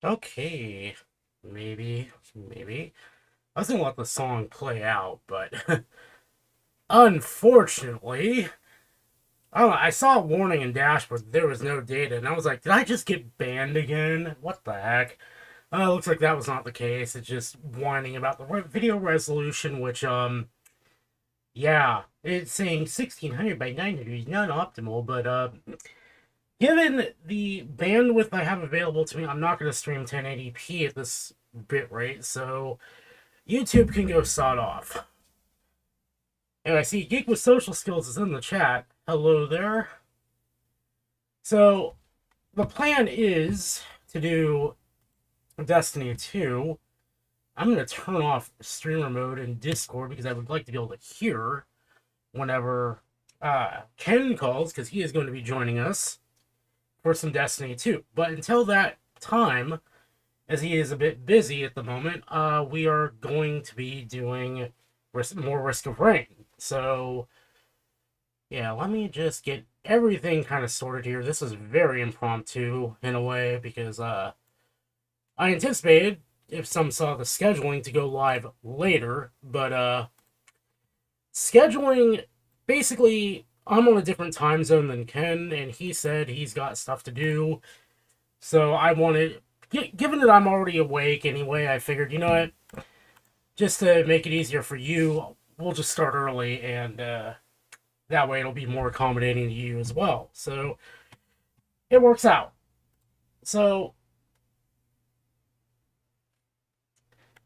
Okay, maybe. I was gonna let the song play out, but unfortunately, I don't know, I saw a warning in dashboard that there was no data, and I was like, did I just get banned again? What the heck? Looks like that was not the case. It's just whining about the video resolution, which, yeah, it's saying 1600 by 900 is not optimal, but, given the bandwidth I have available to me, I'm not going to stream 1080p at this bit rate, so YouTube can go sod off. And I see Geek with Social Skills is in the chat. Hello there. So the plan is to do Destiny 2. I'm going to turn off streamer mode in Discord because I would like to be able to hear whenever Ken calls, because he is going to be joining us for some Destiny 2. But until that time, as he is a bit busy at the moment, we are going to be doing more Risk of Rain. So, yeah, let me just get everything kind of sorted here. This is very impromptu in a way because I anticipated, if some saw the scheduling, to go live later, but scheduling, basically, I'm on a different time zone than Ken, and he said he's got stuff to do. So I wanted, given that I'm already awake anyway, I figured, you know what, just to make it easier for you, we'll just start early, and that way it'll be more accommodating to you as well. So it works out. So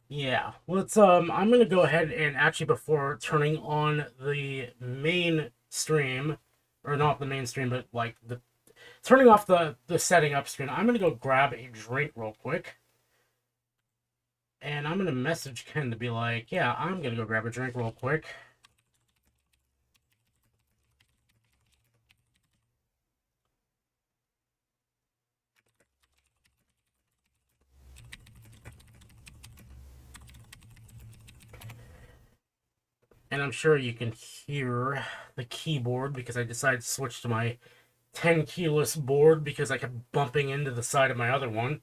yeah, let's I'm gonna go ahead and actually, before turning on the main stream, or not the main stream, but like the turning off the setting up screen, I'm gonna go grab a drink real quick. And I'm gonna message Ken to be like, yeah, I'm gonna go grab a drink real quick. And I'm sure you can hear the keyboard because I decided to switch to my 10 keyless board because I kept bumping into the side of my other one.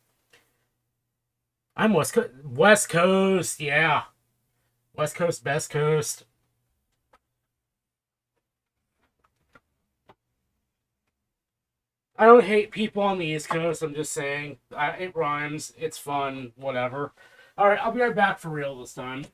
I'm West Coast, yeah. West Coast, best coast. I don't hate people on the East Coast. I'm just saying, it rhymes. It's fun. Whatever. All right, I'll be right back for real this time.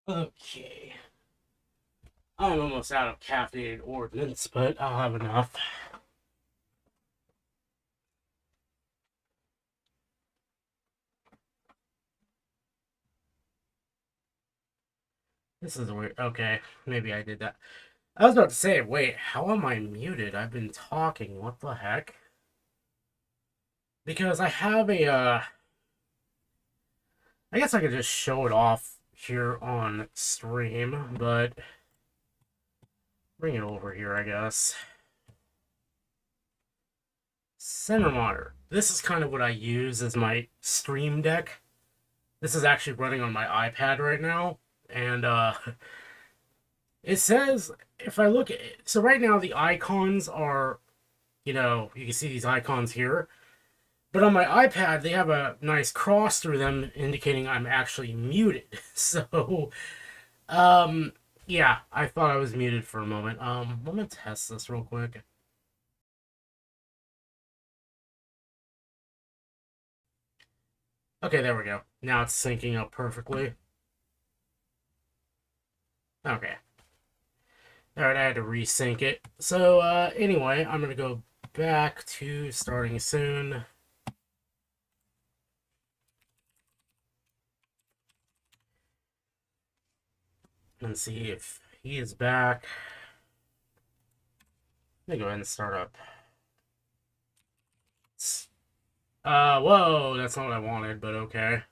Okay. I'm almost out of caffeinated ordnance, but I'll have enough. This is weird. Okay, maybe I did that. I was about to say, wait, how am I muted? I've been talking. What the heck? Because I have I guess I could just show it off here on stream, but bring it over here, I guess. Center monitor. This is kind of what I use as my stream deck. This is actually running on my iPad right now, and it says, if I look at it, so right now the icons are, you can see these icons here. But on my iPad, they have a nice cross through them indicating I'm actually muted. So, yeah, I thought I was muted for a moment. Let me test this real quick. Okay, there we go. Now it's syncing up perfectly. Okay. Alright, I had to resync it. So, anyway, I'm gonna go back to starting soon. And see if he is back. Let me go ahead and start up. Whoa, that's not what I wanted, but okay.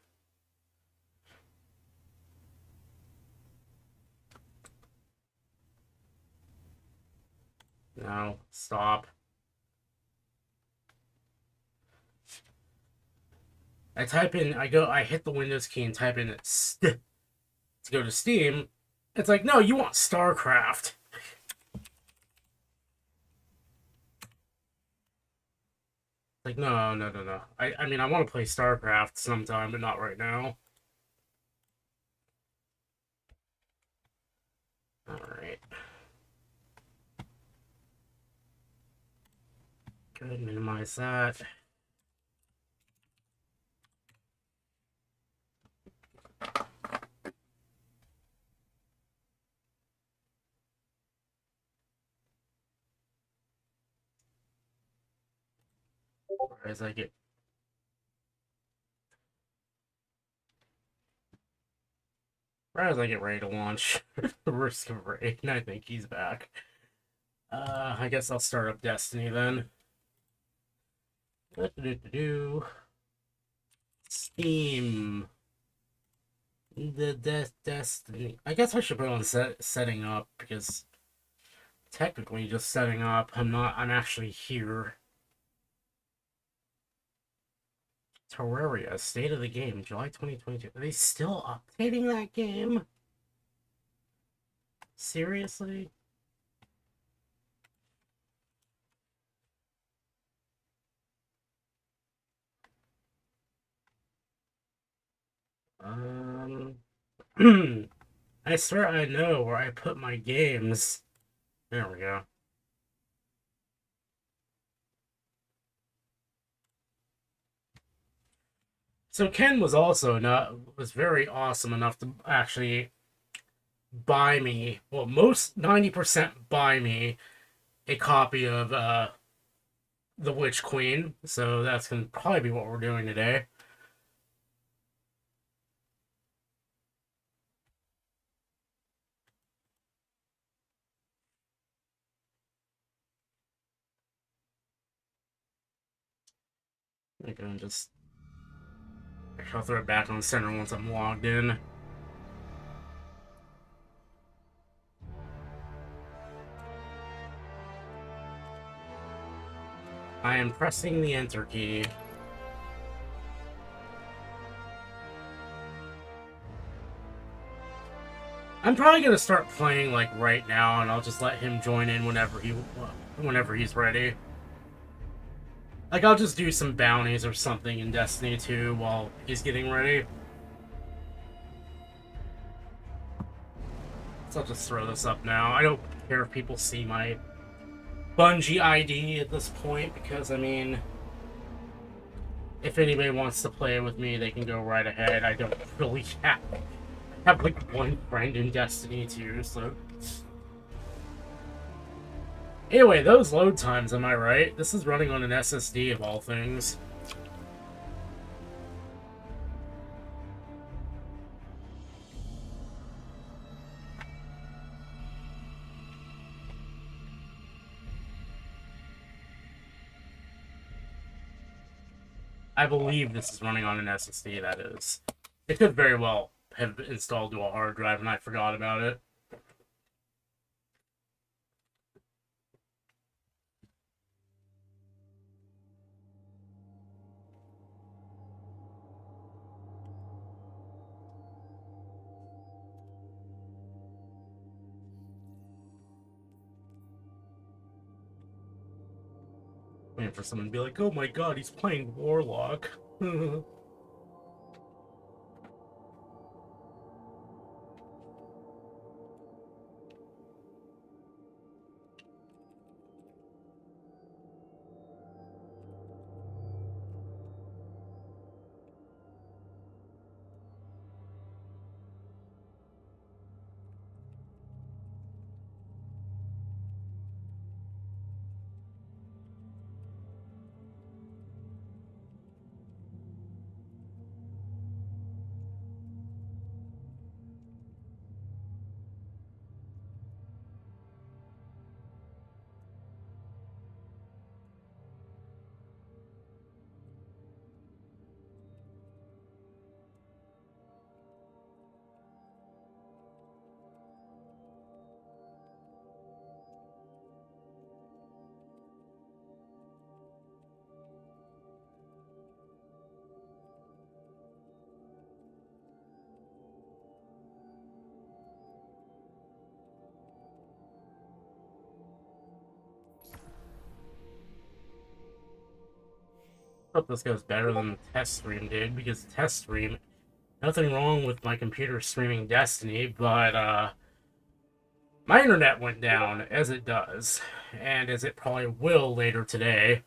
No, stop. I hit the Windows key and type in to go to Steam. It's like, no, you want StarCraft. Like, no, no, no, no. I mean, I want to play StarCraft sometime, but not right now. Alright. Go ahead and minimize that. As I get ready to launch the Risk of Raid, and I think he's back. I guess I'll start up Destiny then. Steam. The Destiny. I guess I should put on setting up because technically just setting up. I'm actually here. Terraria, state of the game, July 2022. Are they still updating that game? Seriously? I swear I know where I put my games. There we go. So Ken was very awesome enough to actually buy me, well, most 90% buy me a copy of The Witch Queen. So that's gonna probably be what we're doing today. I'm gonna just I'll throw it back on center once I'm logged in. I am pressing the enter key. I'm probably gonna start playing like right now, and I'll just let him join in whenever he's ready. Like I'll just do some bounties or something in Destiny 2 while he's getting ready. So I'll just throw this up now. I don't care if people see my Bungie ID at this point because I mean, if anybody wants to play with me, they can go right ahead. I don't really have like one friend in Destiny 2, so. Anyway, those load times, am I right? This is running on an SSD of all things. I believe this is running on an SSD, that is. It could very well have been installed to a hard drive and I forgot about it. Waiting for someone to be like, oh my god, he's playing Warlock. Hope this goes better than the test stream did, because the test stream, nothing wrong with my computer streaming Destiny, but my internet went down, as it does, and as it probably will later today.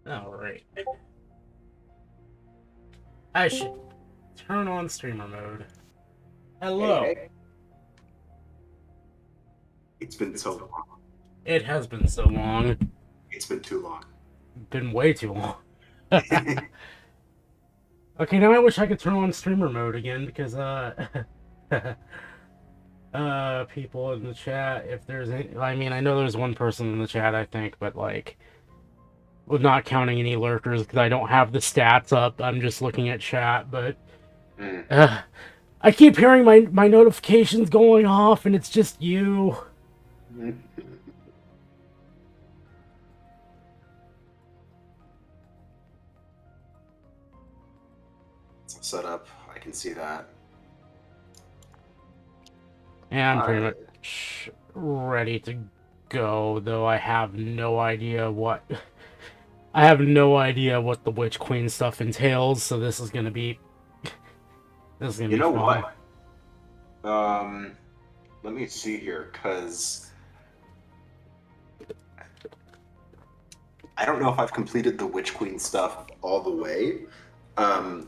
Alright. I should turn on streamer mode. Hello. Hey. It's been so long. It has been so long. It's been too long. Been way too long. Okay, now I wish I could turn on streamer mode again, because, people in the chat, if there's any, I mean, I know there's one person in the chat, I think, but, like, with not counting any lurkers, because I don't have the stats up, I'm just looking at chat, but, I keep hearing my notifications going off, and it's just you. It's set up. I can see that. And I'm pretty much ready to go, though I have no idea what... I have no idea what the Witch Queen stuff entails, so this is gonna be... This is gonna be fun. You know what? Let me see here, because... I don't know if I've completed the Witch Queen stuff all the way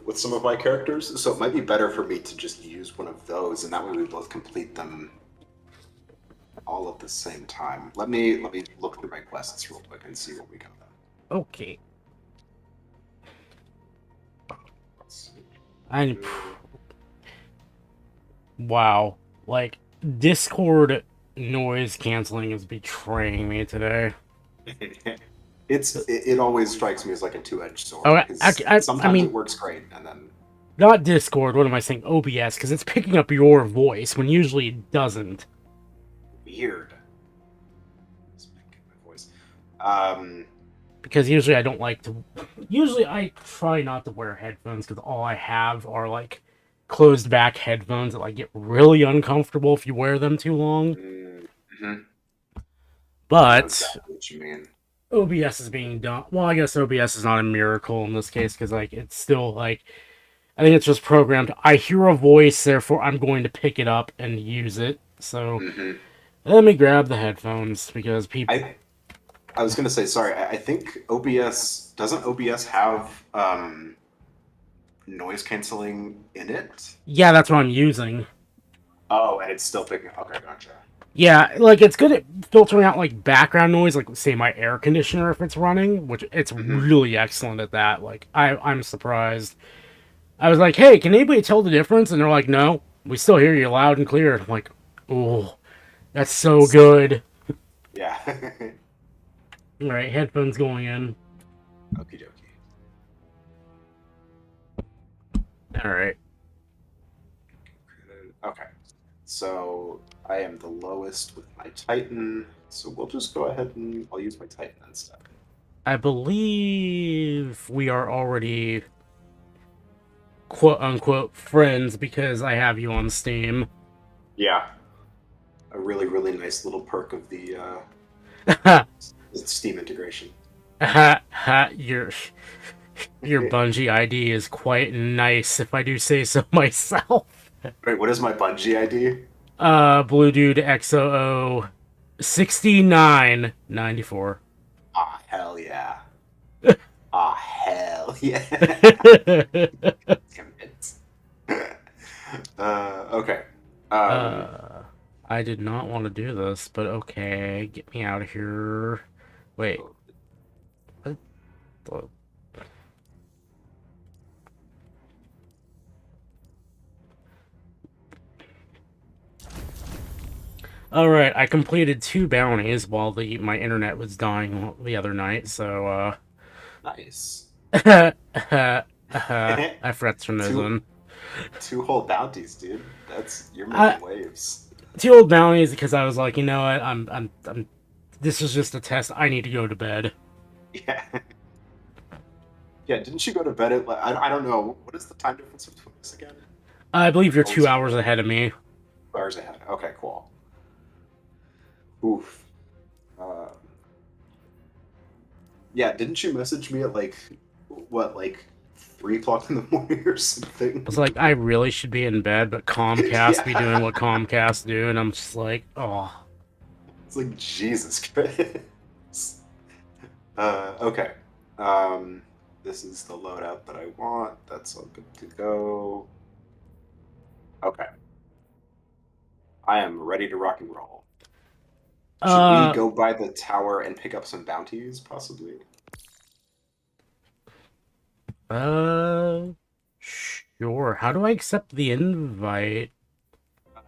with some of my characters, so it might be better for me to just use one of those, and that way we both complete them all at the same time. Let me look through my quests real quick and see what we got. Okay. Wow. Like, Discord noise canceling is betraying me today. It always strikes me as like a two-edged sword. Oh, sometimes it works great, and then... Not Discord, what am I saying? OBS, because it's picking up your voice, when usually it doesn't. Weird. It's picking my voice. Because usually I don't like to... Usually I try not to wear headphones, because all I have are, like, closed-back headphones that, like, get really uncomfortable if you wear them too long. Mm-hmm. But... Exactly what you mean. OBS is being done. Well, I guess OBS is not a miracle in this case, because, like, it's still, like... I think it's just programmed. I hear a voice, therefore I'm going to pick it up and use it. So, let me grab the headphones, because people... I was going to say, sorry, I think OBS... Doesn't OBS have noise canceling in it? Yeah, that's what I'm using. Oh, and it's still picking... Okay, gotcha. Yeah, like, it's good at filtering out, like, background noise, like, say, my air conditioner if it's running, which it's really excellent at that. Like, I'm surprised. I was like, hey, can anybody tell the difference? And they're like, no, we still hear you loud and clear. I'm like, oh, that's so good. Yeah. Alright, headphones going in. Okie dokie. Alright. Okay. So, I am the lowest with my Titan, so we'll just go ahead and I'll use my Titan instead. I believe we are already quote-unquote friends because I have you on Steam. Yeah. A really, really nice little perk of the Steam integration. Your Bungie ID is quite nice, if I do say so myself. Wait, what is my Bungie ID? Blue Dude XOO 6994. Ah, hell yeah. Ah, hell yeah. Damn it. Okay. I did not want to do this, but okay. Get me out of here. Wait. What the... All right, I completed 2 bounties while my internet was dying the other night, so Nice. I forgot to turn those two on. two whole bounties, dude. You're I making waves. 2 bounties because I was like, you know what, I'm. This is just a test. I need to go to bed. Yeah. Yeah, didn't you go to bed at I don't know. What is the time difference between us again? I believe you're Always 2 hours ahead of me. 2 hours ahead. Okay, cool. Oof. Uh, yeah, didn't you message me at like what, like 3 o'clock in the morning or I something? was like, I really should be in bed, but Comcast be doing Yeah. what Comcast do, and I'm just like, oh. It's like Jesus Christ. Okay. Um, this is the loadout that I want. That's all good to go. Okay. I am ready to rock and roll. Should we Uh, go by the tower and pick up some bounties, possibly? uh, sure. How do I accept the invite?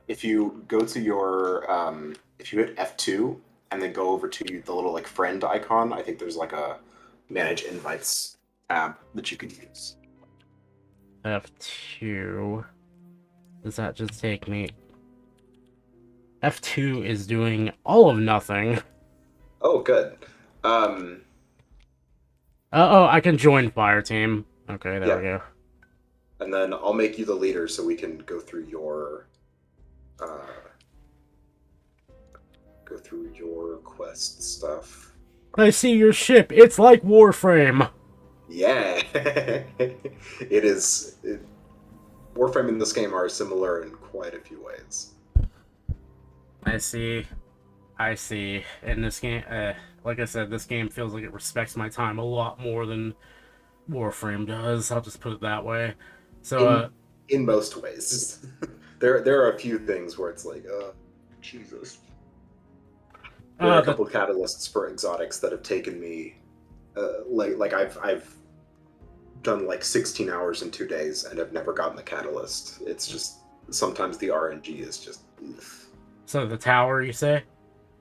If you go to if you hit F2 and then go over to the little like friend icon, I think there's like a manage invites tab that you could use. F2. Does that just take me? F2 is doing all of nothing. Oh, good. Um, Oh, I can join fire team. Okay, there we yeah, go. and then I'll make you the leader so we can uh, go through your quest stuff. I see your ship. It's like Warframe. Yeah, it is. Warframe and this game are similar in quite a few ways. I see. I see. In this game, like I said, this game feels like it respects my time a lot more than Warframe does. I'll just put it that way. So, In most ways, there are a few things where it's like, Jesus. There are a the couple catalysts for exotics that have taken me, like I've done like 16 hours in 2 days and have never gotten the catalyst. It's just sometimes the RNG is just. Ugh. so the tower, you say?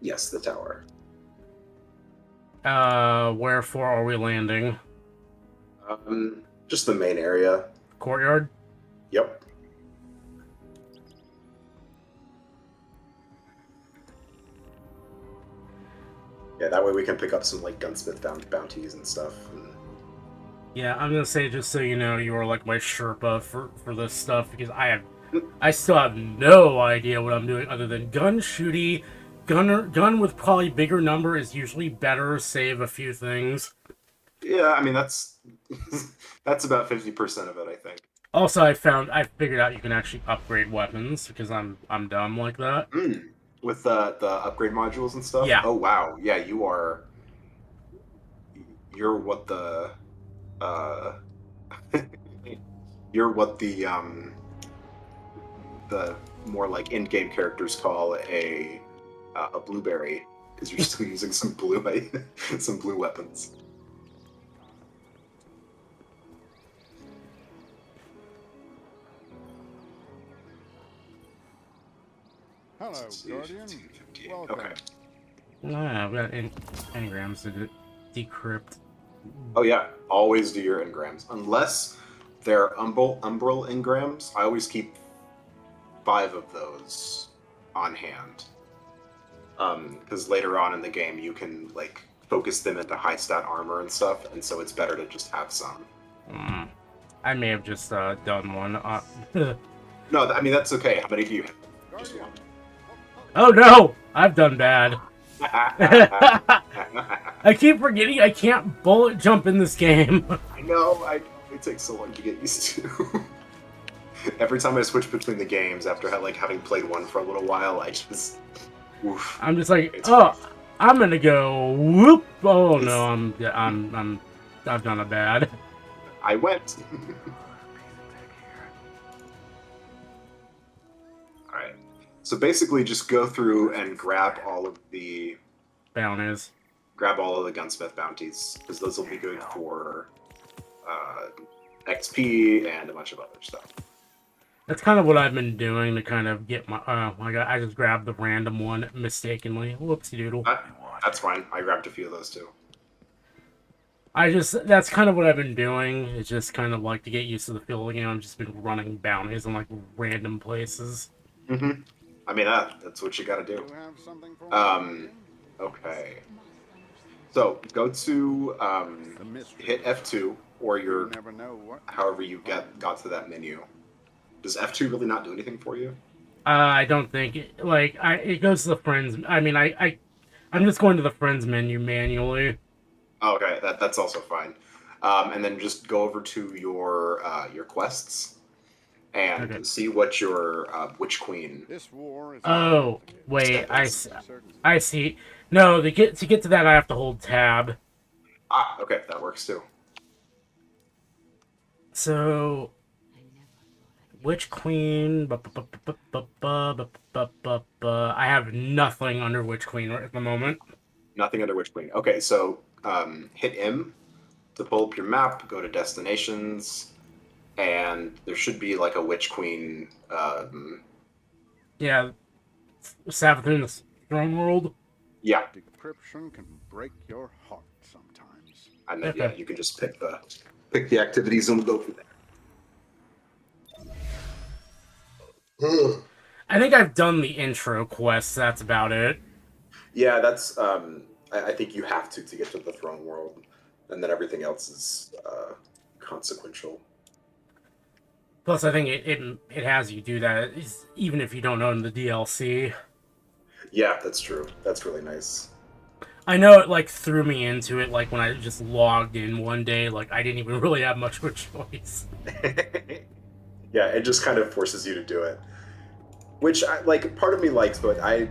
Yes, the tower. Wherefore are we landing? Just the main area. Courtyard? Yep. Yeah, that way we can pick up some like gunsmith bounties and stuff. Yeah, I'm gonna say, just so you know, you are like my Sherpa for this stuff, because I still have no idea what I'm doing other than gun shooty. Gun with probably bigger number is usually better. Save a few things. Yeah, I mean that's that's about 50% of it, I think. Also, I figured out you can actually upgrade weapons because I'm dumb like that. With the upgrade modules and stuff. Yeah. Oh wow, yeah, you're what uh you're what the more like in-game characters call a blueberry because you're still using some some blue weapons. Hello, Guardian. Welcome. Okay. I've got engrams to decrypt. Oh yeah, always do your engrams unless they're umbral engrams. I always keep 5 of those on hand. Because later on in the game you can like focus them into high stat armor and stuff, and so it's better to just have some. I may have just done one. No, I mean that's okay. How many do you have? Just one. Oh no! I've done bad. I keep forgetting I can't bullet jump in this game. I know. It takes so long to get used to. Every time I switch between the games after having played one for a little while, I just. Oof. I'm just like, It's oh, I'm gonna go whoop. Oh no, I've done a bad. I went. All right. So basically, just go through and grab all of the Bounties. gunsmith bounties because those will be good for XP and a bunch of other stuff. That's kind of what I've been doing to kind of get my. I just grabbed the random one mistakenly. Whoopsie doodle. That's fine. I grabbed a few of those too. That's kind of what I've been doing. It's just kind of like to get used to the feel again. I've just been running bounties in like random places. Mm-hmm. I mean, that's what you got to do. You have something for me, Um, okay. So go to The mystery. hit F2 or You your never know what. however you got to that menu. Does F2 really not do anything for you? I don't think it goes to the friends. I mean, I'm just going to the friends menu manually. Oh, okay, that's also fine. And then just go over to your quests and Okay. see what your Witch Queen. This war is. Oh wait, Status. I see. No, to get to that, I have to hold tab. Ah, okay, that works too. So, Witch Queen. I have nothing under Witch Queen right at the moment. Nothing under Witch Queen. Okay, so hit M to pull up your map. Go to destinations, and there should be like a Witch Queen. Yeah, Savathun's Throne World. Yeah, Decryption can break your heart sometimes. and then Okay. yeah, you can just pick the activities and we'll go from there. I think I've done the intro quest. That's about it. Yeah, that's. I think you have to get to the throne world, and then everything else is consequential. Plus, I think it has you do that even if you don't own the DLC. Yeah, that's true. That's really nice. I know it like threw me into it like when I just logged in one day. Like I didn't even really have much of a choice. Yeah, it just kind of forces you to do it, which part of me likes, but I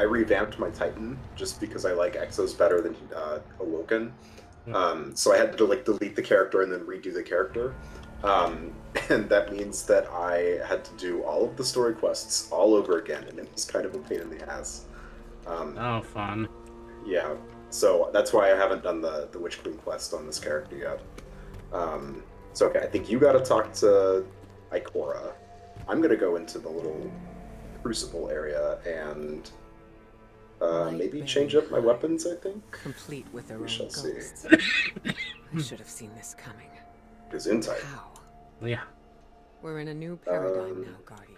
revamped my Titan just because I like Exos better than Awoken. So I had to delete the character and then redo the character. And that means that I had to do all of the story quests all over again, and it was kind of a pain in the ass. Oh, fun. Yeah, so that's why I haven't done the Witch Queen quest on this character yet. So okay, I think you gotta talk to Ikora. I'm gonna go into the little crucible area and maybe change up my weapons, I think. Complete with their We own shall see. ghosts. I should have seen this coming. Gesundheit. How? Yeah. We're in a new paradigm now, Guardian.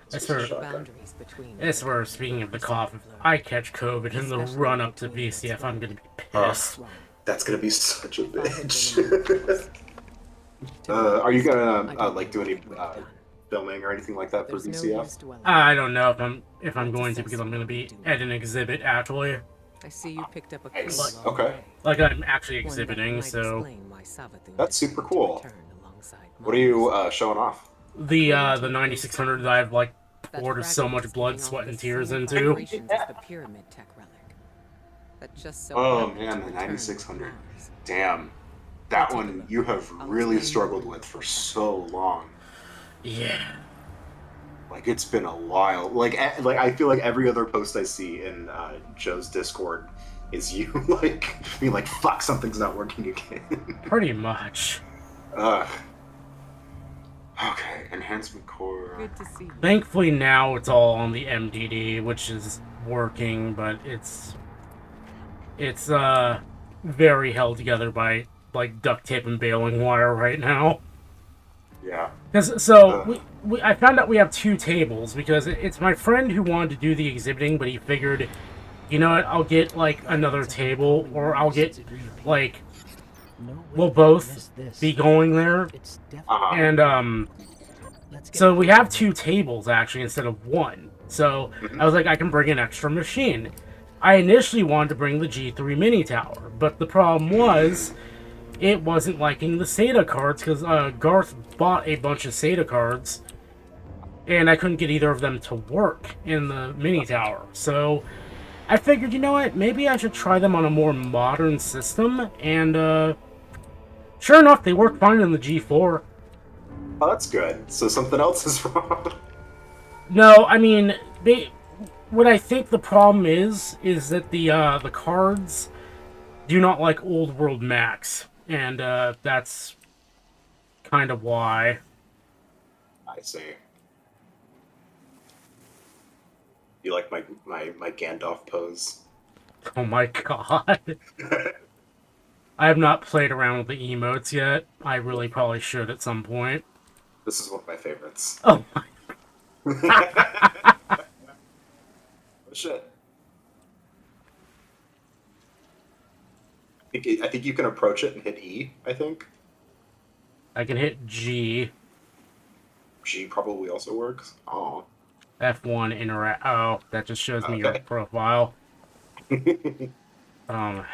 That's Switch where- to shotgun. Boundaries between. That's where, speaking of the cough, if I catch COVID in the run up to VCF, I'm gonna be pissed. That's gonna be such a bitch. Are you gonna do any filming or anything like that for There's no VCF? use dwelling. I don't know if I'm going to because I'm gonna be at an exhibit actually. I see you picked up a Nice. clue along the Okay. way. Like I'm actually One that exhibiting, might so explain why Savathun That's decided super to cool. return alongside What are you Mars. showing off? the 9600 that I've like That poured so fragment much is blood, giving off sweat, the and tears same into. vibrations as the pyramid tech relic. That just so Oh happened man, to the return 9600. from Mars. Damn, that one you have really struggled with for so long. Yeah. Like it's been a while. Like I feel like every other post I see in Joe's Discord is you being like, "Fuck, something's not working again." Pretty much. Ugh. Okay, enhancement core. Good to see you. Thankfully now it's all on the MDD, which is working, but it's very held together by like duct tape and baling wire right now. Yeah. I found out we have two tables because it's my friend who wanted to do the exhibiting, but he figured, you know what, I'll get like another table, or I'll get like we'll both be going there, Uh-huh. and so we have two tables actually instead of one. So I was like, I can bring an extra machine. I initially wanted to bring the G3 mini tower, but the problem was it wasn't liking the SATA cards because Garth bought a bunch of SATA cards and I couldn't get either of them to work in the mini tower. So I figured, you know what, maybe I should try them on a more modern system, and sure enough, they work fine in the G4. Oh, that's good. So something else is wrong. No, I mean, what I think the problem is that the cards do not like old world Macs, and that's kind of why. I see. You like my Gandalf pose? Oh my god. I have not played around with the emotes yet. I really probably should at some point. This is one of my favorites. Oh my. Oh, shit. I think you can approach it and hit E, I think. I can hit G. G probably also works. Oh. F1 interact. Oh, that just shows me your Okay. profile. Um.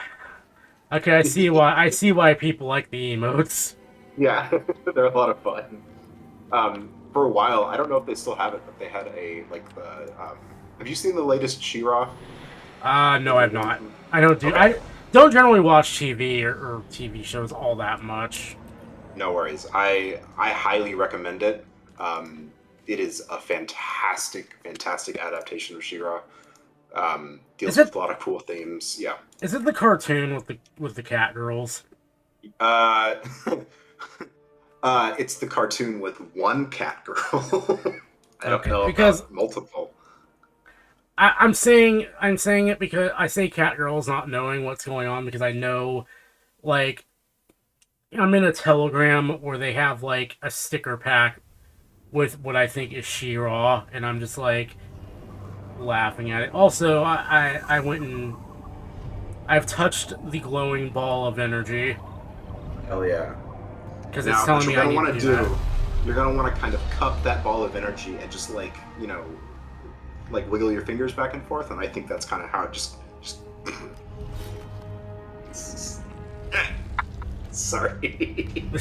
Okay, I see why. I see why people like the emotes. Yeah, they're a lot of fun. For a while, I don't know if they still have it, but they had have you seen the latest She-Ra? No, I've not. I don't do. Okay. I don't generally watch TV or TV shows all that much. No worries. I highly recommend it. It is a fantastic adaptation of She-Ra. Deals with a lot of cool themes. Yeah. Is it the cartoon with the cat girls? It's the cartoon with one cat girl. I don't know because about multiple. I'm saying it because I say cat girls not knowing what's going on because I know, like, I'm in a Telegram where they have like a sticker pack with what I think is She-Ra, and I'm just like laughing at it. Also, I went and I've touched the glowing ball of energy. Hell yeah. Because it's telling me I need to do that. You're gonna want to kind of cup that ball of energy and just like wiggle your fingers back and forth, and I think that's kind of how it just. Sorry.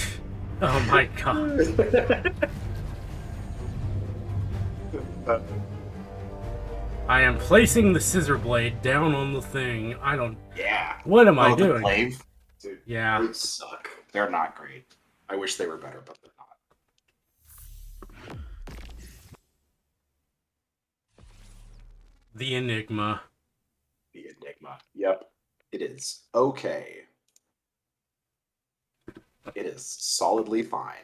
Oh my god. I am placing the scissor blade down on the thing. I don't. Yeah. What am I the doing? glaive? Dude, yeah. Glaives suck. They're not great. I wish they were better, but they're not. The Enigma. The Enigma. Yep. It is okay. It is solidly fine.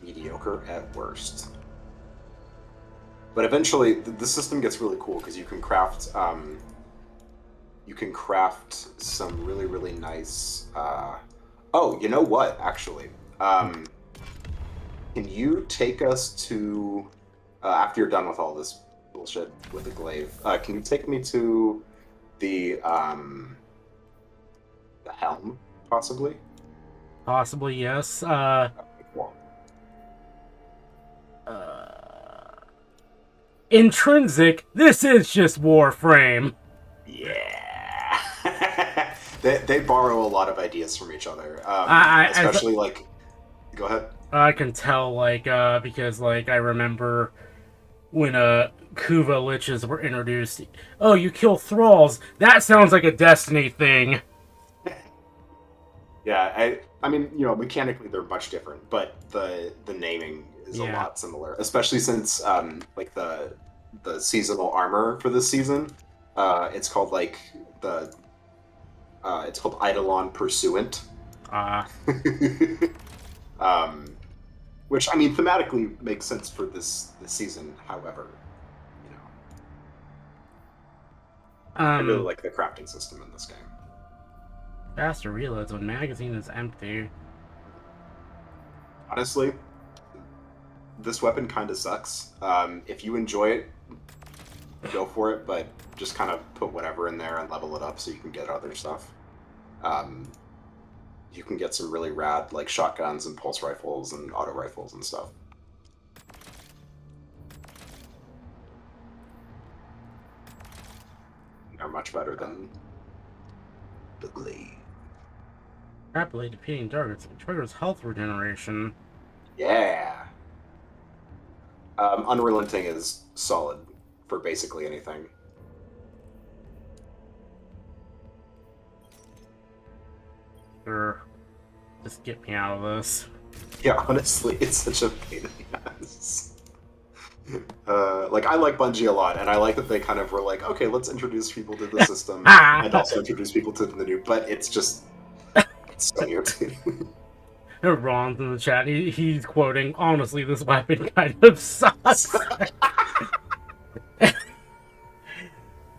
Mediocre at worst. But eventually, the system gets really cool because you can craft some really, really nice. Oh, you know what? Actually, can you take us to after you're done with all this bullshit with the glaive? Can you take me to the helm, possibly? Possibly, yes. Intrinsic. This is just Warframe. Yeah. they borrow a lot of ideas from each other, especially like. Go ahead. I can tell, like, because, like, I remember when Kuva liches were introduced. Oh, you kill thralls. That sounds like a Destiny thing. Yeah, I mean, mechanically they're much different, but the naming is a lot similar, especially since like the seasonal armor for this season, it's called like it's called Eidolon Pursuant. Which I mean thematically makes sense for this season. However, I really like the crafting system in this game. Faster reloads when magazine is empty. Honestly, this weapon kind of sucks. If you enjoy it, go for it, but just kind of put whatever in there and level it up so you can get other stuff. You can get some really rad like shotguns and pulse rifles and auto rifles and stuff. They're much better than the glaive. Rapidly defeating targets triggers health regeneration. Yeah. Unrelenting is solid for basically anything. Sure. Just get me out of this. Yeah, honestly, it's such a pain in the ass. Like, I like Bungie a lot, and I like that they kind of were like, okay, let's introduce people to the system, and also introduce people to the new, but it's just, It's so irritating. Ron's in the chat. He's quoting, honestly, this weapon kind of sucks.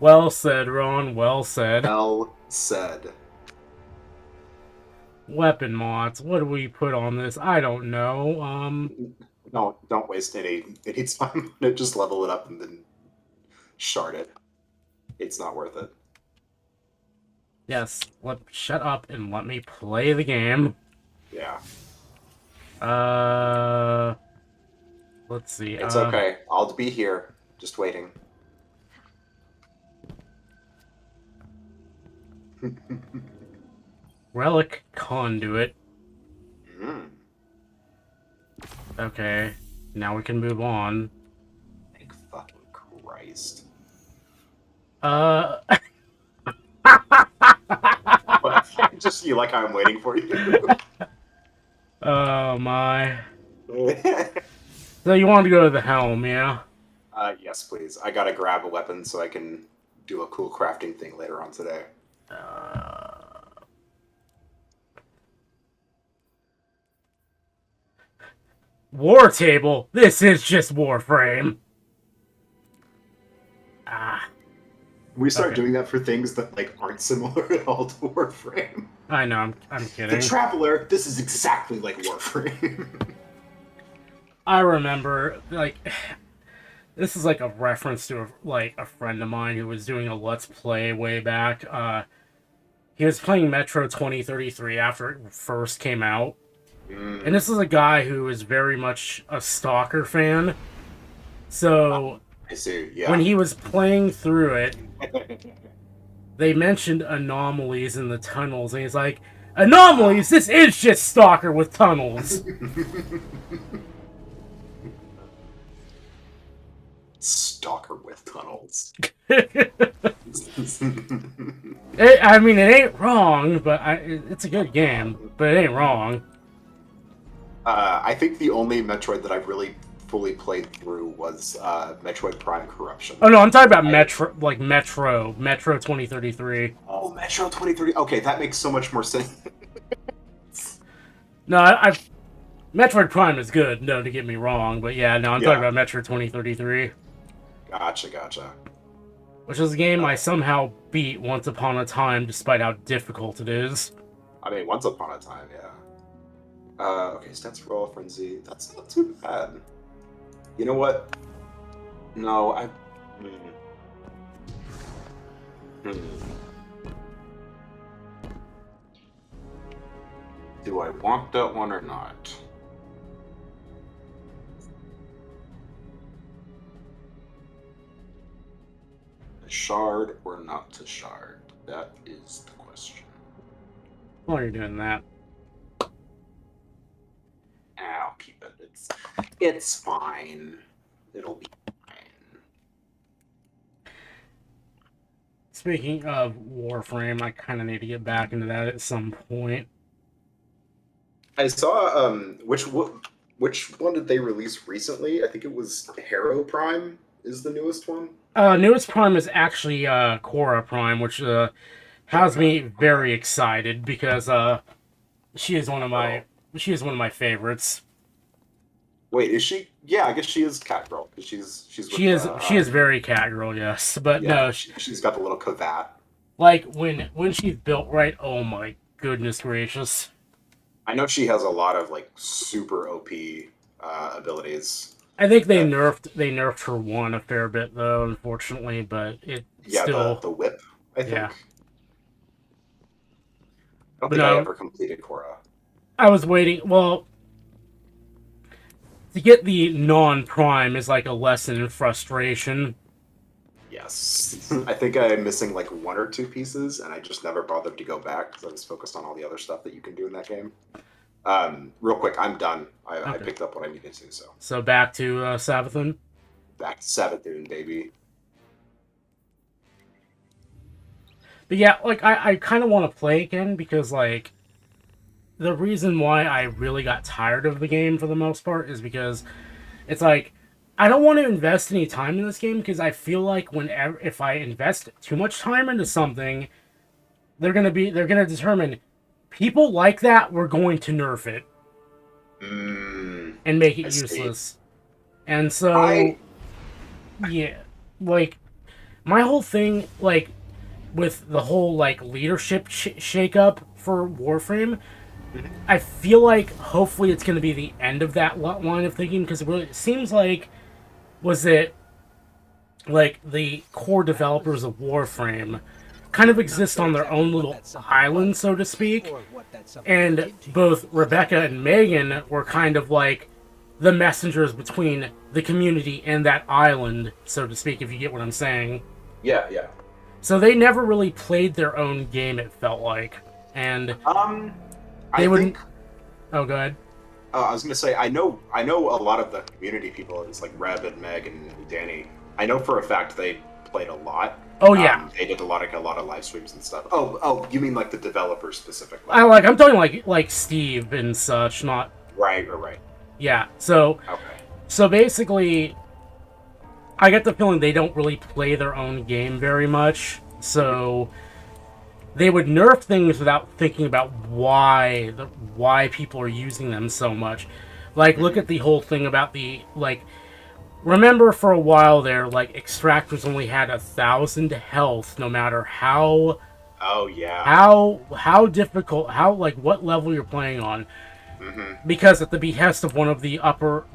Well said, Ron. Well said. Well said. Weapon mods. What do we put on this? I don't know. No, don't waste any time on it. Just level it up and then shard it. It's not worth it. Yes. Shut up and let me play the game. Yeah. Let's see. It's okay. I'll be here. Just waiting. Relic conduit. Mm. Okay. Now we can move on. Thank fucking Christ. What? Just you like I'm waiting for you. Oh my. So you want to go to the helm, yeah? Yes, please. I gotta grab a weapon so I can do a cool crafting thing later on today. War table? This is just Warframe. Ah. We start Okay. doing that for things that like aren't similar at all to Warframe. I know, I'm The kidding. Traveler, this is exactly like Warframe. I remember, like, this is like a reference to a friend of mine who was doing a Let's Play way back. He was playing Metro 2033 after it first came out. And this is a guy who is very much a Stalker fan. So I see, yeah. when he was playing through it, they mentioned anomalies in the tunnels, and he's like, anomalies? This is just Stalker with tunnels. Stalker with tunnels. I mean, it ain't wrong, but it's a good game, but it ain't wrong. I think the only Metroid that I've really fully played through was Metroid Prime Corruption. Oh no, I'm talking about Metro 2033. Oh, Metro 2030. Okay, that makes so much more sense. No, I've Metroid Prime is good. No, to get me wrong, but yeah, no, I'm talking about Metro 2033, Gotcha. which is a game I somehow beat once upon a time, despite how difficult it is. I mean, once upon a time, yeah. Okay, stats for all frenzy. That's not too bad. You know what? No, I. Do I want that one or not? To shard or not to shard? That is the question. While you're doing that, I'll keep it. It's fine. It'll be fine. speaking of Warframe, I kind of need to get back into that at some point. I saw which one did they release recently? I think it was Hero Prime is the newest one. Newest Prime is actually Korra Prime, which has me very excited because she is one of my favorites. Wait, is she? Yeah, I guess she is Catgirl because she's She is very Catgirl, yes, but yeah, no, she's got the little cravat. like when she's built right, oh my goodness gracious. I know she has a lot of like super OP abilities. I think they nerfed her one a fair bit though, unfortunately, but still the whip. I think. Yeah. I don't But think I no. ever completed Korra. I was waiting. Well, to get the non-prime is like a lesson in frustration. Yes. I think I'm missing like one or two pieces, and I just never bothered to go back because I was focused on all the other stuff that you can do in that game. Real quick, I'm done. I Okay. picked up what I needed to, so So back to Savathun. back to Savathun, baby. But yeah, like I kind of want to play again because like the reason why I really got tired of the game for the most part is because it's like I don't want to invest any time in this game because I feel like if I invest too much time into something, they're gonna determine people like that were going to nerf it and make it I see. useless. And so, I yeah, like, my whole thing, like, with the whole, like, leadership shake-up for Warframe, I feel like hopefully it's going to be the end of that line of thinking, because it seems like, was it, like, the core developers of Warframe kind of exist on their own little island, so to speak, and both Rebecca and Megan were kind of like the messengers between the community and that island, so to speak, if you get what I'm saying. yeah. So they never really played their own game, it felt like. And I wouldn't... think. Oh, go ahead. I was gonna say I know a lot of the community people. It's like Reb and Meg and Danny. I know for a fact they played a lot. Oh, yeah. They did a lot of live streams and stuff. Oh, you mean like the developers specifically? I'm talking like Steve and such, not... Right. Yeah, so... Okay. So basically, I get the feeling they don't really play their own game very much, so they would nerf things without thinking about why people are using them so much. Like, look at the whole thing about the, like, remember for a while there, like, extractors only had 1,000 health, no matter how... Oh, yeah. How difficult, what level you're playing on. Because at the behest of one of the upper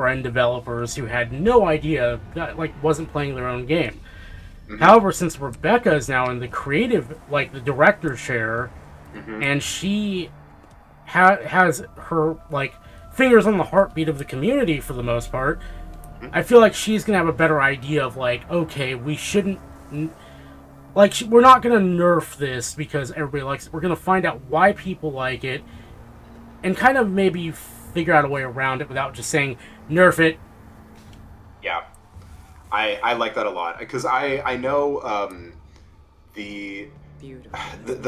end developers who had no idea, that, like, wasn't playing their own game. However, since Rebecca is now in the creative, like, the director chair, and she has her, like, fingers on the heartbeat of the community for the most part, I feel like she's gonna have a better idea of, like, okay, we shouldn't, like, we're not gonna nerf this because everybody likes it. We're gonna find out why people like it, and kind of maybe figure out a way around it without just saying, nerf it. Yeah. I like that a lot. Because I know the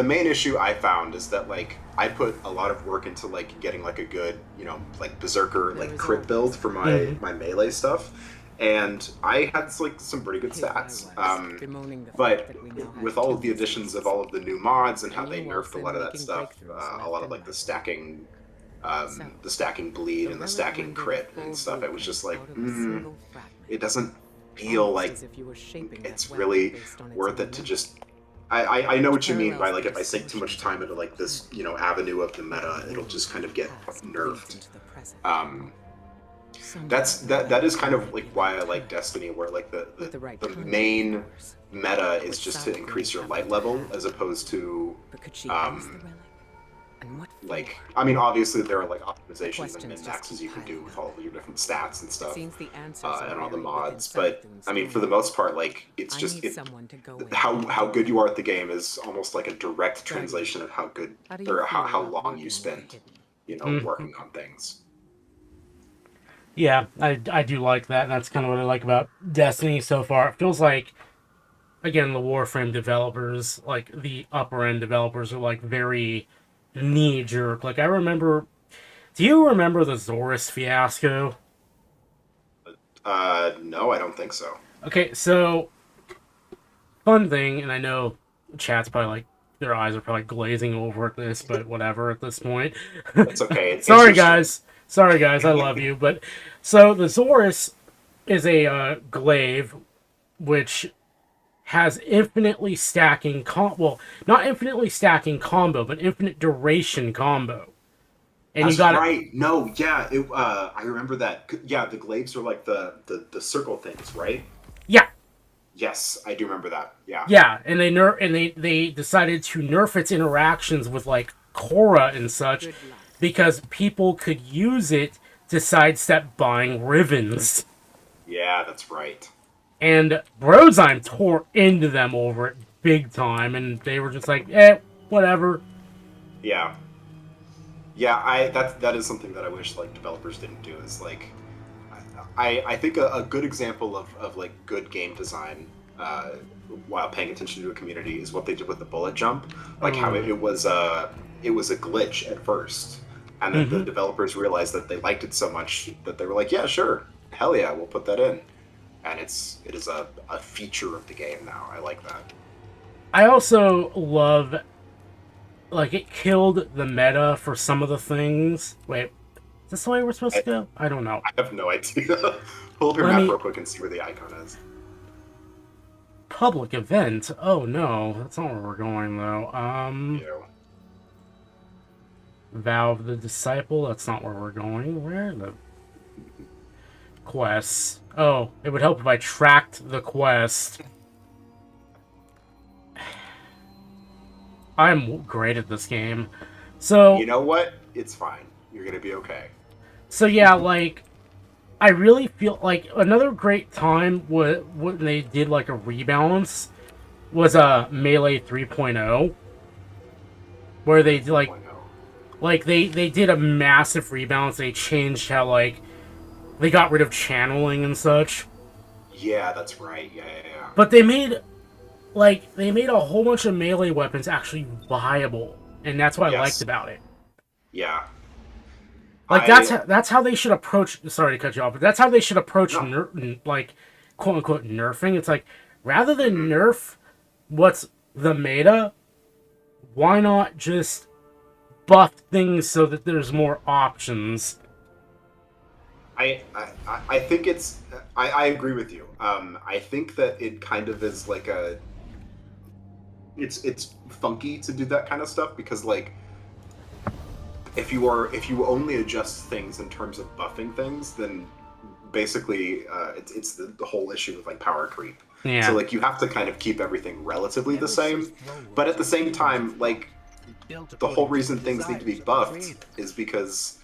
main issue I found is that, like, I put a lot of work into, like, getting, like, a good, like, Berserker, like, crit build for my melee stuff. And I had, like, some pretty good stats. But with all of the additions of all of the new mods and how they nerfed a lot of that stuff, a lot of, like, the stacking bleed and the stacking crit and stuff, it was just like, it doesn't feel like it's really worth it to just... I know what you mean by, like, if I sink too much time into, like, this, avenue of the meta, it'll just kind of get nerfed. That is kind of, like, why I like Destiny, where, like, the main meta is just to increase your light level, as opposed to, like, I mean, obviously there are, like, optimizations and min-maxes you can do with all of your different stats and stuff, and all the mods, but, I mean, for the most part, like, it's just, how good you are at the game is almost like a direct translation of how good, or how long you spend, working on things. Yeah, I do like that, and that's kind of what I like about Destiny so far. It feels like, again, the Warframe developers, like, the upper-end developers are, like, very knee-jerk. Like, I remember... Do you remember the Zorus fiasco? No, I don't think so. Okay, so... Fun thing, and I know chat's probably, like, their eyes are probably glazing over at this, but whatever at this point. It's okay. Sorry, guys, I love you. But, so, the Zorus is a glaive, which has infinitely stacking not infinitely stacking combo, but infinite duration combo. And That's right. No, yeah, I remember that. Yeah, the glaives are like the circle things, right? Yeah. Yes, I do remember that. Yeah. Yeah, and they decided to nerf its interactions with, like, Korra and such, because people could use it to sidestep buying ribbons. Yeah, that's right. And Brozyme tore into them over it big time, and they were just like, whatever. Yeah. Yeah, that is something that I wish, like, developers didn't do, is, like, I think a good example of like, good game design, while paying attention to a community, is what they did with the bullet jump. Like, how it was a glitch at first, and then the developers realized that they liked it so much that they were like, yeah, sure, hell yeah, we'll put that in. And it is a feature of the game now. I like that. I also love, like it killed the meta for some of the things. Wait, is this the way we're supposed to go? I don't know. I have no idea. Pull up your map real quick and see where the icon is. Public event? Oh no, that's not where we're going though. Ew. Valve the Disciple, that's not where we're going. Where are the quests? Oh, it would help if I tracked the quest. I'm great at this game. So You know what? It's fine. You're gonna be okay. So yeah, like, I really feel like another great time when they did like a rebalance was Melee 3.0, where they did, like they did a massive rebalance. They changed how like they got rid of channeling and such. Yeah, that's right. Yeah. But they made a whole bunch of melee weapons actually viable, and that's what I liked about it. Yeah. Like that's how they should approach. Sorry to cut you off, but that's how they should approach like quote unquote nerfing. It's like rather than nerf what's the meta, why not just buff things so that there's more options? I think it's I agree with you. I think that it kind of is like it's funky to do that kind of stuff because like if you only adjust things in terms of buffing things, then basically it's the whole issue with like power creep. Yeah. So like you have to kind of keep everything relatively the same, but at the same time, like the whole reason things need to be buffed is because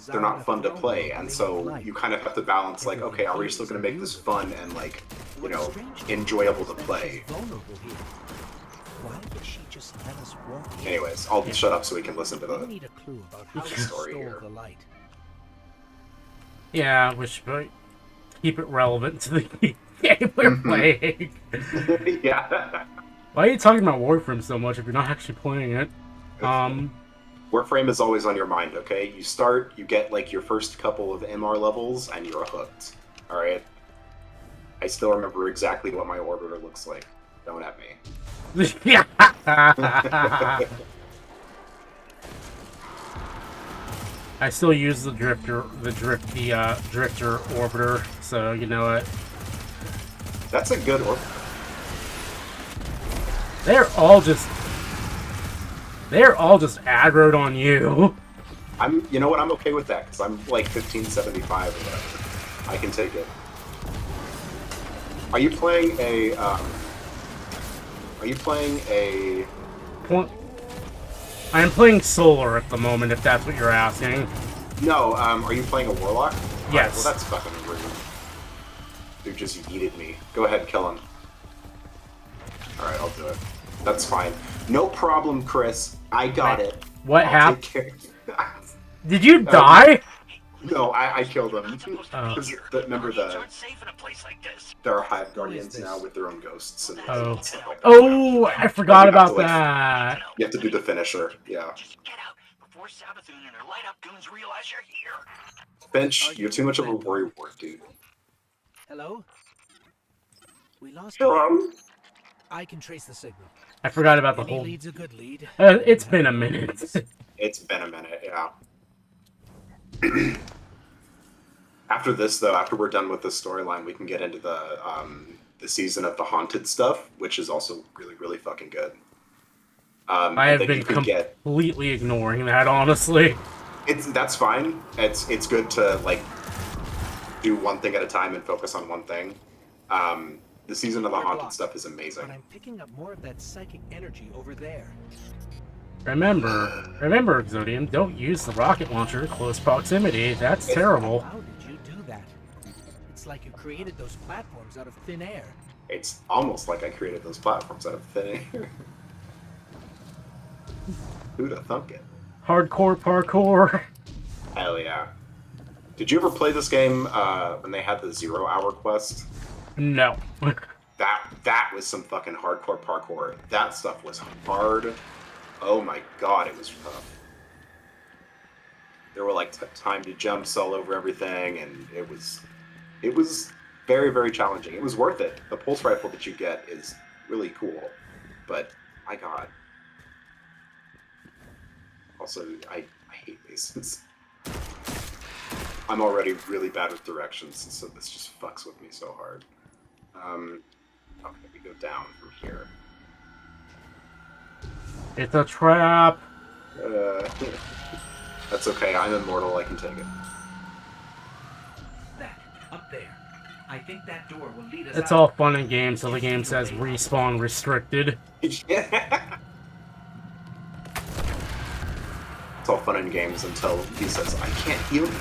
they're not fun to play, and so you kind of have to balance like, okay, are we still going to make this fun and like, you know, enjoyable to play? Anyways, I'll shut up so we can listen to the story here. Yeah, we should keep it relevant to the game we're playing. Yeah. Why are you talking about Warframe so much if you're not actually playing it? Warframe is always on your mind, okay? You start, you get like your first couple of MR levels, and you're hooked. Alright? I still remember exactly what my orbiter looks like. Don't at me. Yeah. I still use the drifter orbiter, so you know what. That's a good orbiter. They're all just aggroed on you. You know what? I'm okay with that because I'm like 1575 or whatever. I can take it. Are you playing a? I am playing Solar at the moment, if that's what you're asking. No. Are you playing a Warlock? Yes. Right, well, that's fucking rude. Dude just yeeted me. Go ahead, kill him. All right, I'll do it. That's fine. No problem, Chris. I got it. What happened? Did you Oh. die? No, I killed him. Oh. Remember there are Hive Guardians now with their own ghosts. And Oh. stuff like that. Oh, I forgot You have about to, like, that. You have to do the finisher. Yeah. Finch, you're too much of a worrywart, dude. Hello? We lost. Hello? I can trace the signal. I forgot about the Any whole. lead's a good lead. It's been a minute. It's been a minute, yeah. After this, though, after we're done with the storyline, we can get into the season of the haunted stuff, which is also really, really fucking good. I have been completely ignoring that, honestly. That's fine. It's good to like do one thing at a time and focus on one thing. The season of the haunted stuff is amazing. But I'm picking up more of that psychic energy over there. Remember, Xodium, don't use the rocket launcher in close proximity. That's terrible. How did you do that? It's like you created those platforms out of thin air. It's almost like I created those platforms out of thin air. Who'da thunk it? Hardcore parkour. Hell yeah. Did you ever play this game when they had the 0 hour quest? No. That was some fucking hardcore parkour. That stuff was hard. Oh my god, it was tough. There were like timed jumps all over everything, and it was very, very challenging. It was worth it. The pulse rifle that you get is really cool, but my god. also, I hate bases. I'm already really bad with directions, so this just fucks with me so hard. Okay, we go down from here. It's a trap. That's okay, I'm immortal, I can take it. That, up there. I think that door will lead us It's out. all fun and games till the game says respawn restricted. Yeah. It's all fun and games until he says, I can't heal you.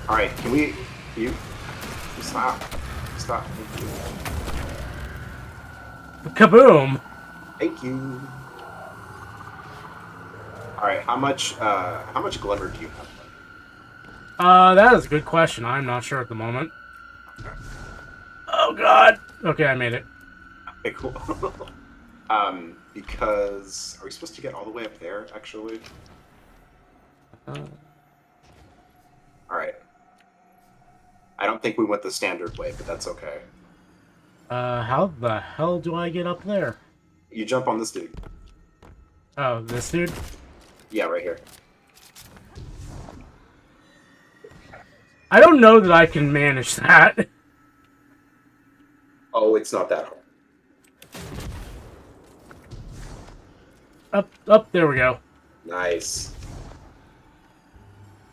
Alright, can you stop? Stop. Thank you. Kaboom! Thank you. Alright, how much glimmer do you have? That is a good question. I'm not sure at the moment. Oh god! Okay, I made it. Okay, cool. Because... Are we supposed to get all the way up there, actually? Alright. I don't think we went the standard way, but that's okay. How the hell do I get up there? You jump on this dude. Oh, this dude? Yeah, right here. I don't know that I can manage that. Oh, it's not that hard. Up, there we go. Nice.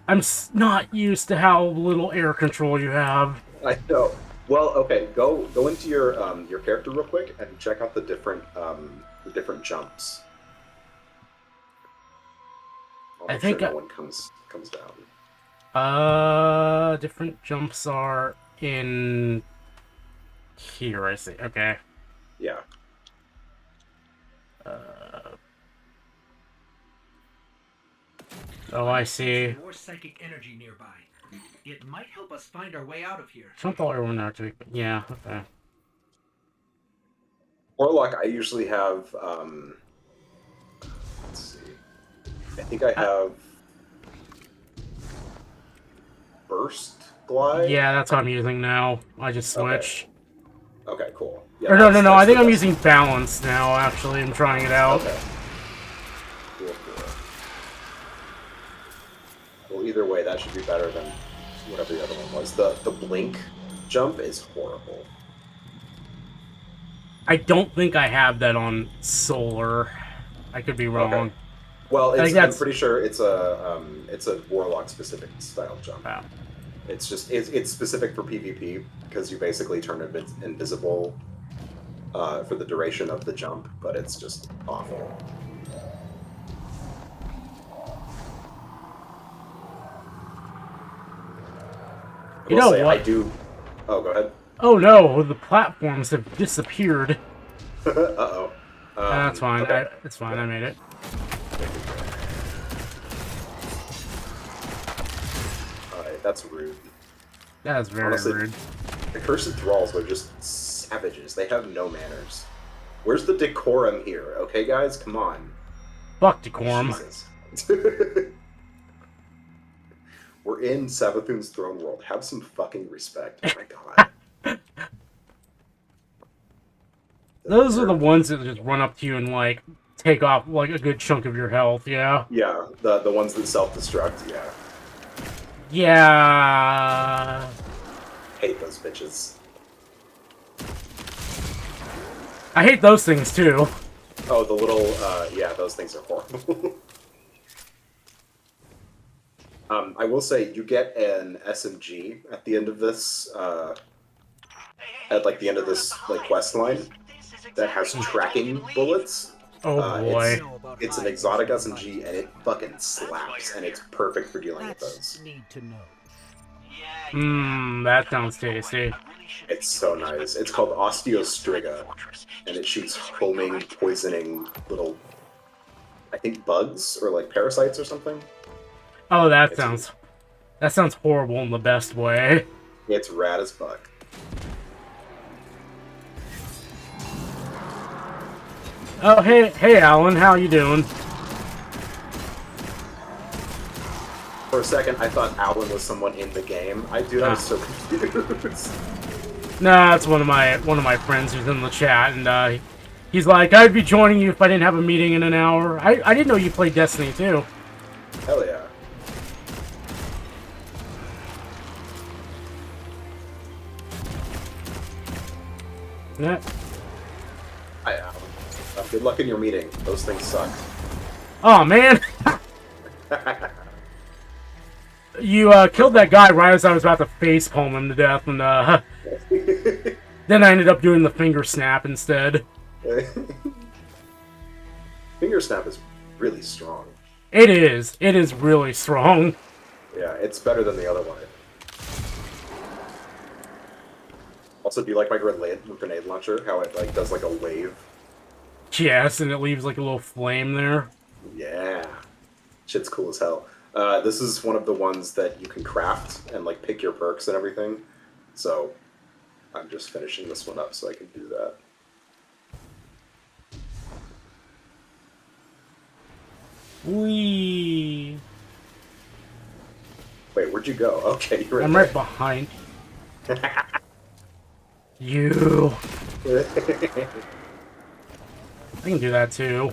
I'm not used to how little air control you have. I know. Well, okay, go into your character real quick and check out the different jumps. I'll make think sure no one comes down. Different jumps are in here, I see. Okay. Yeah. Oh, I see. More psychic energy nearby. It might help us find our way out of here. Jump all everyone there too. Yeah, okay. Warlock, I usually have let's see. I think I have burst glide. Yeah, that's what I'm using now. I just switched. Okay, cool. Yeah, Or no, that's I think the I'm best. using balance now, actually. I'm trying it out. Okay. Cool. Well, either way, that should be better than whatever the other one was. The blink jump is horrible. I don't think I have that on solar. I could be wrong. Okay. Well, I think I'm that's- pretty sure it's a warlock specific style jump. Wow. It's just it's specific for PvP because you basically turn invisible for the duration of the jump, but it's just awful. I You will know say, what? I do. Oh, go ahead. Oh no, the platforms have disappeared. Uh-oh. That's fine. Okay. It's fine. I made it. Alright, that's rude. That is very Honestly, rude. The Cursed Thralls are just savages. They have no manners. Where's the decorum here? Okay, guys? Come on. Fuck decorum. Jesus. We're in Savathun's throne world. Have some fucking respect. Oh my god. Those are the ones that just run up to you and like take off like a good chunk of your health. Yeah. Yeah, the ones that self-destruct, yeah. Yeah. Hate those bitches. I hate those things too. Oh, the little, yeah, those things are horrible. I will say, you get an SMG at the end of this, at like the end of this like quest line that has tracking bullets. Oh boy. It's an exotic SMG and it fucking slaps, and it's perfect for dealing with those. Need to know. Mmm, that sounds tasty. It's so nice. It's called Osteostriga, and it shoots homing, poisoning little, I think bugs or like parasites or something. Oh, that sounds horrible in the best way. It's rad as fuck. Oh, hey, Alan, how you doing? For a second, I thought Alan was someone in the game. I was so confused. Nah, it's one of my friends who's in the chat, and He's like, I'd be joining you if I didn't have a meeting in an hour. I didn't know you played Destiny too. Hell yeah. Yeah. Good luck in your meeting. Those things suck. Oh man. You killed that guy right as I was about to facepalm him to death, and then I ended up doing the finger snap instead. Finger snap is really strong. It is. It is really strong. Yeah, it's better than the other one. Also, do you like my grenade launcher? How it like does like a wave? Yes, and it leaves like a little flame there. Yeah, shit's cool as hell. This is one of the ones that you can craft and like pick your perks and everything. So I'm just finishing this one up so I can do that. Wee. Wait, where'd you go? Okay, you're I'm right behind you. I can do that too.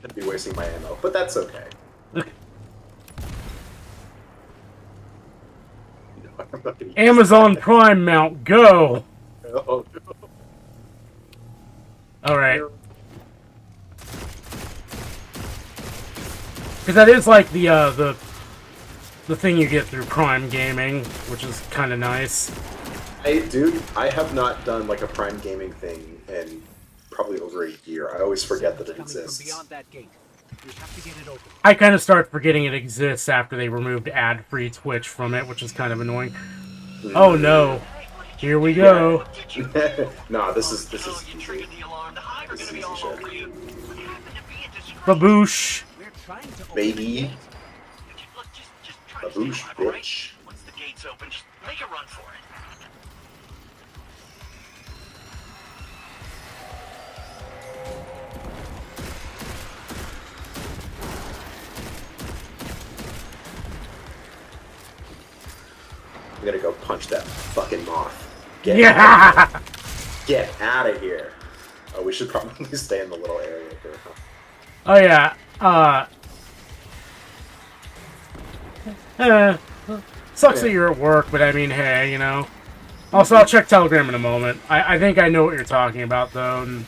I'd be wasting my ammo, but that's okay. Amazon Prime mount, go! Oh, no. Alright. Because that is like the thing you get through Prime Gaming, which is kind of nice. Hey, dude, I have not done like a Prime Gaming thing in probably over a year. I always forget that it exists. Beyond that gate. We have to get it open. I kind of start forgetting it exists after they removed ad-free Twitch from it, which is kind of annoying. Oh no. Here we go. Nah, this is easy. This is easy shit. Baboosh. We're trying to open Baby. Baboosh, bitch. Once the gate's open, just make a run for it. I'm gonna go punch that fucking moth. Yeah! Get out of here. Oh, we should probably stay in the little area here. Oh yeah, sucks that you're at work, but I mean, hey, you know. Also, I'll check Telegram in a moment. I think I know what you're talking about, though. And...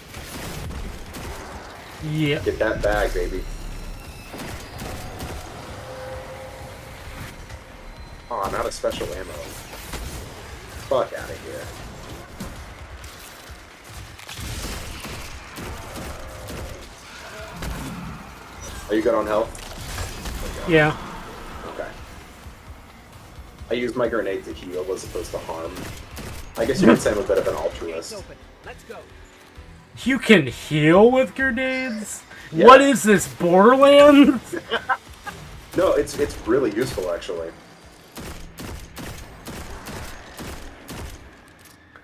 yeah. Get that bag, baby. Oh, I'm out of special ammo. Fuck out of here. Are you good on health? Yeah. Okay. I use my grenade to heal as opposed to harm. I guess you could say I'm a bit of an altruist. open. Let's go. You can heal with grenades? Yeah. What is this, Borderlands? No, it's really useful actually.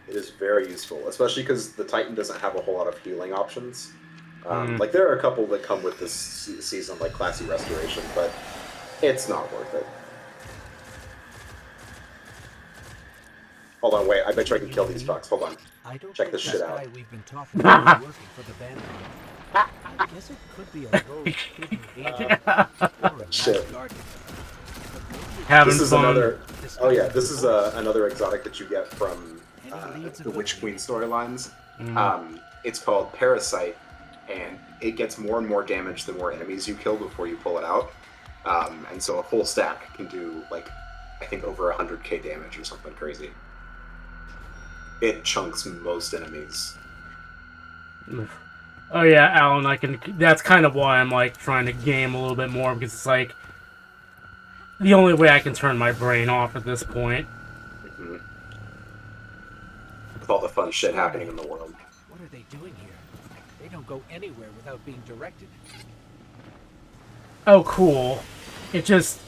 It is very useful, especially because the Titan doesn't have a whole lot of healing options. Like there are a couple that come with this season, like Classy Restoration, but it's not worth it. Hold on, wait. I bet you I can kill these fucks. Hold on. I don't Check think this shit that out. guy we've been talking about is working for the band. I guess it could be a rogue hidden agent or a Shit. night guardian. Having This is fun. another. Oh yeah, this is another exotic that you get from The Witch Queen storylines. It's called Parasite, and it gets more and more damage the more enemies you kill before you pull it out. And so a full stack can do, like, I think over 100k damage or something crazy. It chunks most enemies. Oh yeah, Alan, that's kind of why I'm like trying to game a little bit more, because it's like the only way I can turn my brain off at this point. With all the fun shit happening in the world. What are they doing here? They don't go anywhere without being directed. Oh, cool. It just...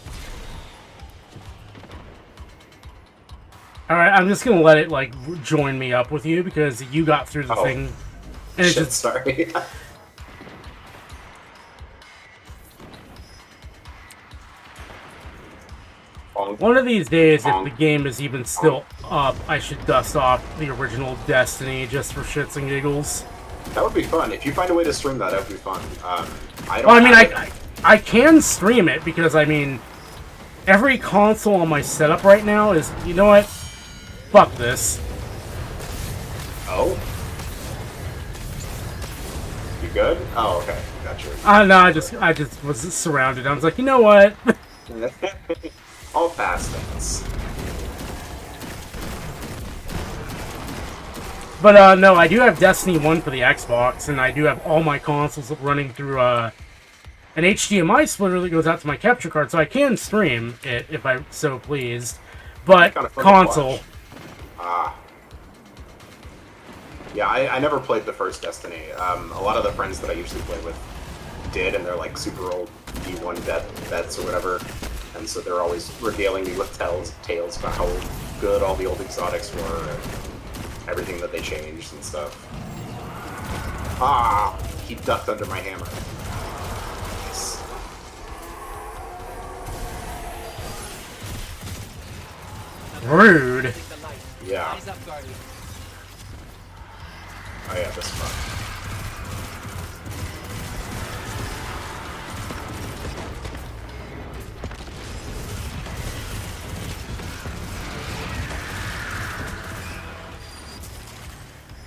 Alright, I'm just gonna let it, like, join me up with you, because you got through the thing. And it Shit, just... sorry. One of these days, if Bonk. the game is even still up, I should dust off the original Destiny just for shits and giggles. That would be fun. If you find a way to stream that, that would be fun. I don't. Well, I mean, have it. I can stream it because, I mean, every console on my setup right now is, you know what? Fuck this. Oh. You good? Oh, okay. Gotcha. No, I just was surrounded. I was like, you know what? All fast things. But, no, I do have Destiny 1 for the Xbox, and I do have all my consoles running through, an HDMI splitter that goes out to my capture card, so I can stream it if I'm so pleased. But, Kinda fun to console. watch. Ah. Yeah, I never played the first Destiny. A lot of the friends that I usually play with did, and they're like super old D1 vets or whatever, and so they're always regaling me with tales about how good all the old exotics were and everything that they changed and stuff. Ah! He ducked under my hammer. Nice. Rude. Yeah. Oh yeah, this fun.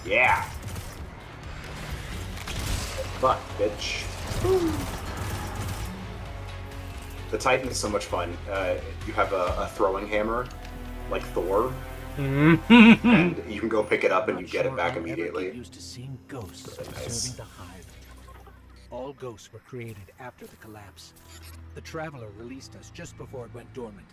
Yeah. Fuck, bitch. Woo. The Titan is so much fun. You have a throwing hammer, like Thor, and you can go pick it up and you get it back immediately. Used to seeing ghosts Really nice. serving the hive. All ghosts were created after the collapse. The Traveler released us just before it went dormant.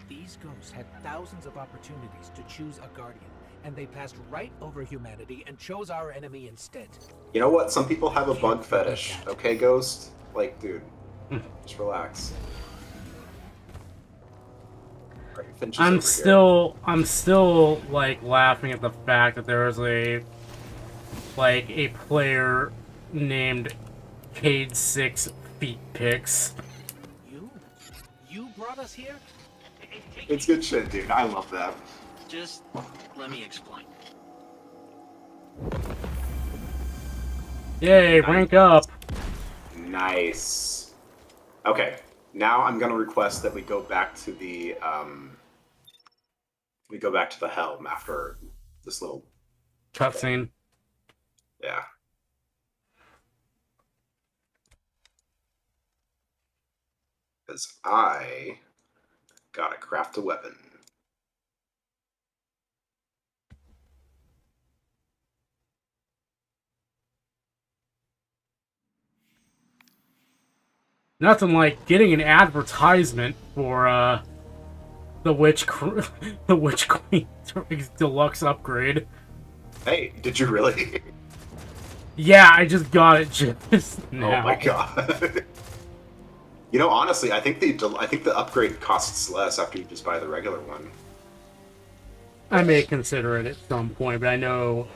These ghosts had thousands of opportunities to choose a guardian, and they passed right over humanity and chose our enemy instead. You know what? Some people have a bug fetish. Okay, Ghost? Like, dude, just relax. Alright, Finch is over here. I'm still like laughing at the fact that there is a player named Cade6 Feet Picks. You brought us here? It's good shit, dude. I love that. Just let me explain. Yay, rank up. Nice. Okay, now I'm gonna request that we go back to the helm after this little Cutscene. yeah. Because I gotta craft a weapon. Nothing like getting an advertisement for the the Witch Queen deluxe upgrade. Hey, did you really? Yeah, I just got it just now. Oh my god. You know, honestly, I think the upgrade costs less after you just buy the regular one. I may consider it at some point, but I know,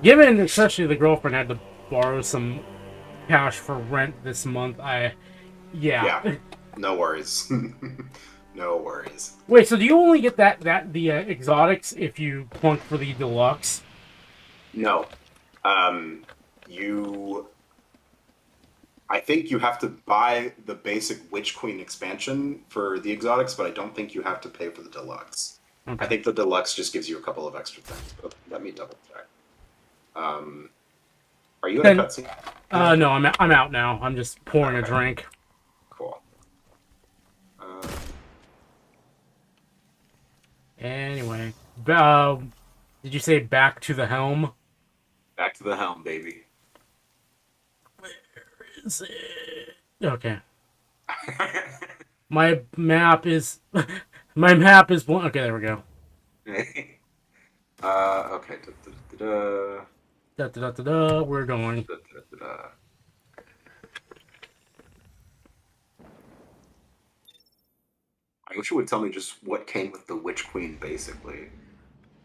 given especially the girlfriend had to borrow some cash for rent this month, yeah. No worries. No worries. Wait, so do you only get the exotics if you plunk for the deluxe? No. I think you have to buy the basic Witch Queen expansion for the exotics, but I don't think you have to pay for the deluxe. Okay. I think the deluxe just gives you a couple of extra things, but let me double check. Are you in a cutscene? No, I'm out now. I'm just pouring a drink. Cool. Anyway, did you say back to the helm? Back to the helm, baby. Where is it? Okay. My map is one. Okay, there we go. Okay. We're going. I wish it would tell me just what came with the Witch Queen, basically.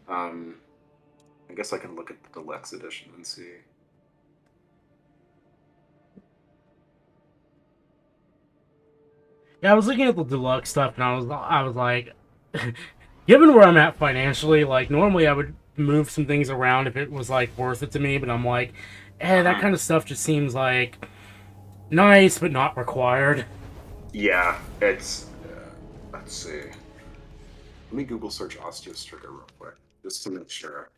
I guess I can look at the deluxe edition and see. Yeah, I was looking at the deluxe stuff, and I was like, given where I'm at financially, like normally I would move some things around if it was like worth it to me, but I'm like, that kind of stuff just seems like nice but not required. Yeah, it's. Let's see. Let me Google search Osteostrigger real quick, just to make sure.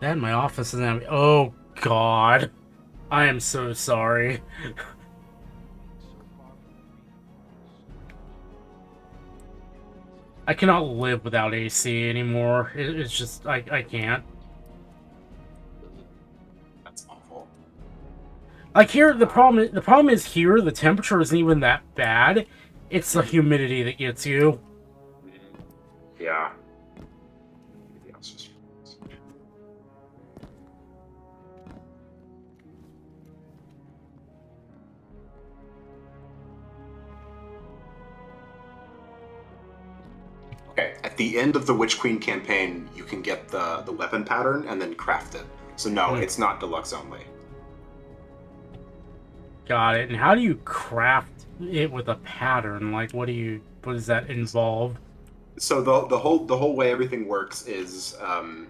That in my office is now. Oh God, I am so sorry. I cannot live without AC anymore. It's just I can't. That's awful. Like here, the problem is here the temperature isn't even that bad. It's the humidity that gets you. Yeah. Okay, at the end of the Witch Queen campaign, you can get the weapon pattern and then craft it. So no, it's not deluxe only. Got it. And how do you craft it with a pattern? Like, what does that involve? So the whole way everything works is oh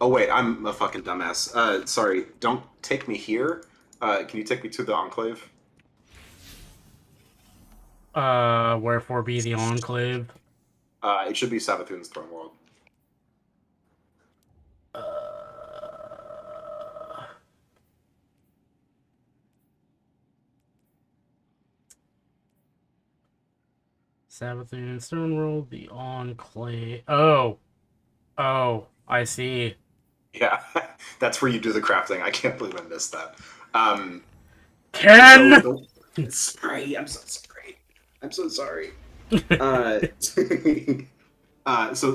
wait, I'm a fucking dumbass. Sorry, don't take me here. Can you take me to the Enclave? Wherefore be the Enclave? It should be Savathun's Throne World. Savathun, Stone World, the Enclave. Oh, I see. Yeah, that's where you do the crafting. I can't believe I missed that. Ken! Sorry, I'm so sorry. I'm so sorry. So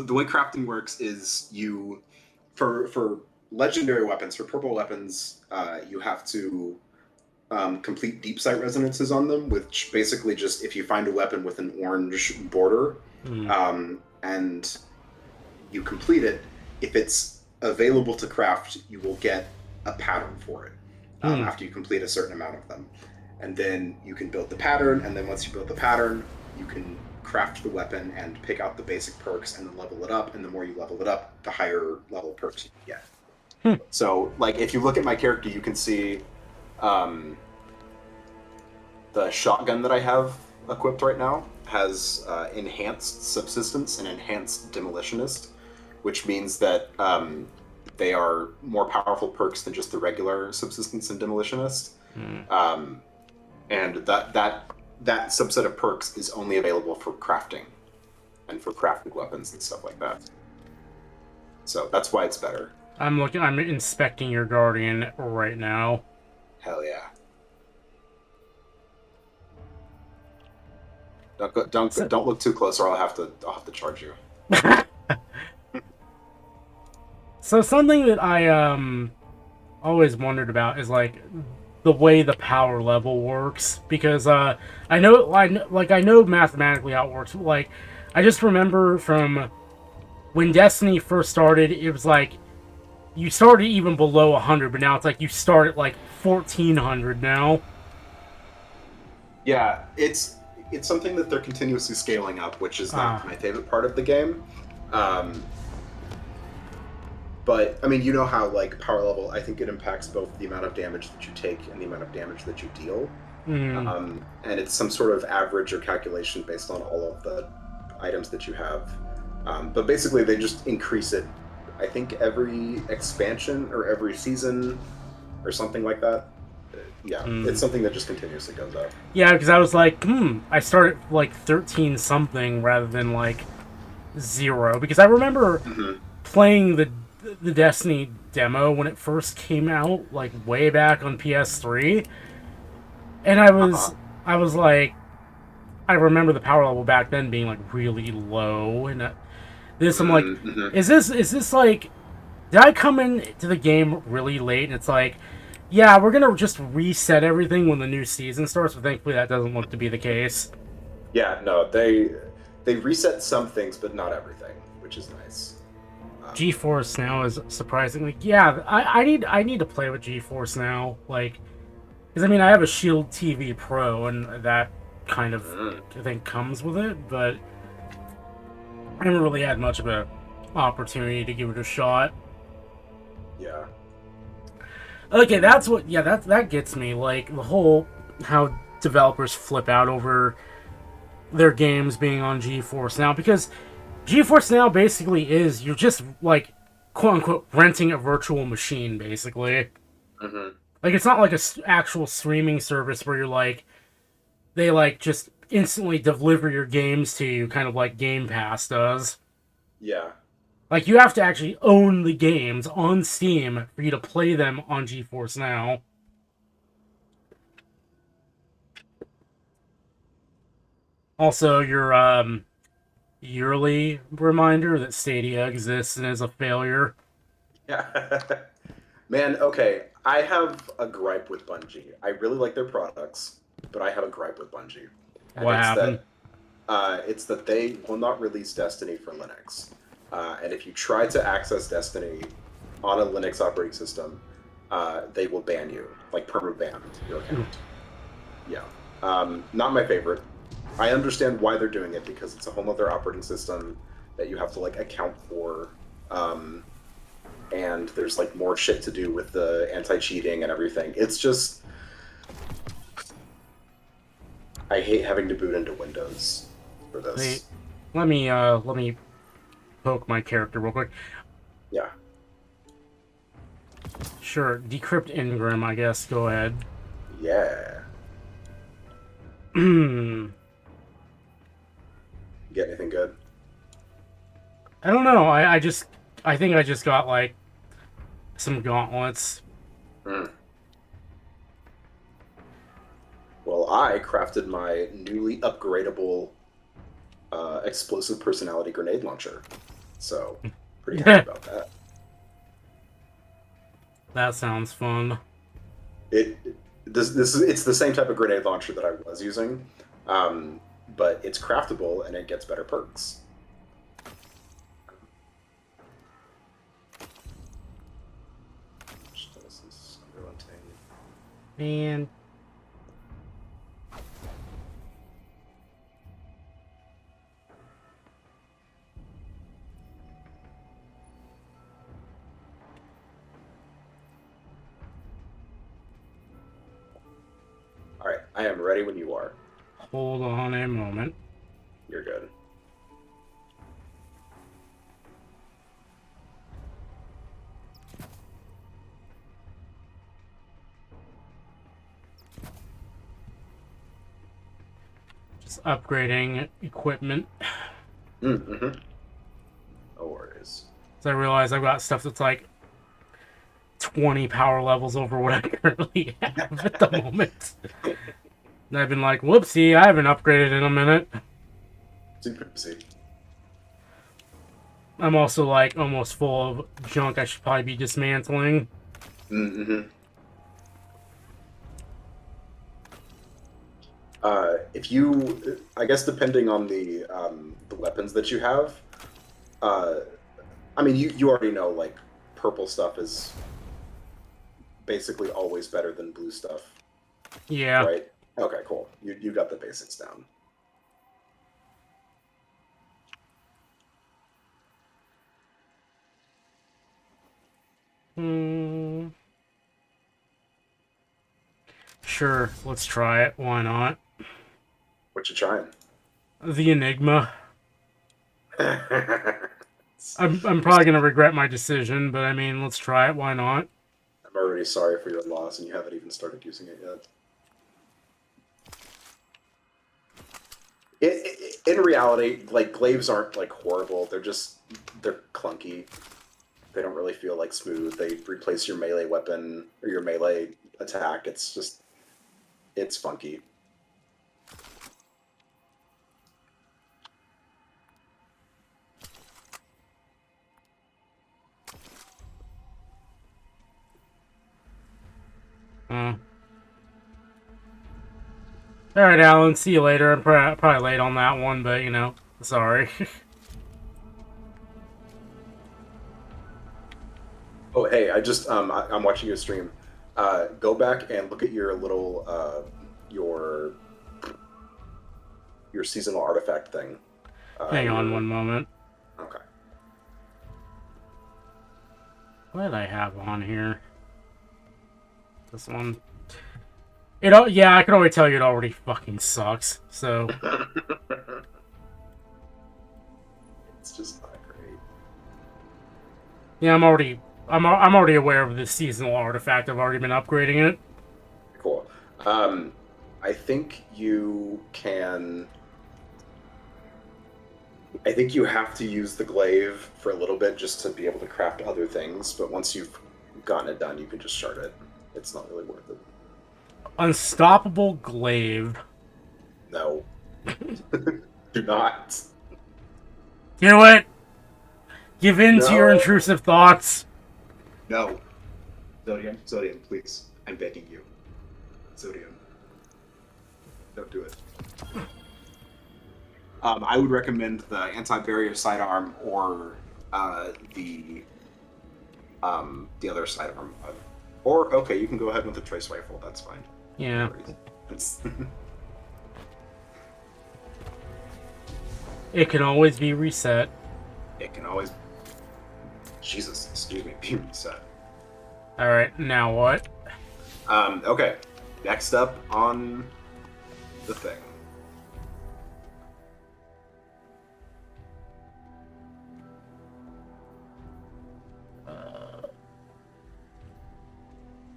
the way crafting works is you, for legendary weapons, for purple weapons, you have to complete deep sight resonances on them, which basically just if you find a weapon with an orange border, and you complete it, if it's available to craft, you will get a pattern for it after you complete a certain amount of them. And then you can build the pattern, and then once you build the pattern, you can craft the weapon and pick out the basic perks and then level it up, and the more you level it up, the higher level perks you get. So, like, if you look at my character, you can see the shotgun that I have equipped right now has enhanced subsistence and enhanced demolitionist, which means that they are more powerful perks than just the regular subsistence and demolitionist. And that subset of perks is only available for crafting and for crafted weapons and stuff like that. So that's why it's better. I'm inspecting your Guardian right now. Hell yeah. Don't look too close, or I'll have to charge you. So something that I always wondered about is like the way the power level works, because I know mathematically how it works. Like I just remember from when Destiny first started, it was like you started even below 100, but now it's like you start at like 1400 now. Yeah, it's something that they're continuously scaling up, which is not my favorite part of the game. But I mean, you know how like power level, I think it impacts both the amount of damage that you take and the amount of damage that you deal. And it's some sort of average or calculation based on all of the items that you have. But basically, they just increase it. I think every expansion or every season or something like that. Yeah, it's something that just continuously goes up. Yeah, because I was like, I started like 13 something rather than like 0, because I remember playing the Destiny demo when it first came out, like way back on PS3, and I was like, I remember the power level back then being like really low, and I'm like, is this like, did I come into the game really late? And it's like, yeah, we're gonna just reset everything when the new season starts, but thankfully that doesn't look to be the case. Yeah, no, they reset some things, but not everything, which is nice. GeForce Now is surprisingly, yeah. I need to play with GeForce Now. Like, Because, I mean, I have a Shield TV Pro, and that kind of, Mm. I think, comes with it, but I haven't really had much of a opportunity to give it a shot. Yeah. Okay, that's what, yeah, that gets me, like, the whole, how developers flip out over their games being on GeForce Now, because GeForce Now basically is, you're just, like, quote-unquote, renting a virtual machine, basically. Mm-hmm. Like, it's not like a actual streaming service where you're, like, they, like, just instantly deliver your games to you, kind of like Game Pass does. Yeah. Like, you have to actually own the games on Steam for you to play them on GeForce Now. Also, your, yearly reminder that Stadia exists and is a failure. Yeah. Man, okay. I have a gripe with Bungie. I really like their products, but I have a gripe with Bungie. And What happened? It's that they will not release Destiny for Linux. And if you try to access Destiny on a Linux operating system, they will ban you, like perma-ban your account. Yeah. Not my favorite. I understand why they're doing it, because it's a whole other operating system that you have to, like, account for. And there's, like, more shit to do with the anti-cheating and everything. It's just... I hate having to boot into Windows for this. Wait, let me poke my character real quick. Yeah. Sure, decrypt Ingram, I guess. Go ahead. Yeah. I Get anything good? don't know. I think I just got, like, some gauntlets. Mm. Well, I crafted my newly upgradable explosive personality grenade launcher. So, pretty happy about that. That sounds fun. It's the same type of grenade launcher that I was using, but it's craftable and it gets better perks. Man. Alright, I am ready when you are. Hold on a moment. You're good. Just upgrading equipment. Mm-hmm. No worries. So I realize I've got stuff that's like 20 power levels over what I currently have at the moment. And I've been like, whoopsie, I haven't upgraded in a minute. Oopsie. I'm also like almost full of junk I should probably be dismantling. Mm-hmm. If you, I guess, depending on the weapons that you have, I mean, you already know, like, purple stuff is basically always better than blue stuff. Yeah. Right? Okay, cool. You got the basics down. Sure, let's try it. Why not? What you trying? The Enigma. I'm probably gonna regret my decision, but I mean, let's try it. Why not? I'm already sorry for your loss, and you haven't even started using it yet. In reality, like, glaives aren't, like, horrible. They're clunky. They don't really feel, like, smooth. They replace your melee weapon or your melee attack. It's funky. Alright, Alan, see you later. I'm probably late on that one, but, you know, sorry. Oh, hey, I'm watching your stream. Go back and look at your little your seasonal artifact thing. Hang on one moment. Okay. What did I have on here? This one. Yeah, I can already tell you it already fucking sucks. So It's just not great. yeah, I'm already aware of this seasonal artifact. I've already been upgrading it. Cool. I think you can. I think you have to use the glaive for a little bit just to be able to craft other things, but once you've gotten it done, you can just shard it. It's not really worth it. Unstoppable glaive. No. Do not. You know what? Give in to your No. intrusive thoughts. No. Xodium, please. I'm begging you. Xodium. Don't do it. I would recommend the anti-barrier sidearm or the other sidearm. Or, okay, you can go ahead with the trace rifle. That's fine. Yeah. No worries. It's It can always be reset. it can always... Jesus, excuse me, be reset. Alright, now what? Okay. Next up on the thing.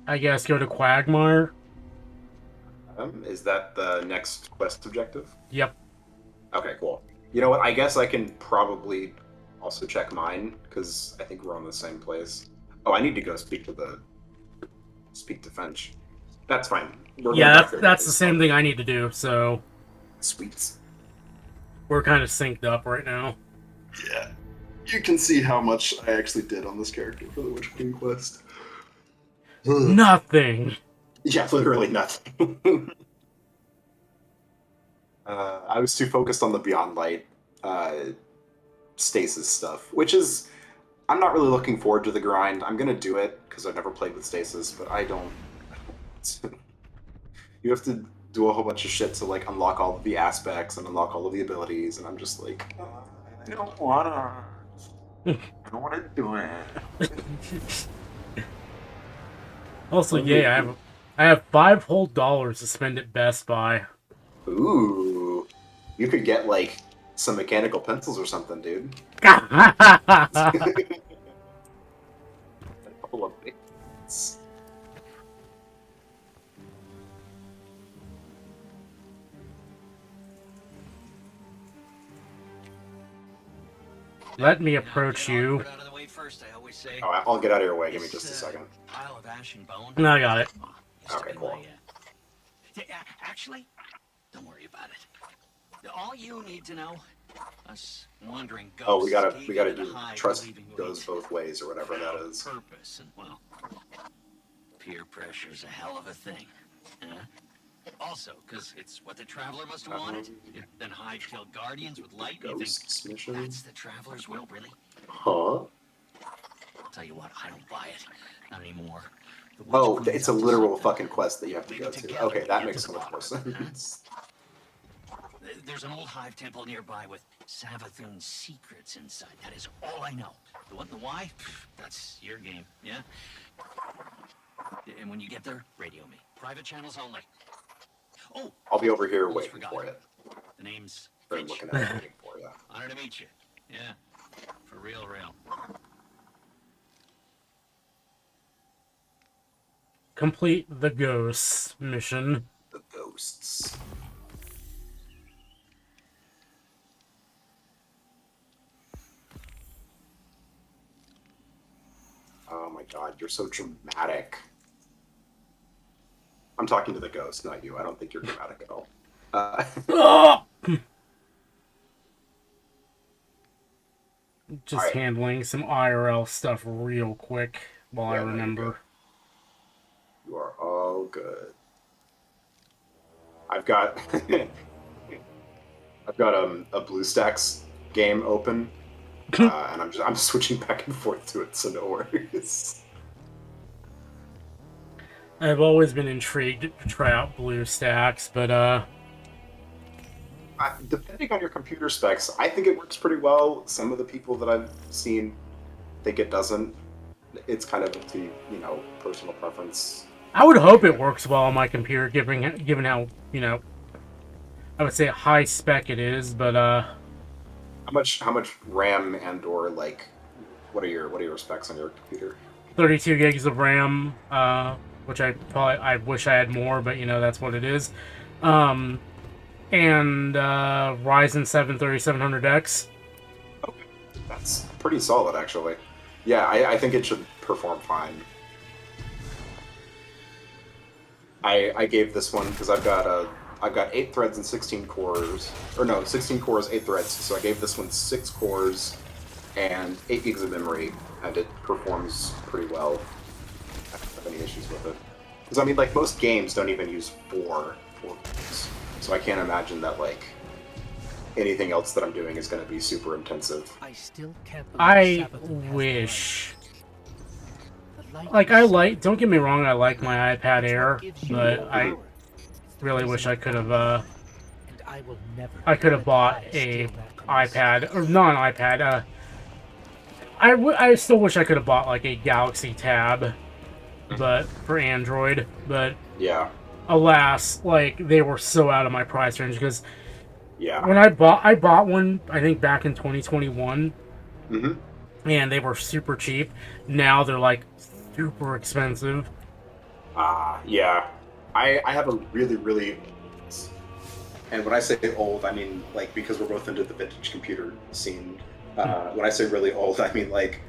I guess go to Quagmire. Is that the next quest objective? Yep. Okay, cool. You know what? I guess I can probably also check mine because I think we're on the same place. Oh, I need to go speak to Finch. That's fine. We're Yeah, going back that's there. the same thing I need to do, so Sweets. we're kind of synced up right now. Yeah. You can see how much I actually did on this character for the Witch Queen quest. Nothing. Yeah, literally nothing. I was too focused on the Beyond Light stasis stuff, which is... I'm not really looking forward to the grind. I'm gonna do it, because I've never played with stasis, but I don't... You have to do a whole bunch of shit to, like, unlock all of the aspects and unlock all of the abilities, and I'm just like... I don't wanna... I don't wanna do it. Also, yeah, I have $5 whole to spend at Best Buy. Ooh. You could get, like, some mechanical pencils or something, dude. Let A couple of bits. me approach you. Get out of the way first, I always say. Oh, I'll get out of your way. Give me just a second. Pile of ash and bone. No, I got it. Used to Okay, be cool. Actually, don't worry about it. All you need to know, us wandering ghosts. Oh, we gotta gave you do the high trust believing we goes both ways or whatever that found is. Purpose and well, peer pressure's a hell of a thing. Huh? Also, because it's what the Traveler must have wanted. Then Hyde killed Guardians with light. You think Ghosts mission? that's the Traveler's will, really? Huh? I'll tell you what, I don't buy it. Not anymore. The Witch Oh, Queen's it's a up to literal something. fucking quest that you have to Maybe go to. together Okay, we that get makes to so the much more bottom of it, huh? sense. There's an old hive temple nearby with Savathun's secrets inside. That is all I know. The what and the why? That's your game, yeah? And when you get there, radio me. Private channels only. Oh, I'll be over here almost waiting forgot. for you. The name's Or Finch. looking at it waiting for you. Honor to meet you. Yeah, for real, real. Complete the ghost mission. The ghosts. Oh my god, you're so dramatic. I'm talking to the ghost, not you. I don't think you're dramatic at all. Ah! Just Alright. handling some IRL stuff real quick while I Yeah, no, you're remember. You are all good. I've got I've got a BlueStacks game open, and I'm switching back and forth to it, so no worries. I've always been intrigued to try out BlueStacks, but Depending on your computer specs, I think it works pretty well. Some of the people that I've seen think it doesn't. It's kind of up to, personal preference. I would hope it works well on my computer, given how, I would say high spec it is, but How much RAM and or like what are your specs on your computer? 32 gigs of RAM, which I wish I had more, but that's what it is. And Ryzen 7 3700X. Okay. That's pretty solid actually. Yeah, I think it should perform fine. I gave this one because I've got 8 threads and 16 cores, or no, 16 cores, 8 threads. So I gave this one 6 cores and 8 gigs of memory, and it performs pretty well. I don't have any issues with it. Because I mean, like most games don't even use 4 cores, so I can't imagine that like anything else that I'm doing is going to be super intensive. I still can't I wish. Don't get me wrong, I like my iPad Air, but I really wish I could have, I could have bought a iPad, or not an iPad, I still wish I could have bought, like, a Galaxy Tab, but, for Android, but, Yeah. alas, like, they were so out of my price range, because Yeah. when I bought one, I think back in 2021, Mm-hmm. and they were super cheap. Now they're, like, super expensive. Yeah. I have a really, and when I say old, I mean, like, because we're both into the vintage computer scene, when I say really old, I mean, like,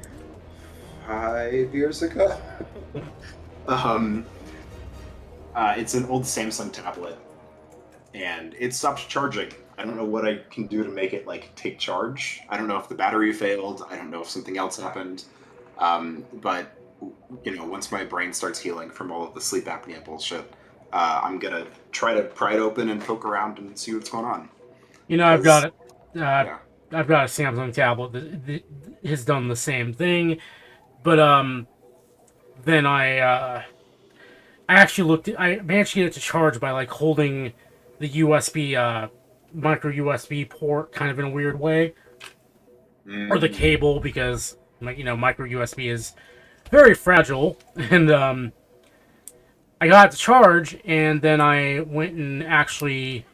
5 years ago? It's an old Samsung tablet, and it stopped charging. I don't know what I can do to make it, like, take charge. I don't know if the battery failed. I don't know if something else happened. But, once my brain starts healing from all of the sleep apnea bullshit, I'm gonna try to pry it open and poke around and see what's going on. I've got it. Yeah. I've got a Samsung tablet that has done the same thing, but then I actually I managed to get it to charge by like holding the USB micro USB port kind of in a weird way, or the cable, because micro USB is very fragile, and I got it to charge, and then I went and actually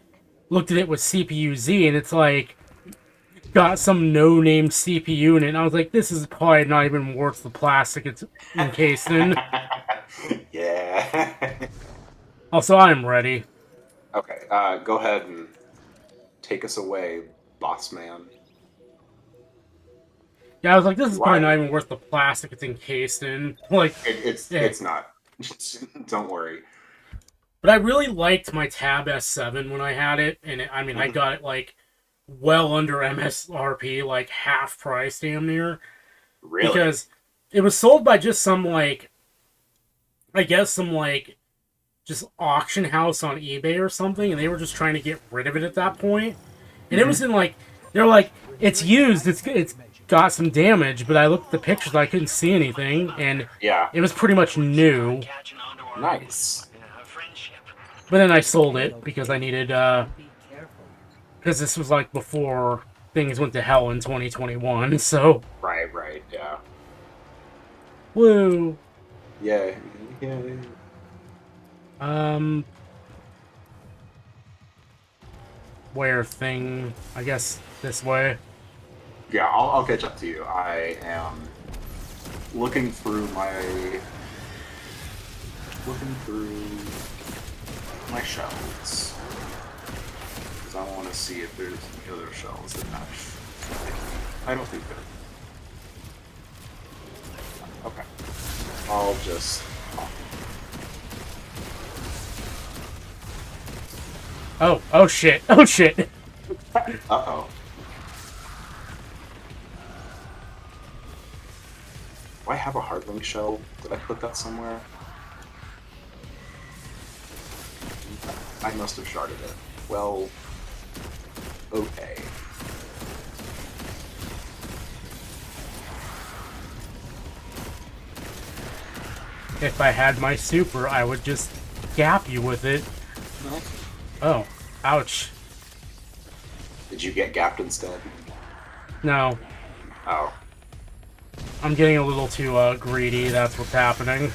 looked at it with CPU-Z, and it's like got some no-name CPU in it, and I was like, this is probably not even worth the plastic it's encased in. Yeah. Also, I'm ready. Okay, go ahead and take us away, boss man. Yeah, I was like, this is probably Why? not even worth the plastic it's encased in. Like, It's not. Don't worry. but I really liked my Tab S7 when I had it, and I got it like well under MSRP, like half price damn near. Really? Because it was sold by just some like, I guess some like just auction house on eBay or something, and they were just trying to get rid of it at that point. And it was in like, they're like, it's used, it's got some damage, but I looked at the pictures, I couldn't see anything, and Yeah. it was pretty much new. Nice. But then I sold it because I needed, because this was like before things went to hell in 2021, so. Right, yeah. Woo! Yeah. Where thing, I guess this way. Yeah, I'll catch up to you. I am looking through my shelves, because I want to see if there's any other shelves that match. I don't think there. Okay. I'll just. Oh shit, oh shit! Uh-oh. Do I have a hardlink shell? Did I put that somewhere? I must have sharded it. Well, okay. If I had my super, I would just gap you with it. No. Oh, ouch. Did you get gapped instead? No, Oh. I'm getting a little too greedy. That's what's happening.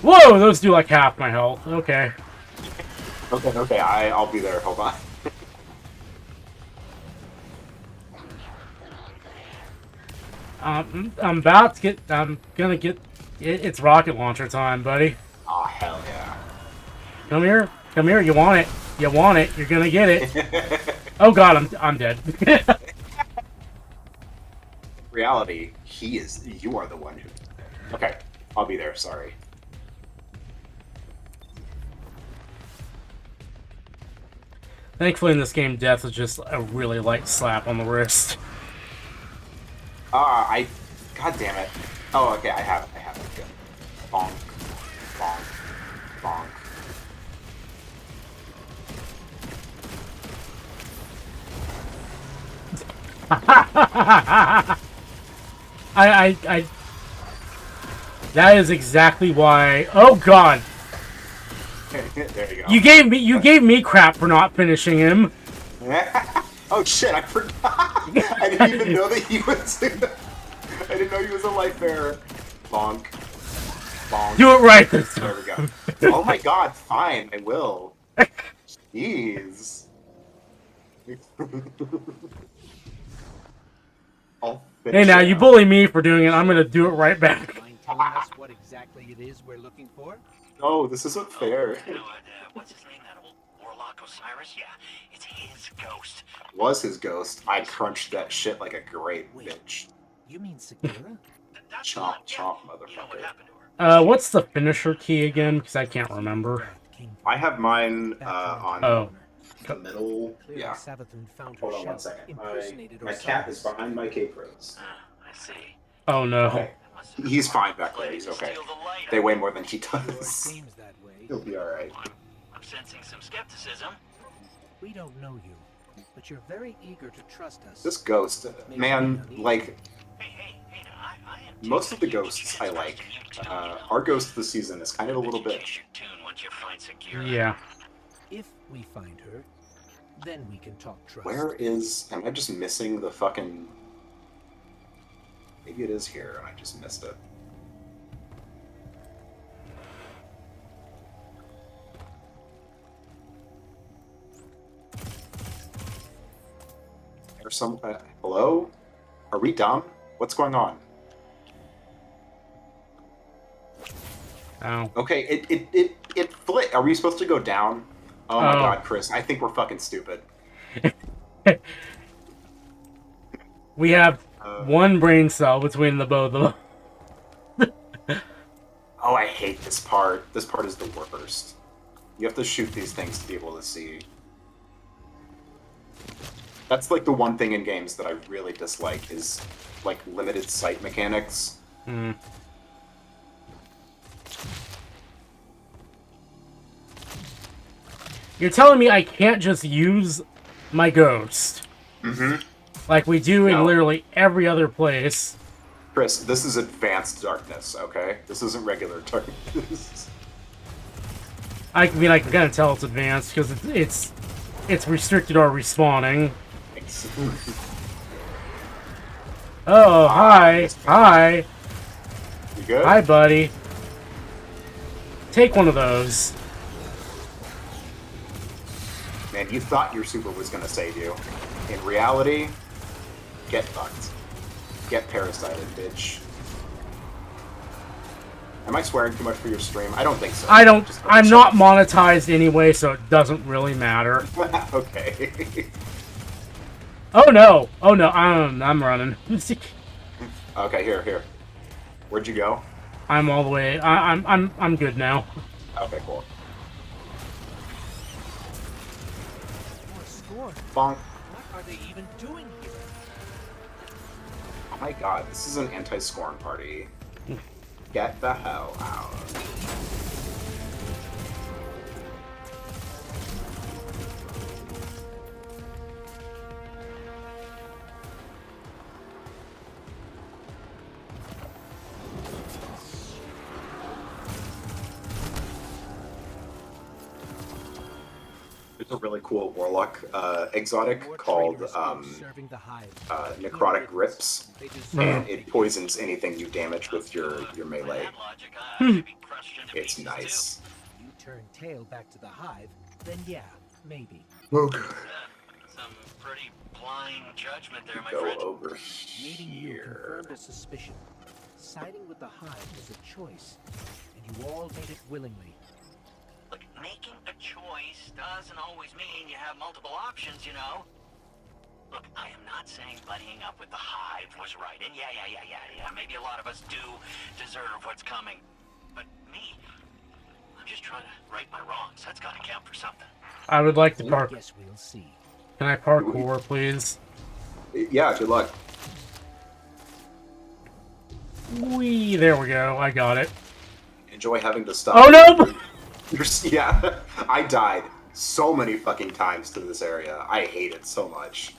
Whoa, those do like half my health. Okay. Okay, I'll be there. Hold on. I'm about to get. I'm gonna get. It's rocket launcher time, buddy. Oh, hell yeah. Come here. Come here. You want it. You want it. You're gonna get it. Oh god, I'm dead. Reality, you are the one who... Okay, I'll be there, sorry. Thankfully in this game, death is just a really light slap on the wrist. God damn it. Oh, okay, I have it. Good. Bonk. Bonk. Bonk. I that is exactly why. Oh god. There you go. You gave me crap for not finishing him. Oh shit, I forgot. I didn't even know that he was... I didn't know he was a light bearer. Bonk. Bonk. Do it right this time. There we go. Oh my god, fine, I will. Jeez. Hey, now you bully me for doing it. I'm gonna do it right back. Mind telling us what exactly it is we're looking for? No, this isn't fair. You know what, what's his name? That old warlock Osiris? Yeah, it's his ghost. Was his ghost. I crunched that shit like a great bitch. You mean Segura? That's the Chomp, one, yeah. chomp, You know what motherfucker. happened to her? What's the finisher key again? Because I can't remember. I have mine on Oh. the middle. Clearly Yeah. Savathun found her Hold on one shell, second. impersonated My cat is Osiris. behind my cape rose. I see. Oh no. Okay. He's fine back there. He's okay. They weigh more than he Sure does. seems that way. He'll be alright. I'm sensing some skepticism. We don't know you, but you're very eager to trust us. This ghost, man, like, Hey, now, I am most of the taking a huge ghosts chance I like. trusting you too, Our ghost of the season is kind of a Bet little you change bitch. your tune once you find Segura. Yeah. If we find her, then we can talk trust. Where is... Am I just missing the fucking... Maybe it is here and I just missed it. There's some... hello? Are we dumb? What's going on? Oh. Okay, it flipped. Are we supposed to go down? Oh my Oh. god, Chris, I think we're fucking stupid. We have one brain cell between the both of them. Oh, I hate this part. This part is the worst. You have to shoot these things to be able to see. That's like the one thing in games that I really dislike is like limited sight mechanics. Hmm. You're telling me I can't just use my ghost Mm-hmm. like we do in No. literally every other place? Chris, this is advanced darkness, okay? This isn't regular darkness. I mean, I can kind of tell it's advanced because it's restricted or respawning. Thanks. Oh, hi, hi, You good? hi, buddy. Take one of those. Man, you thought your super was gonna save you. In reality, get fucked. Get parasited, bitch. Am I swearing too much for your stream? I don't think so. I don't. Just I'm double not monetized anyway, so it doesn't really matter. check. Okay. Oh no! Oh no! I'm running. Okay, here. Where'd you go? I'm all the way. I'm good now. Okay, cool. More score. Bonk. What are they even doing here? Oh my god, this is an anti-scorn party. Get the hell out. There's a really cool warlock exotic More called traitors are serving the hive. Necrotic Grips, They deserve and to it be poisons anything you damage with your By melee. that logic, I should be crushed into It's pieces, nice. You turn tail back to the hive, then yeah, maybe. Okay. too. Some pretty blind judgment there, my Go friend. over Meeting you here. confirmed a suspicion. Siding with the hive was a choice, and you all made it willingly. Look, making a choice doesn't always mean you have multiple options, you know? Look, I am not saying buddying up with the hive was right, and yeah, maybe a lot of us do deserve what's coming. But me, I'm just trying to right my wrongs. That's gotta count for something. I would like to I park. guess we'll see. Can I parkour, please? Yeah, good luck. Wee, there we go. I got it. Enjoy having to stop. Oh no! Yeah, I died so many fucking times to this area. I hate it so much.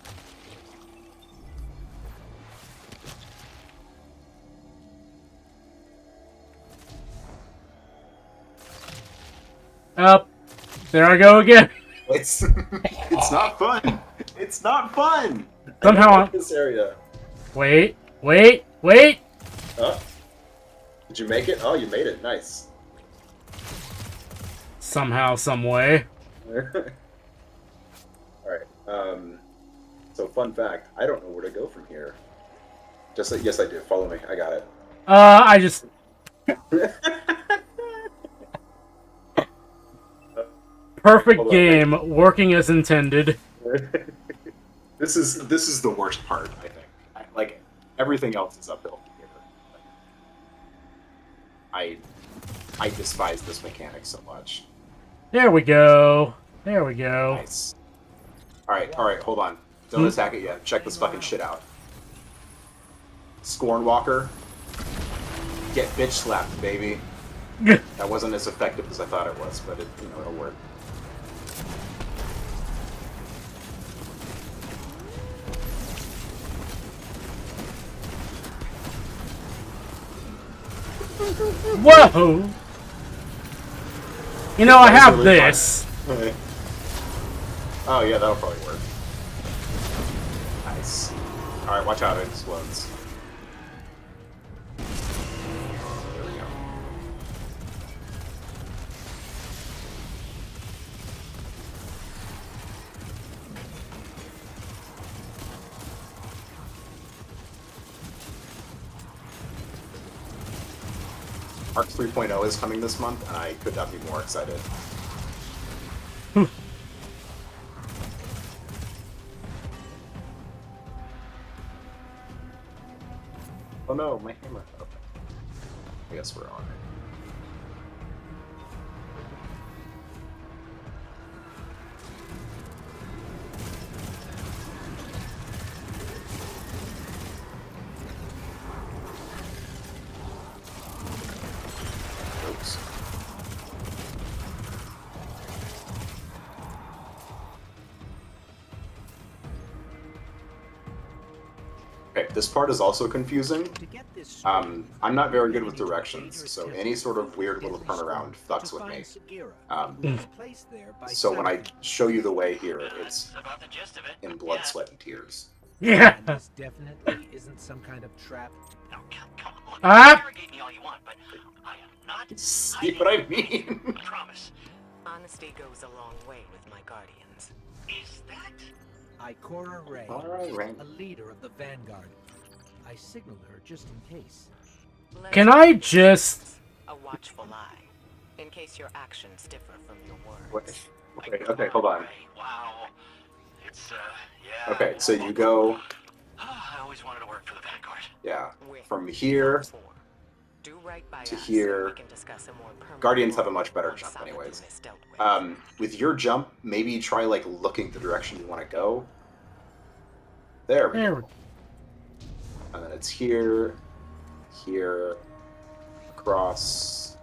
Up. There I go again. It's it's not fun. It's not fun. Somehow I don't like I'm- this area. Wait, wait, wait. Huh? Did you make it? Oh, you made it. Nice. Somehow, some way. Alright, so fun fact, I don't know where to go from here. Yes I do, follow me, I got it. I just... Perfect Hold on, game, working as intended. This is the worst part, I think. Like, everything else is uphill here. I despise this mechanic so much. There we go. There we go. Nice. Alright, hold on. Don't attack it yet. Check this fucking shit out. Scornwalker. Get bitch slapped, baby. That wasn't as effective as I thought it was, but it'll work. Whoa! You know, I That was have really this. Okay. Oh yeah, that'll probably work. Nice. Alright, watch out, it explodes. There we go. Arc 3.0 is coming this month, and I could not be more excited. Oh no, my hammer. Okay. I guess we're on it. Oops. Okay, this part is also confusing. To get this straight, I'm not very good with directions, so any sort of weird little turnaround fucks with me. Placed there by So when I show you the way here, it's That's about the gist of it. in blood, Yeah. sweat, and tears. Yeah. And this definitely isn't some kind of trap. Now, come on, look, Ah! interrogate me all you want, but I am not See what I mean? I promise. Honesty goes a long way with my guardians. Is that... Ikora Ray, Alright, Ray. a leader of the Vanguard. I signaled her just in case. Can I just... A watchful eye, in case your actions differ from your words. Wait, okay, hold on. Wow. It's, yeah. Okay, so you go, I always wanted to work for the Vanguard. yeah, With from here. Do right by to us, here. and we can discuss a more permanent Guardians have a goal much better once jump Solomon anyways. is dealt with. With your jump, maybe try like looking the direction you want to go. There we There go. we go. And then it's here, here, across,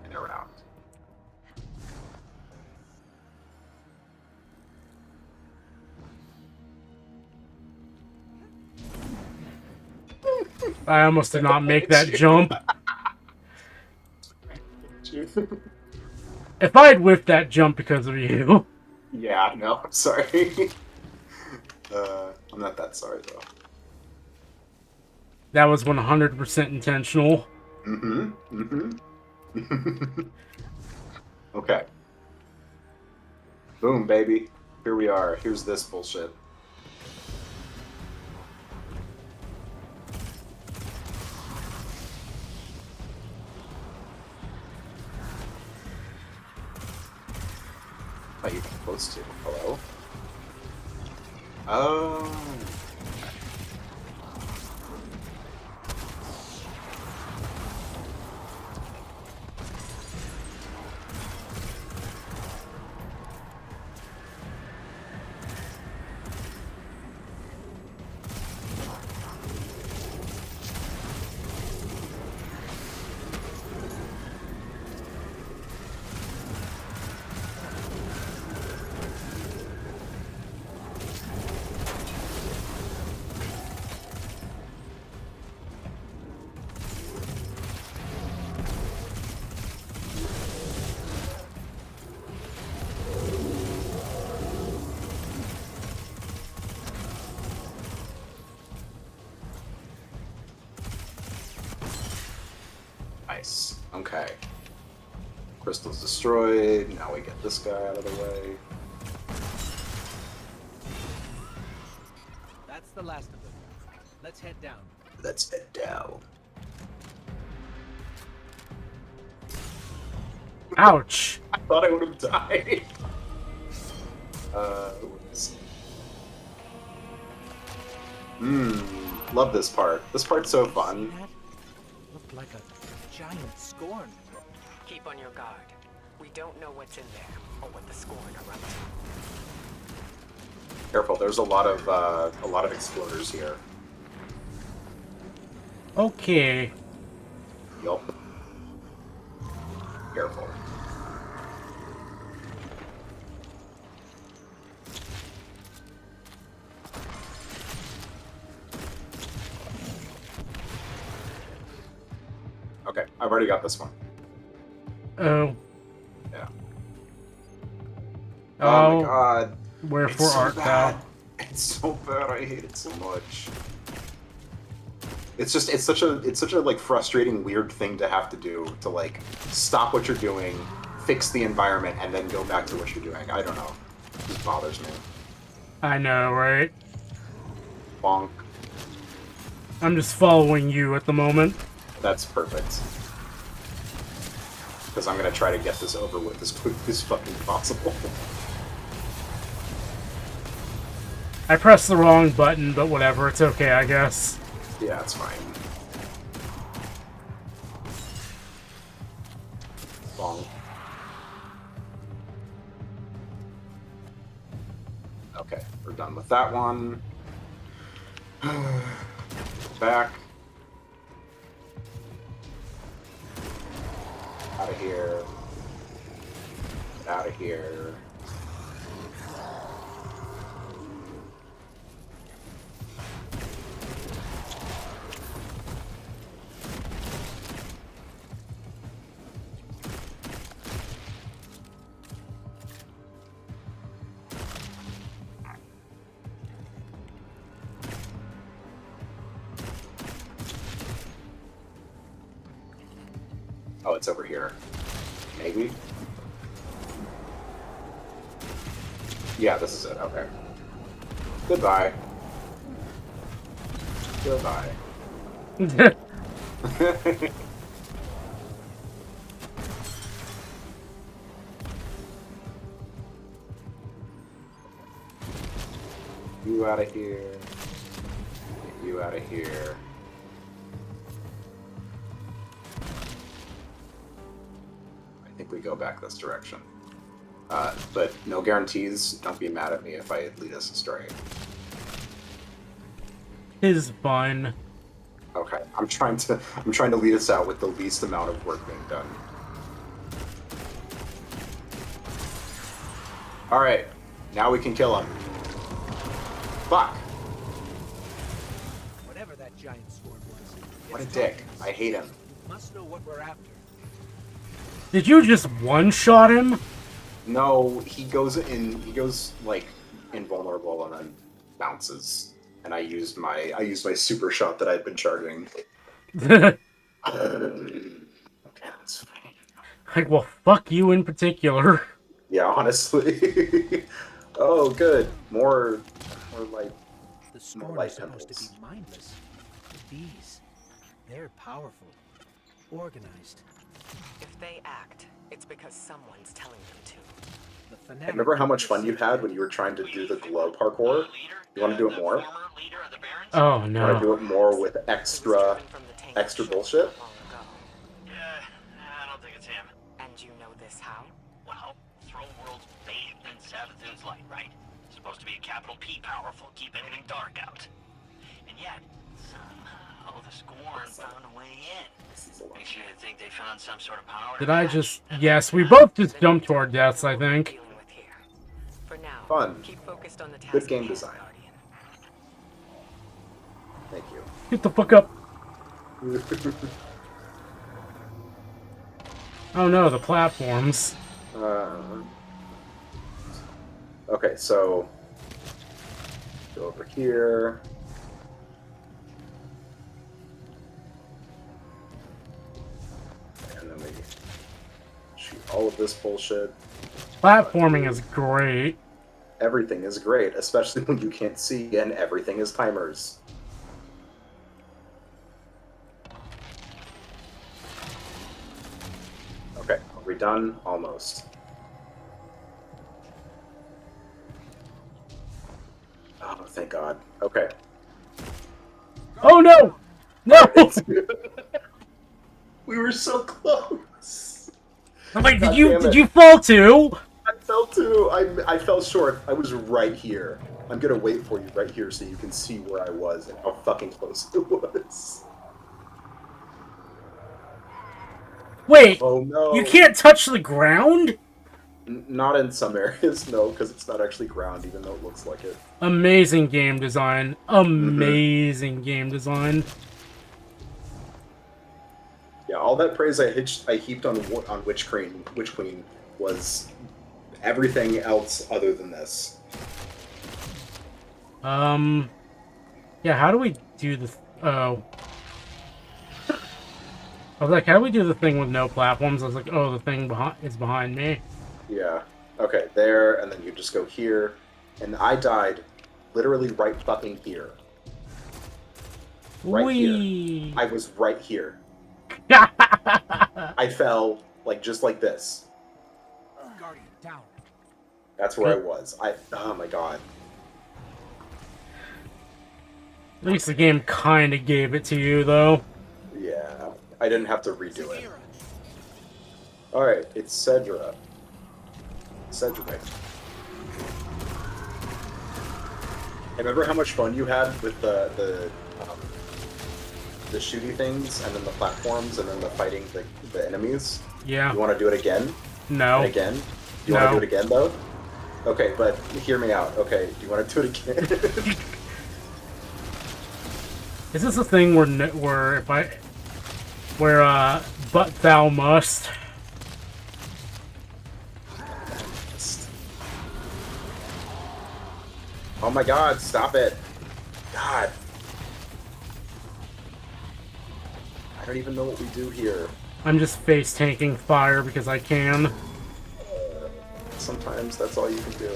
and around. I almost did not make that jump. If I had whiffed that jump because of you. Yeah, no, I'm sorry. I'm not that sorry, though. That was 100% intentional. Mm-hmm. Mm-hmm. Okay. Boom, baby. Here we are. Here's this bullshit. Are you close to? Hello? Oh. Nice. Okay. Crystal's destroyed. Now we get this guy out of the way. That's the last of them. Let's head down. Let's head down. Ouch. I thought I would have died. Whoops. Love this part. This part's so fun. That looked like a giant scorn. Keep on your guard. We don't know what's in there or what the Scorn are up to. Careful, there's a lot of exploders here. Okay. Yup. Careful. Okay, I've already got this one. Oh. Yeah. Oh, Oh my god. wherefore It's so art bad. thou? It's so bad. I hate it so much. It's such a like frustrating, weird thing to have to do, to like stop what you're doing, fix the environment, and then go back to what you're doing. I don't know. It just bothers me. I know, right? Bonk. I'm just following you at the moment. That's perfect. Because I'm gonna try to get this over with as quickly as fucking possible. I pressed the wrong button, but whatever, it's okay, I guess. Yeah, it's fine. Bonk. Okay, we're done with that one. Back. Out of here. Get out of here. Oh, it's over here. Maybe? Yeah, this is it. Okay. Goodbye. Goodbye. You out of here. Get you out of here. I think we go back this direction. But no guarantees. Don't be mad at me if I lead us astray. Is fun. Okay, I'm trying to lead us out with the least amount of work being done. All right, now we can kill him. Fuck! Whatever that giant scorn was. What a it's dick! targeting us. I hate him. You must know what we're after. Did you just one-shot him? No, he goes like invulnerable and then bounces. And I used my super shot that I'd been charging. Okay, that's fine. Like, well, fuck you in particular. Yeah, honestly. Oh, good. More light. The storm light is supposed to temples. be mindless. These, they're powerful, organized. If they act, it's because someone's telling them to. The Hey, fanatic remember how much fun is you had when you were trying to do the glow parkour? You want to do it more? Oh, You want to no. do it more with extra Driven from the tank extra ship bullshit? not long ago. Yeah, I don't think it's him. And you know this how? Well, Throne World's bathed in Savathun's light, right? Supposed to be a capital P powerful, keep anything dark out. And yet, somehow the Scorn found a way in. Makes you think they found some sort of power. Did I just... Yes, we both just jumped to our deaths, I think. Dealing with here. For now, Fun. keep focused on the task Good game at hand, design. Guardian. Thank you. Get the fuck up. Oh no, the platforms. Okay, so go over here. And then we shoot all of this bullshit. Platforming is great. Everything is great, especially when you can't see and everything is timers. Okay, are we done? Almost. Oh, thank God. Okay. Oh no! No! We were so close. Wait, God did you damn it. fall too? I fell too. I fell short. I was right here. I'm gonna wait for you right here so you can see where I was and how fucking close it was. Wait, Oh no. you can't touch the ground? Not in some areas, no, because it's not actually ground, even though it looks like it. Amazing game design. Amazing game design. Yeah, all that praise I heaped on Witch Queen was everything else other than this. Yeah, how do we do the... Oh. I was like, how do we do the thing with no platforms? I was like, oh, the thing is behind me. Yeah. Okay, there, and then you just go here. And I died literally right fucking here. Right here. I was right here. I fell, like, just like this. Guardian, down. That's where I was. Oh my God. At least the game kind of gave it to you, though. Yeah, I didn't have to redo it. Alright, it's Cedric. Hey, remember how much fun you had with the shooty things, and then the platforms, and then the fighting the enemies? Yeah. You want to do it again? No. And again? You want to do it again, though? Okay, but hear me out. Okay, do you want to do it again? Is this a thing where but thou must? Oh my God, stop it. God. I don't even know what we do here. I'm just face tanking fire because I can. Sometimes that's all you can do.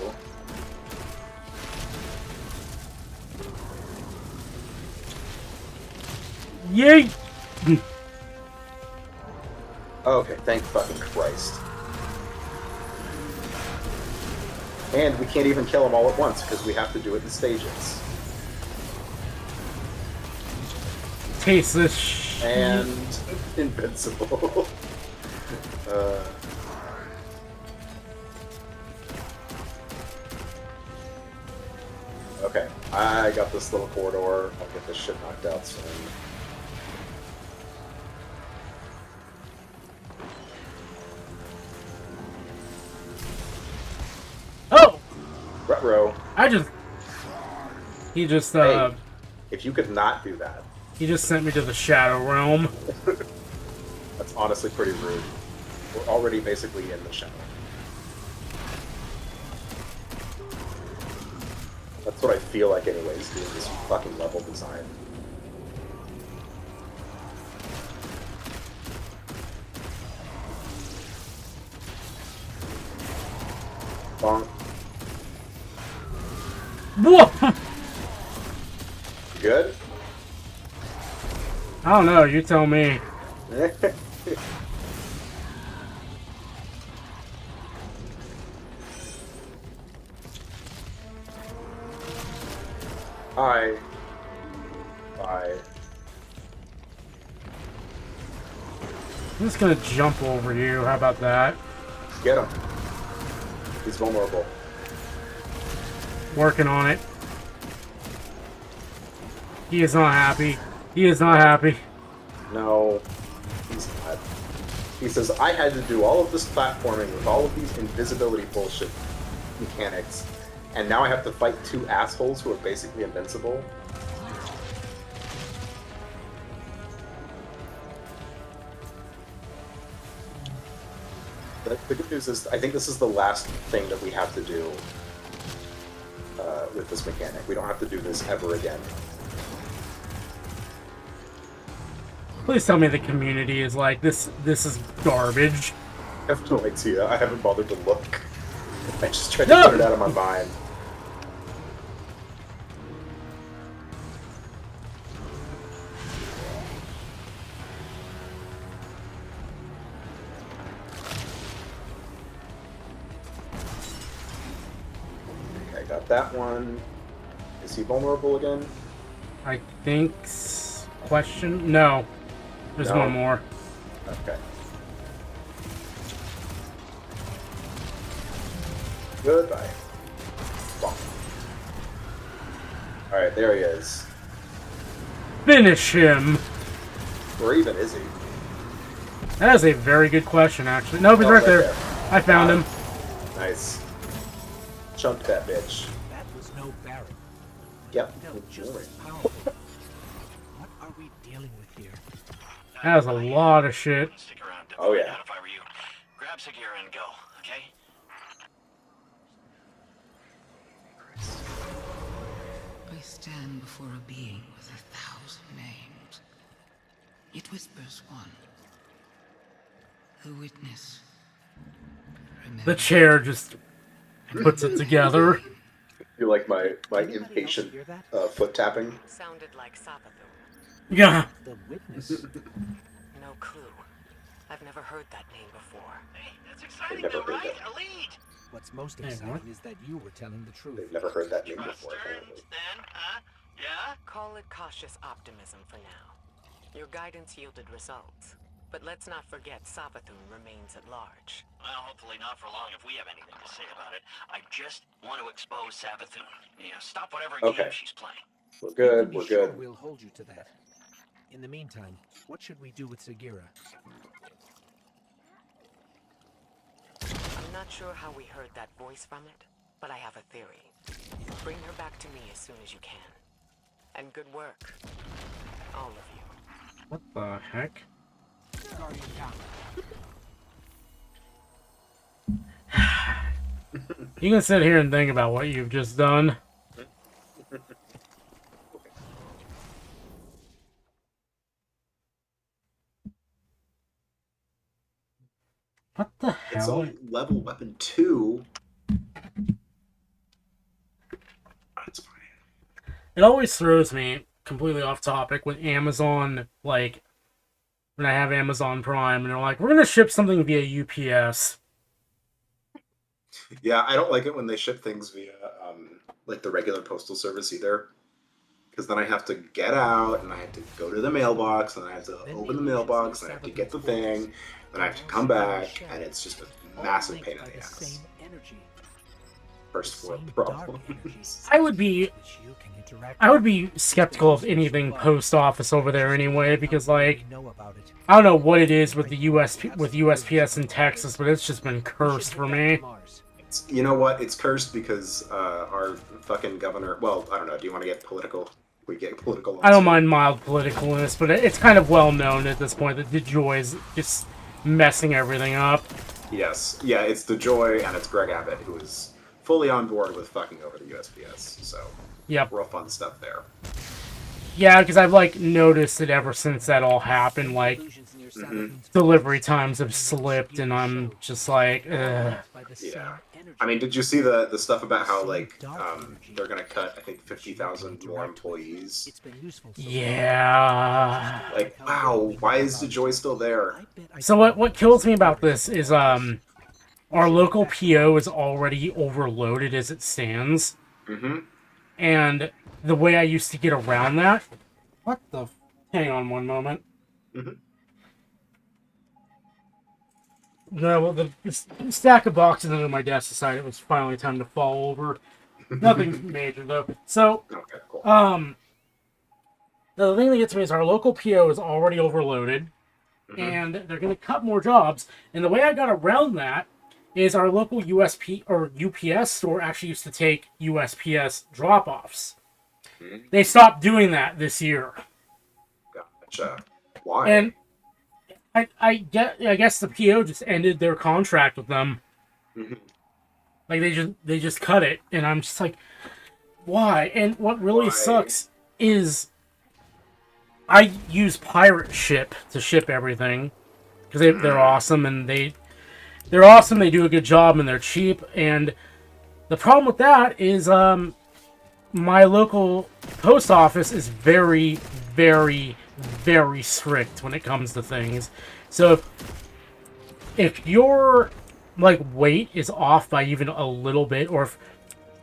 Yay! Okay, thank fucking Christ. And we can't even kill them all at once because we have to do it in stages. Taste this shit. And invincible. Okay, I got this little corridor. I'll get this shit knocked out soon. Oh! Ruh-roh. He just Hey, if you could not do that. he just sent me to the Shadow Realm. That's honestly pretty rude. We're already basically in the show. That's what I feel like anyways, doing this fucking level design. Bonk. Whoa! Good? I don't know, you tell me. Hi. Bye. I'm just gonna jump over you, how about that? Get him. He's vulnerable. Working on it. He is not happy. He is not happy. No, he's not. He says, I had to do all of this platforming with all of these invisibility bullshit mechanics, and now I have to fight two assholes who are basically invincible. But the good news is, I think this is the last thing that we have to do with this mechanic. We don't have to do this ever again. Please tell me the community is like, this is garbage. I have no idea. I haven't bothered to look. I just tried to put it out of my mind. Okay, I got that one. Is he vulnerable again? I think... Question? No. There's No. one more. Okay. Goodbye. Bonk. Alright, there he is. Finish him! Or even is he? That is a very good question, actually. Nope, he's Oh, right there. I found Got him. Nice. Chunk that bitch. That was no Baron. Yep. Felt just as powerful. What are we dealing with here? That was a lot of shit. Stick around to Oh, find yeah. out if I were you. Grab Sagira and go, okay? I stand before a being with 1,000 names. It whispers one. The witness. The chair just puts it together. You like my Anybody impatient else hear that? foot tapping? Sounded like Sabathun. Yeah. The witness. No clue. I've never heard that name before. Hey, that's exciting never though, heard right? that. A lead. What's most Hey, exciting what? is that you were telling the truth. They've never heard that name Trust before, apparently. earned, then, huh? Yeah? Call it cautious optimism for now. Your guidance yielded results. But let's not forget Sabathun remains at large. Well, hopefully not for long if we have anything to say about it. I just want to expose Sabathun. Yeah, stop whatever Okay. game she's playing. We're You can good, be we're sure good. We'll hold you to that. In the meantime, what should we do with Sagira? I'm not sure how we heard that voice from it, but I have a theory. Bring her back to me as soon as you can. And good work. All of you. What the heck? Guardian down. You can sit here and think about what you've just done. What the It's hell? only level weapon 2. That's fine. It always throws me completely off topic when Amazon, like, when I have Amazon Prime and they're like, we're gonna ship something via UPS. Yeah, I don't like it when they ship things via like the regular postal service either. Because then I have to get out and I have to go to the mailbox and I have to open the mailbox and I have to get the thing, then I have to come back, and it's just a massive pain in the ass. First world problems. I would be skeptical of anything post office over there anyway, because like I don't know what it is with the USPS in Texas, but it's just been cursed for me. You know what? It's cursed because our fucking governor. Well, I don't know. Do you want to get political? We get political. I don't mind mild politicalness, but it's kind of well known at this point that DeJoy is just messing everything up. Yes. Yeah, it's DeJoy and it's Greg Abbott who is fully on board with fucking over the USPS. So, Yep. real fun stuff there. Yeah, because I've, like, noticed it ever since that all happened, like, delivery times have slipped, and I'm just like, ugh. Yeah. I mean, did you see the stuff about how, like, they're gonna cut, I think, 50,000 more employees? Yeah. Like, wow, why is DeJoy still there? So what kills me about this is, our local PO is already overloaded as it stands. Mm-hmm. And the way I used to get around that... What the... Hang on one moment. Mm-hmm. No, well, the stack of boxes under my desk decided it was finally time to fall over. Nothing major, though. So, Okay, cool. the thing that gets me is our local PO is already overloaded, and they're going to cut more jobs. And the way I got around that is our local USP or UPS store actually used to take USPS drop-offs. They stopped doing that this year. Gotcha. Why? And I guess the PO just ended their contract with them. Like they just cut it, and I'm just like, why? And what really sucks is I use Pirate Ship to ship everything because they're awesome and they're awesome. They do a good job and they're cheap. And the problem with that is my local post office is very, very, very strict when it comes to things. So if your like weight is off by even a little bit, or if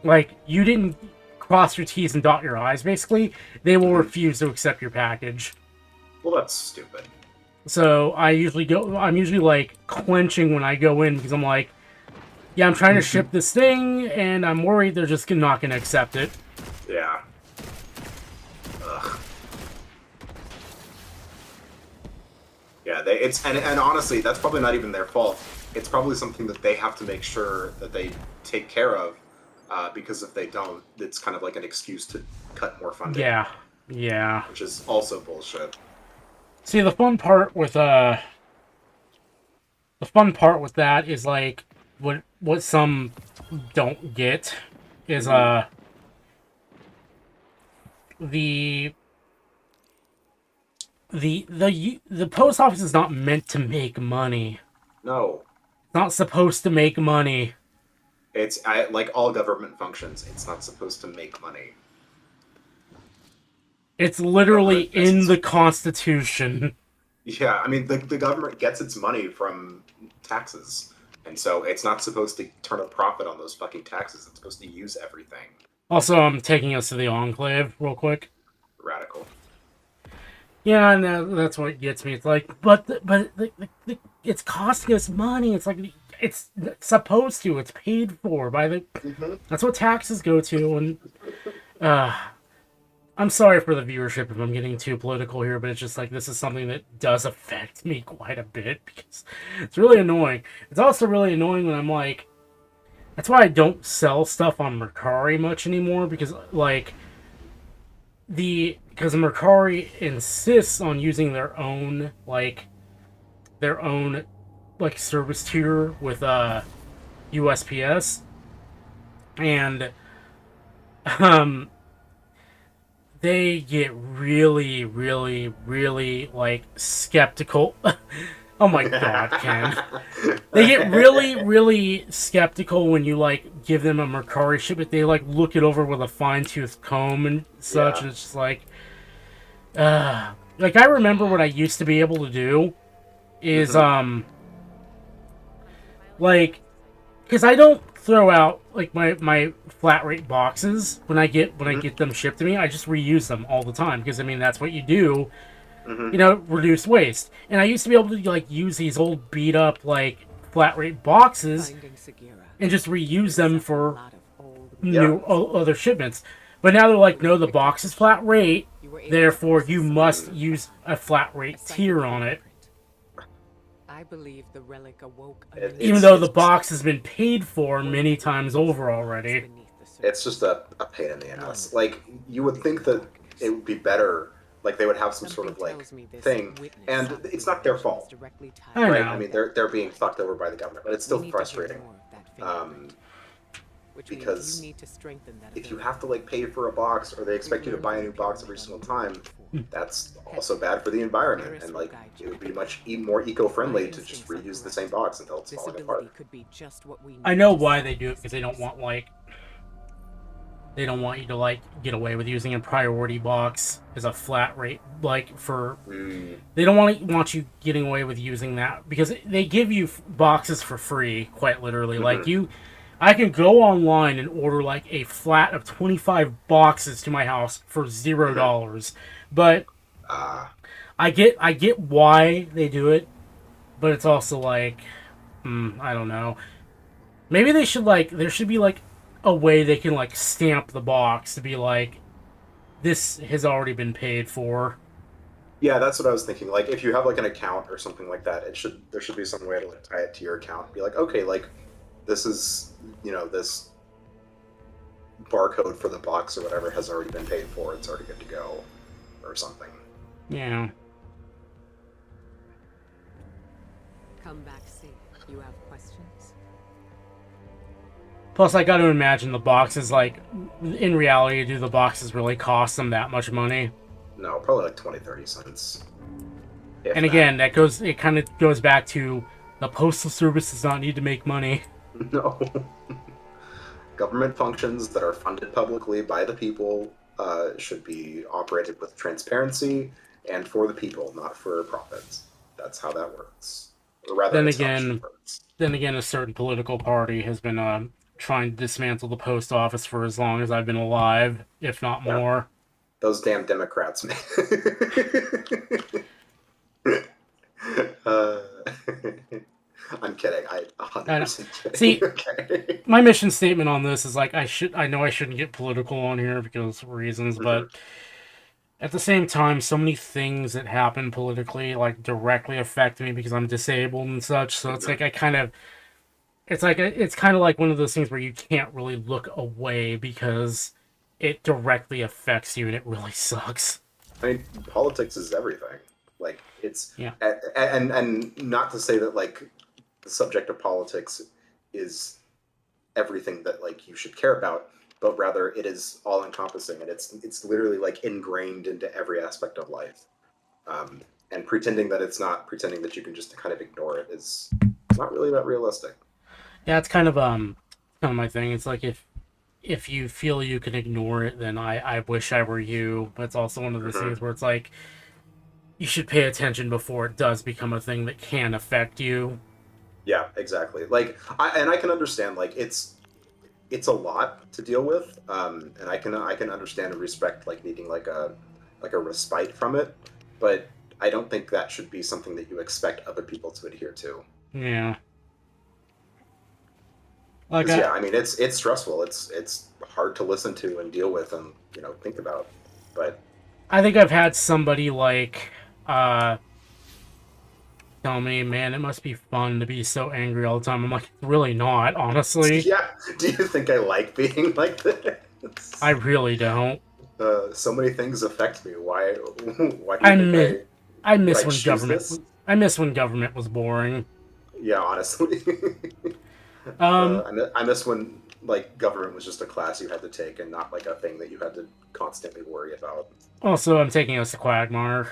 like you didn't cross your T's and dot your I's, basically, they will refuse to accept your package. Well, that's stupid. So I'm usually like clenching when I go in because I'm like, yeah, I'm trying to ship this thing and I'm worried they're just not going to accept it. Yeah. Ugh. Yeah, and honestly, that's probably not even their fault. It's probably something that they have to make sure that they take care of, because if they don't, it's kind of like an excuse to cut more funding. Yeah. Which is also bullshit. See, the fun part with that is like what some don't get is the post office is not meant to make money. No. It's not supposed to make money. It's like all government functions. It's not supposed to make money. It's literally in the Constitution. Yeah, I mean, the government gets its money from taxes. And so it's not supposed to turn a profit on those fucking taxes. It's supposed to use everything. Also, I'm taking us to the Enclave real quick. Radical. Yeah, no, that's what gets me. It's like, but it's costing us money. It's like, it's supposed to. It's paid for by the... That's what taxes go to, and... I'm sorry for the viewership if I'm getting too political here, but it's just like, this is something that does affect me quite a bit, because it's really annoying. It's also really annoying when I'm like... That's why I don't sell stuff on Mercari much anymore, because, like... Because Mercari insists on using their own service tier with USPS, and they get really, really, really like skeptical. Oh my god, Ken. They get really, really skeptical when you like give them a Mercari shipment. They like look it over with a fine-tooth comb and such, and it's just like I remember what I used to be able to do is like, because I don't throw out like my flat rate boxes when I get them shipped to me. I just reuse them all the time because I mean that's what you do. You know, reduce waste. And I used to be able to like use these old beat up like flat rate boxes and just reuse them for new other shipments. But now they're like, no, the box is flat rate, therefore you must use a flat rate tier on it. I believe the relic awoke even though the box has been paid for many times over already. It's just a pain in the ass. Like, you would think that it would be better Like they would have some sort of Something like tells me this thing, witness and saw it's not their fault, directly tied I to right? know. I mean, they're being fucked over by the government, but it's still We need to hear frustrating. more of that fingerprint, which means because you need to strengthen that if you ability. have to like pay for a box, or they expect you to buy a new box every single time, that's also bad for the environment. And like, it would be much more eco-friendly to just reuse the same box until it's This falling ability apart. could be just what we I need know to why solve they do it, this because they don't case. want, like, they don't want you to, like, get away with using a priority box as a flat rate, like, for... They don't want you getting away with using that, because they give you boxes for free, quite literally. Like, I can go online and order, like, a flat of 25 boxes to my house for $0. But I get why they do it, but it's also, like, I don't know. Maybe they should, like, there should be, like, a way they can, like, stamp the box to be like, this has already been paid for. Yeah, that's what I was thinking. Like, if you have like an account or something like that, there should be some way to like tie it to your account. Be like, okay, like this is, this barcode for the box or whatever has already been paid for. It's already good to go, or something. Yeah. Come back safe. You have questions? Plus, I gotta imagine the boxes, like, in reality, do the boxes really cost them that much money? No, probably like 20-30 cents. And again, it kind of goes back to the Postal Service does not need to make money. No. Government functions that are funded publicly by the people should be operated with transparency and for the people, not for profits. That's how that works. Or rather, Then it's how it should again, work. a certain political party has been trying to dismantle the post office for as long as I've been alive, if not more. Those damn Democrats, man. I'm kidding. I 100% kidding. See, okay. my mission statement on this is like I know I shouldn't get political on here because of reasons, but at the same time, so many things that happen politically like directly affect me because I'm disabled and such. So it's like it's kind of like one of those things where you can't really look away because it directly affects you and it really sucks. I mean, politics is everything. Like, it's... Yeah. And not to say that, like, the subject of politics is everything that, like, you should care about, but rather it is all-encompassing, and it's literally, like, ingrained into every aspect of life. And pretending that it's not, pretending that you can just kind of ignore it is not really that realistic. Yeah, it's kind of my thing. It's like if you feel you can ignore it, then I wish I were you. But it's also one of those things where it's like you should pay attention before it does become a thing that can affect you. Yeah, exactly. Like, I can understand, like, it's a lot to deal with, and I can understand and respect like needing like a respite from it, but I don't think that should be something that you expect other people to adhere to. Yeah. Like Yeah, I mean, it's stressful. It's hard to listen to and deal with and think about, but I think I've had somebody like tell me, man, it must be fun to be so angry all the time. I'm like, it's really not, honestly. Yeah. Do you think I like being like this? I really don't. So many things affect me. Why do you I miss when choose government. this? I miss when government was boring. Yeah, honestly. I miss when like government was just a class you had to take and not like a thing that you had to constantly worry about. Also, I'm taking us to Quagmire.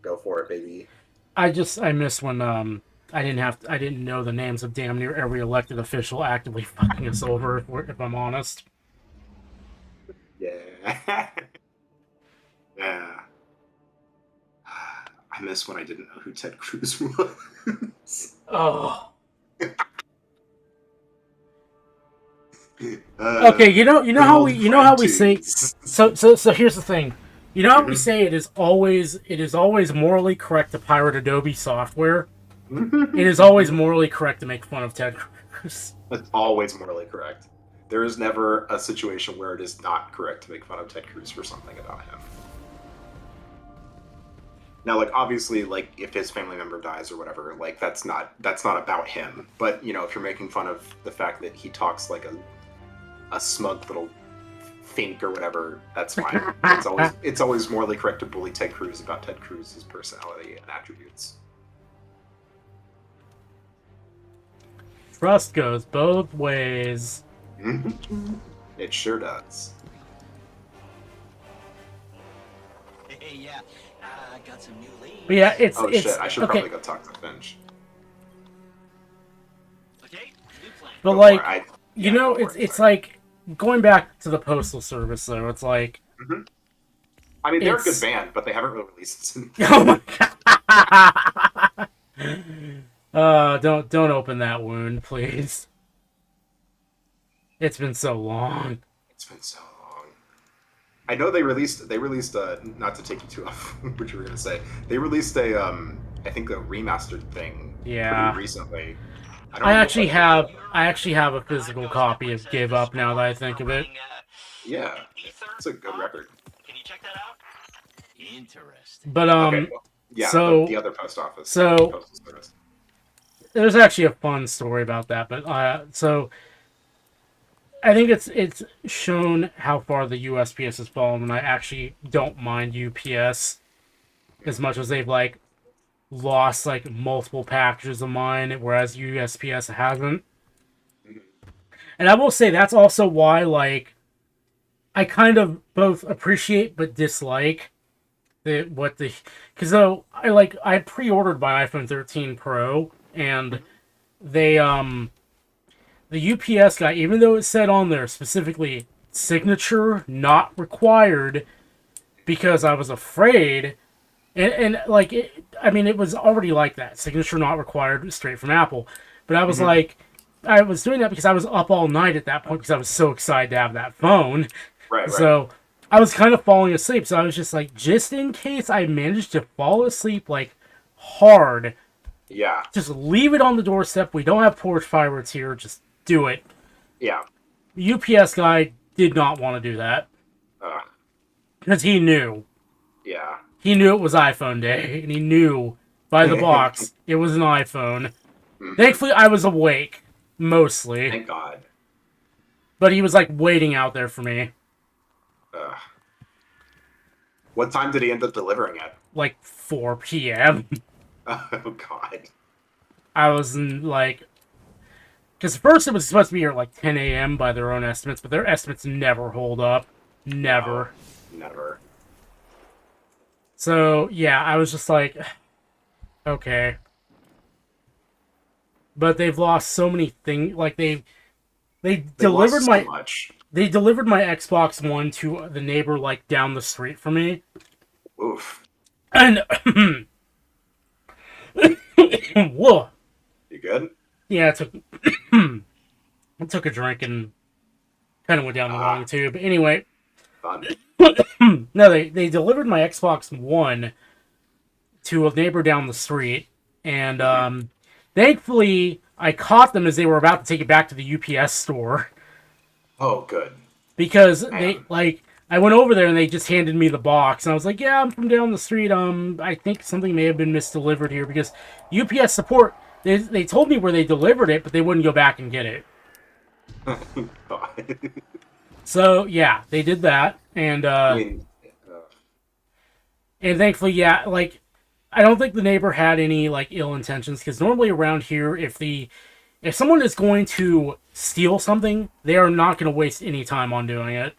Go for it, baby. I miss when I didn't know the names of damn near every elected official actively fucking us over. If I'm honest. Yeah. Yeah. I miss when I didn't know who Ted Cruz was. Oh. Okay, you know how we say so here's the thing. You know how we say it is always morally correct to pirate Adobe software? It is always morally correct to make fun of Ted Cruz. It's always morally correct. There is never a situation where it is not correct to make fun of Ted Cruz for something about him. Now, like, obviously, like, if his family member dies or whatever, like, that's not about him. But, if you're making fun of the fact that he talks like a smug little think or whatever, that's fine. It's always morally correct to bully Ted Cruz about Ted Cruz's personality and attributes. Trust goes both ways. It sure does. Hey, yeah, I got some new leads. But yeah, it's Shit, I should okay. probably go talk to Finch. Okay, new plan. But Go like, for it. you know, go for it, it's sorry. like going back to the Postal Service though. It's like, I mean, they're a it's- good band, but they haven't really released. oh my god! Don't open that wound, please. It's been so long. It's been so long. I know they released not to take you too off what you were gonna say. They released a I think a remastered thing Yeah. pretty recently. don't I know if actually have a physical copy of Give Up now that I think of it. Yeah, it's a good record. Can you check that out? Interesting. But Okay, well, yeah, so- the other post office. so- Postal Service. there's actually a fun story about that. But so I think it's shown how far the USPS has fallen, and I actually don't mind UPS as much as they've like lost like multiple packages of mine, whereas USPS hasn't. And I will say that's also why like I kind of both appreciate but dislike because though I pre-ordered my iPhone 13 Pro, and they the UPS guy, even though it said on there specifically signature not required, because I was afraid, and like it was already like that, signature not required straight from Apple, but I was like, I was doing that because I was up all night at that point because I was so excited to have that phone. Right. So I was kind of falling asleep, so I was just like, just in case I managed to fall asleep like hard, Yeah. just leave it on the doorstep. We don't have porch pirates here. Just do it. Yeah. The UPS guy did not want to do that because he knew. Yeah. He knew it was iPhone day, and he knew by the box it was an iPhone. Thankfully, I was awake mostly, Thank God. but he was like waiting out there for me, What time did he end up delivering at? like 4 p.m. Oh God. I was in like, because first it was supposed to be here at like 10 a.m. by their own estimates, but their estimates never hold up. Never. Never. So, yeah, I was just like, okay. But they've lost so many things. Like, they delivered lost my so much. they delivered my Xbox One to the neighbor like down the street from me. Oof. And whoa. You good? Yeah, I took a drink and kind of went down the wrong tube. Anyway, Fun. no, they delivered my Xbox One to a neighbor down the street, and thankfully I caught them as they were about to take it back to the UPS store, Oh, good. because they Man. like I went over there and they just handed me the box, and I was like, yeah, I'm from down the street. I think something may have been misdelivered here, because UPS support, they told me where they delivered it, but they wouldn't go back and get it. So yeah, they did that, and I mean, and thankfully, yeah, like I don't think the neighbor had any like ill intentions, because normally around here, if someone is going to steal something, they are not going to waste any time on doing it.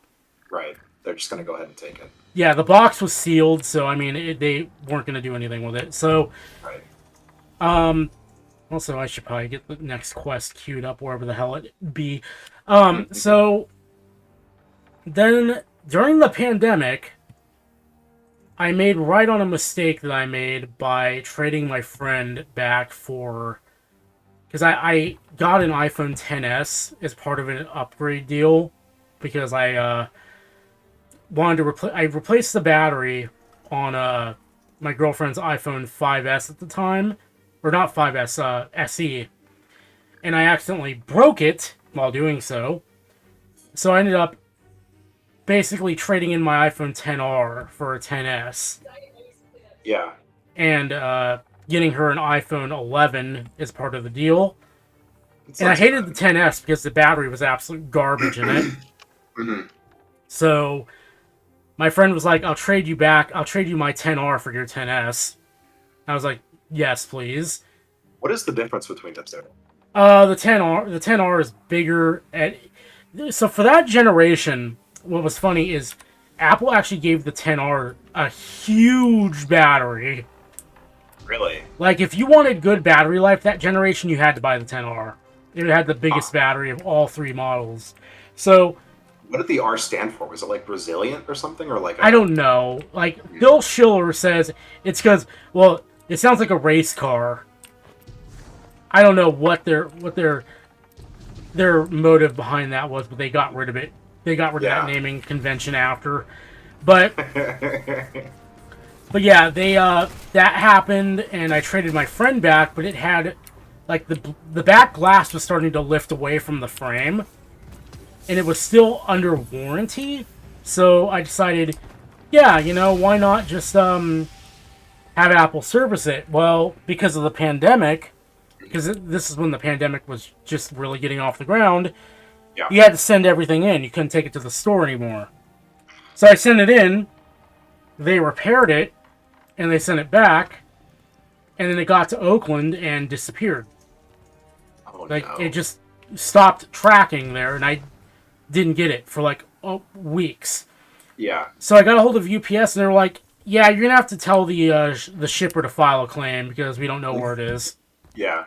right. They're just gonna go ahead and take it. Yeah, the box was sealed, so I mean, they weren't going to do anything with it. So, Right. also I should probably get the next quest queued up wherever the hell it be. So then during the pandemic, I made right on a mistake that I made by trading my friend back for, because I got an iPhone XS as part of an upgrade deal, because I wanted to I replaced the battery on my girlfriend's iPhone 5S at the time, or not 5S, SE, and I accidentally broke it while doing so. So I ended up basically trading in my iPhone XR for a XS, Yeah. and getting her an iPhone 11 as part of the deal. It's And I not hated too the XS because the battery was absolute garbage in it. bad. So my friend was like, I'll trade you my 10R for your 10S. I was like, yes, please. What is the difference between them two? The 10R is bigger. So for that generation, what was funny is Apple actually gave the 10R a huge battery. Really? Like, if you wanted good battery life that generation, you had to buy the 10R. It had the biggest battery of all three models. So, what did the R stand for? Was it like resilient or something, or like? I don't know. Like, Phil Schiller says it's because, well, it sounds like a race car. I don't know what their motive behind that was, but they got rid of it. They got rid of that naming convention after. But yeah, they that happened, and I traded my friend back, but it had like the back glass was starting to lift away from the frame, and it was still under warranty. So I decided, yeah, you know, why not just have Apple service it? Well, because of the pandemic, because this is when the pandemic was just really getting off the ground, you had to send everything in. You couldn't take it to the store anymore. So I sent it in, they repaired it, and they sent it back, and then it got to Oakland and disappeared. Oh, like, no. It just stopped tracking there, and I didn't get it for, like, weeks. Yeah. So I got a hold of UPS, and they were like, yeah, you're going to have to tell the shipper to file a claim, because we don't know where it is. Yeah.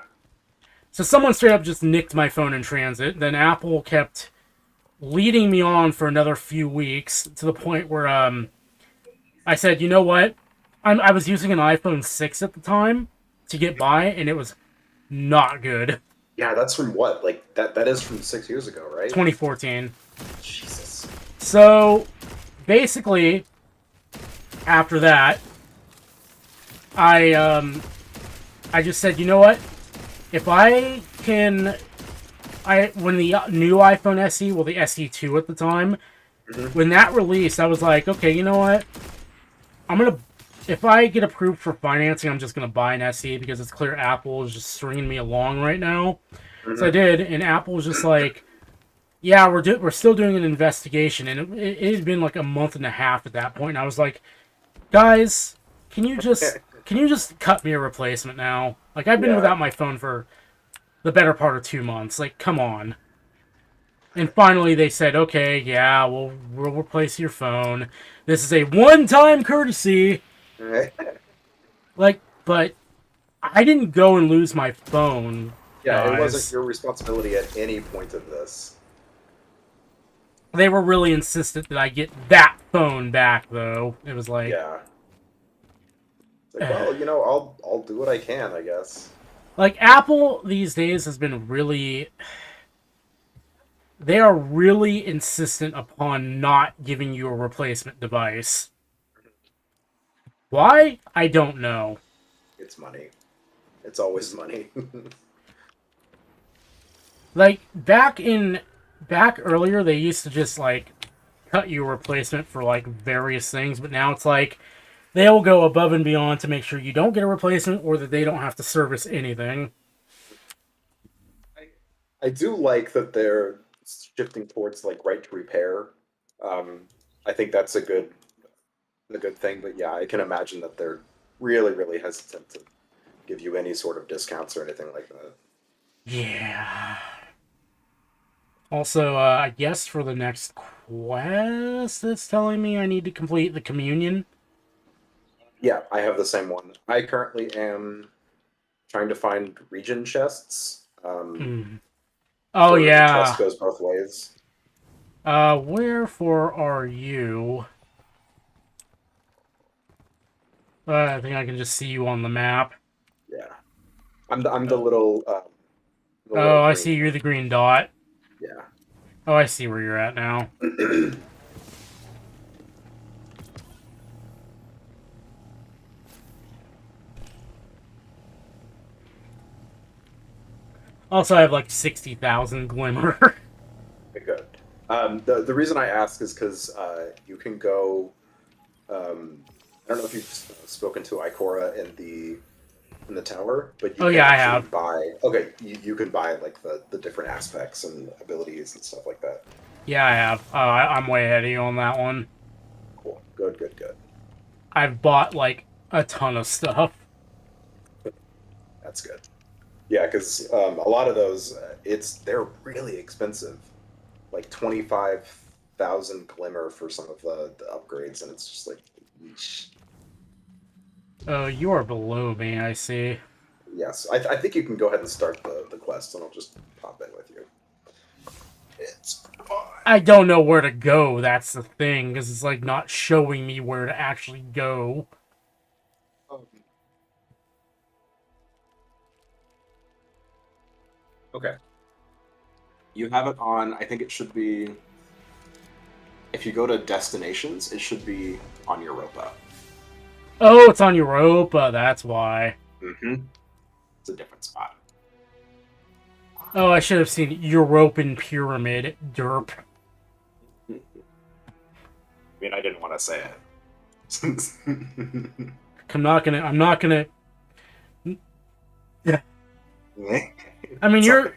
So someone straight up just nicked my phone in transit. Then Apple kept leading me on for another few weeks, to the point where I said, you know what? I was using an iPhone 6 at the time to get by, and it was not good. Yeah, that's from what? Like, that is from 6 years ago, right? 2014. Jesus. So, basically, after that, I just said, you know what? If I can... when the new iPhone SE, well, the SE2 at the time, when that released, I was like, okay, you know what? If I get approved for financing, I'm just going to buy an SE, because it's clear Apple is just stringing me along right now. So I did, and Apple was just like, yeah, we're still doing an investigation, and it had been like a month and a half at that point, and I was like, guys, can you just cut me a replacement now? Like, I've been without my phone for the better part of 2 months. Like, come on. And finally they said, okay, yeah, we'll replace your phone. This is a one-time courtesy. Like, but I didn't go and lose my phone. Yeah, guys. It wasn't your responsibility at any point of this. They were really insistent that I get that phone back, though. It was like... Yeah. It's like, well, you know, I'll do what I can, I guess. Like, Apple these days has been really... They are really insistent upon not giving you a replacement device. Why? I don't know. It's money. It's always money. Like, back earlier, they used to just, like, cut you a replacement for, like, various things, but now it's like, they'll go above and beyond to make sure you don't get a replacement, or that they don't have to service anything. I do like that they're shifting towards, like, right to repair. I think that's a good thing, but yeah, I can imagine that they're really, really hesitant to give you any sort of discounts or anything like that. Yeah. Also, I guess for the next quest, it's telling me I need to complete the communion. Yeah, I have the same one. I currently am trying to find region chests. Oh, yeah. The quest goes both ways. Wherefore are you? I think I can just see you on the map. Yeah. I'm the little... Oh, I see you're the green dot. Yeah. Oh, I see where you're at now. Also, I have like 60,000 glimmer. Okay, good. The reason I ask is because you can go... I don't know if you've spoken to Ikora in the in the tower, but you Oh, can yeah, I actually have. buy. Okay, you can buy like the different aspects and abilities and stuff like that. Yeah, I have. I'm way ahead of you on that one. Cool. Good, good, good. I've bought, like, a ton of stuff. That's good. Yeah, because a lot of those, they're really expensive, like 25,000 glimmer for some of the upgrades, and it's just like, yeesh. Oh, you are below me, I see. Yes, I think you can go ahead and start the quest, and I'll just pop in with you. It's fine. I don't know where to go, that's the thing, because it's, like, not showing me where to actually go. Okay. You have it on, I think it should be, if you go to destinations, it should be on Europa. Oh, it's on Europa, that's why. Mm-hmm. It's a different spot. Oh, I should have seen European Pyramid, derp. I mean, I didn't want to say it. I'm not gonna... Yeah. I mean,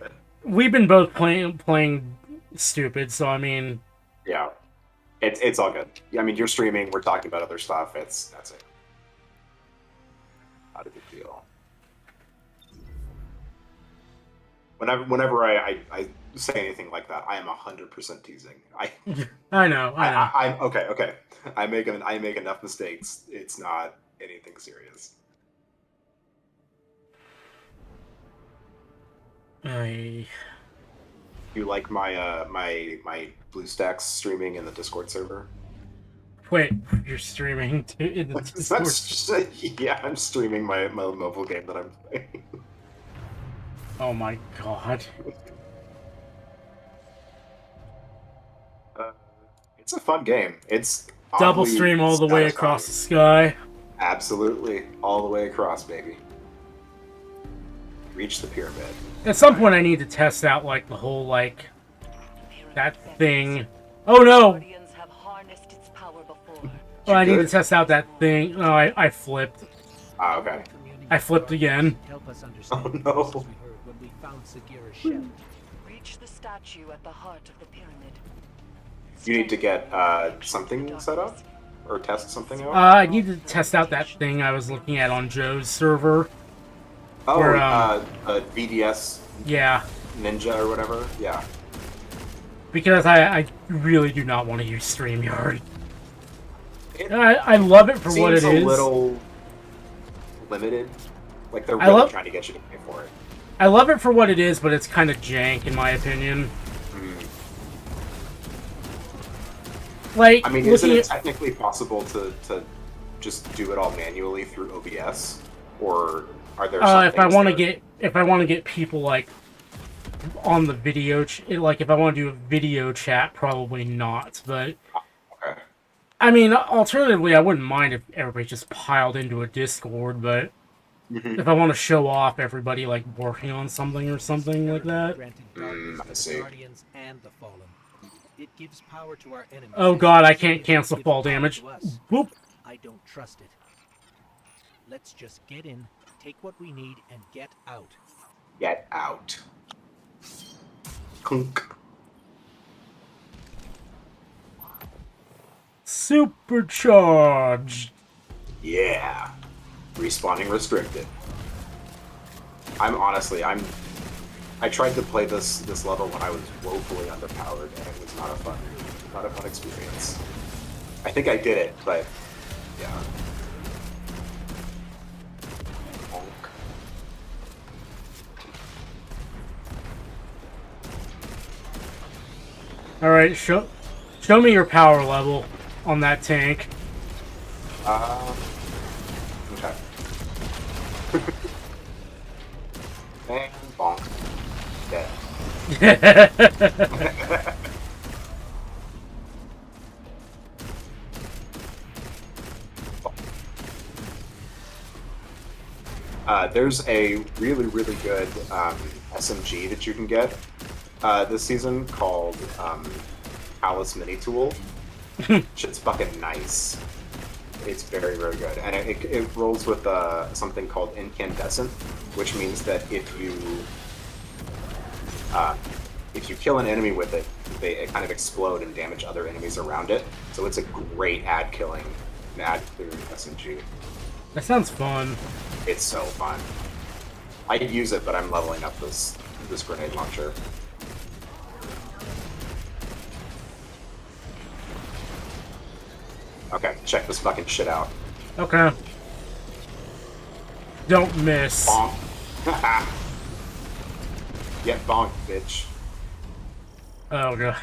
we've been both playing stupid, so I mean... Yeah. It's all good. I mean, you're streaming, we're talking about other stuff, that's it. Not a big deal. Whenever I say anything like that, I am 100% teasing. I know. I'm okay. I make enough mistakes. It's not anything serious. You like my my BlueStacks streaming in the Discord server? Wait, you're streaming in the Discord? Yeah, I'm streaming my mobile game that I'm playing. Oh my god. It's a fun game. It's Double stream all the way across the sky. Absolutely. All the way across, baby. Reach the pyramid. At some point I need to test out, like, the whole, like, that thing. Oh no! Oh, I need to test out that thing. No, I flipped. Ah, okay. I flipped again. Oh no. Reach the statue at the heart of the pyramid. You need to get something set up? Or test something out? I need to test out that thing I was looking at on Joe's server. Oh, where, VDS yeah. Ninja or whatever? Yeah. Because I really do not want to use StreamYard. I love it for what it is. Seems a little limited. Like, they're really trying to get you to pay for it. I love it for what it is, but it's kind of jank, in my opinion. Like, I mean, isn't it technically possible to just do it all manually through OBS? Or are there some if I want to get people, like, on the video, like, if I want to do a video chat, probably not, but... Okay. I mean, alternatively, I wouldn't mind if everybody just piled into a Discord, but... If I want to show off everybody, like, working on something or something like that. I see. It gives power to our enemies. Oh god, I can't cancel fall damage. Whoop. I don't trust it. Let's just get in, take what we need, and get out. Get out. Clunk. Supercharged. Yeah. Respawning restricted. I tried to play this level when I was woefully underpowered, and it was not a fun experience. I think I did it, but yeah. All right, show me your power level on that tank. Okay. And bonk. Dead. There's a really, really good SMG that you can get this season called Alice Mini Tool. Shit's fucking nice. It's very, very good, and it rolls with something called incandescent, which means that if you kill an enemy with it, they kind of explode and damage other enemies around it. So it's a great ad clearing SMG. That sounds fun. It's so fun. I could use it, but I'm leveling up this grenade launcher. Okay, check this fucking shit out. Okay. Don't miss. Bonk. Get bonked, bitch. Oh god.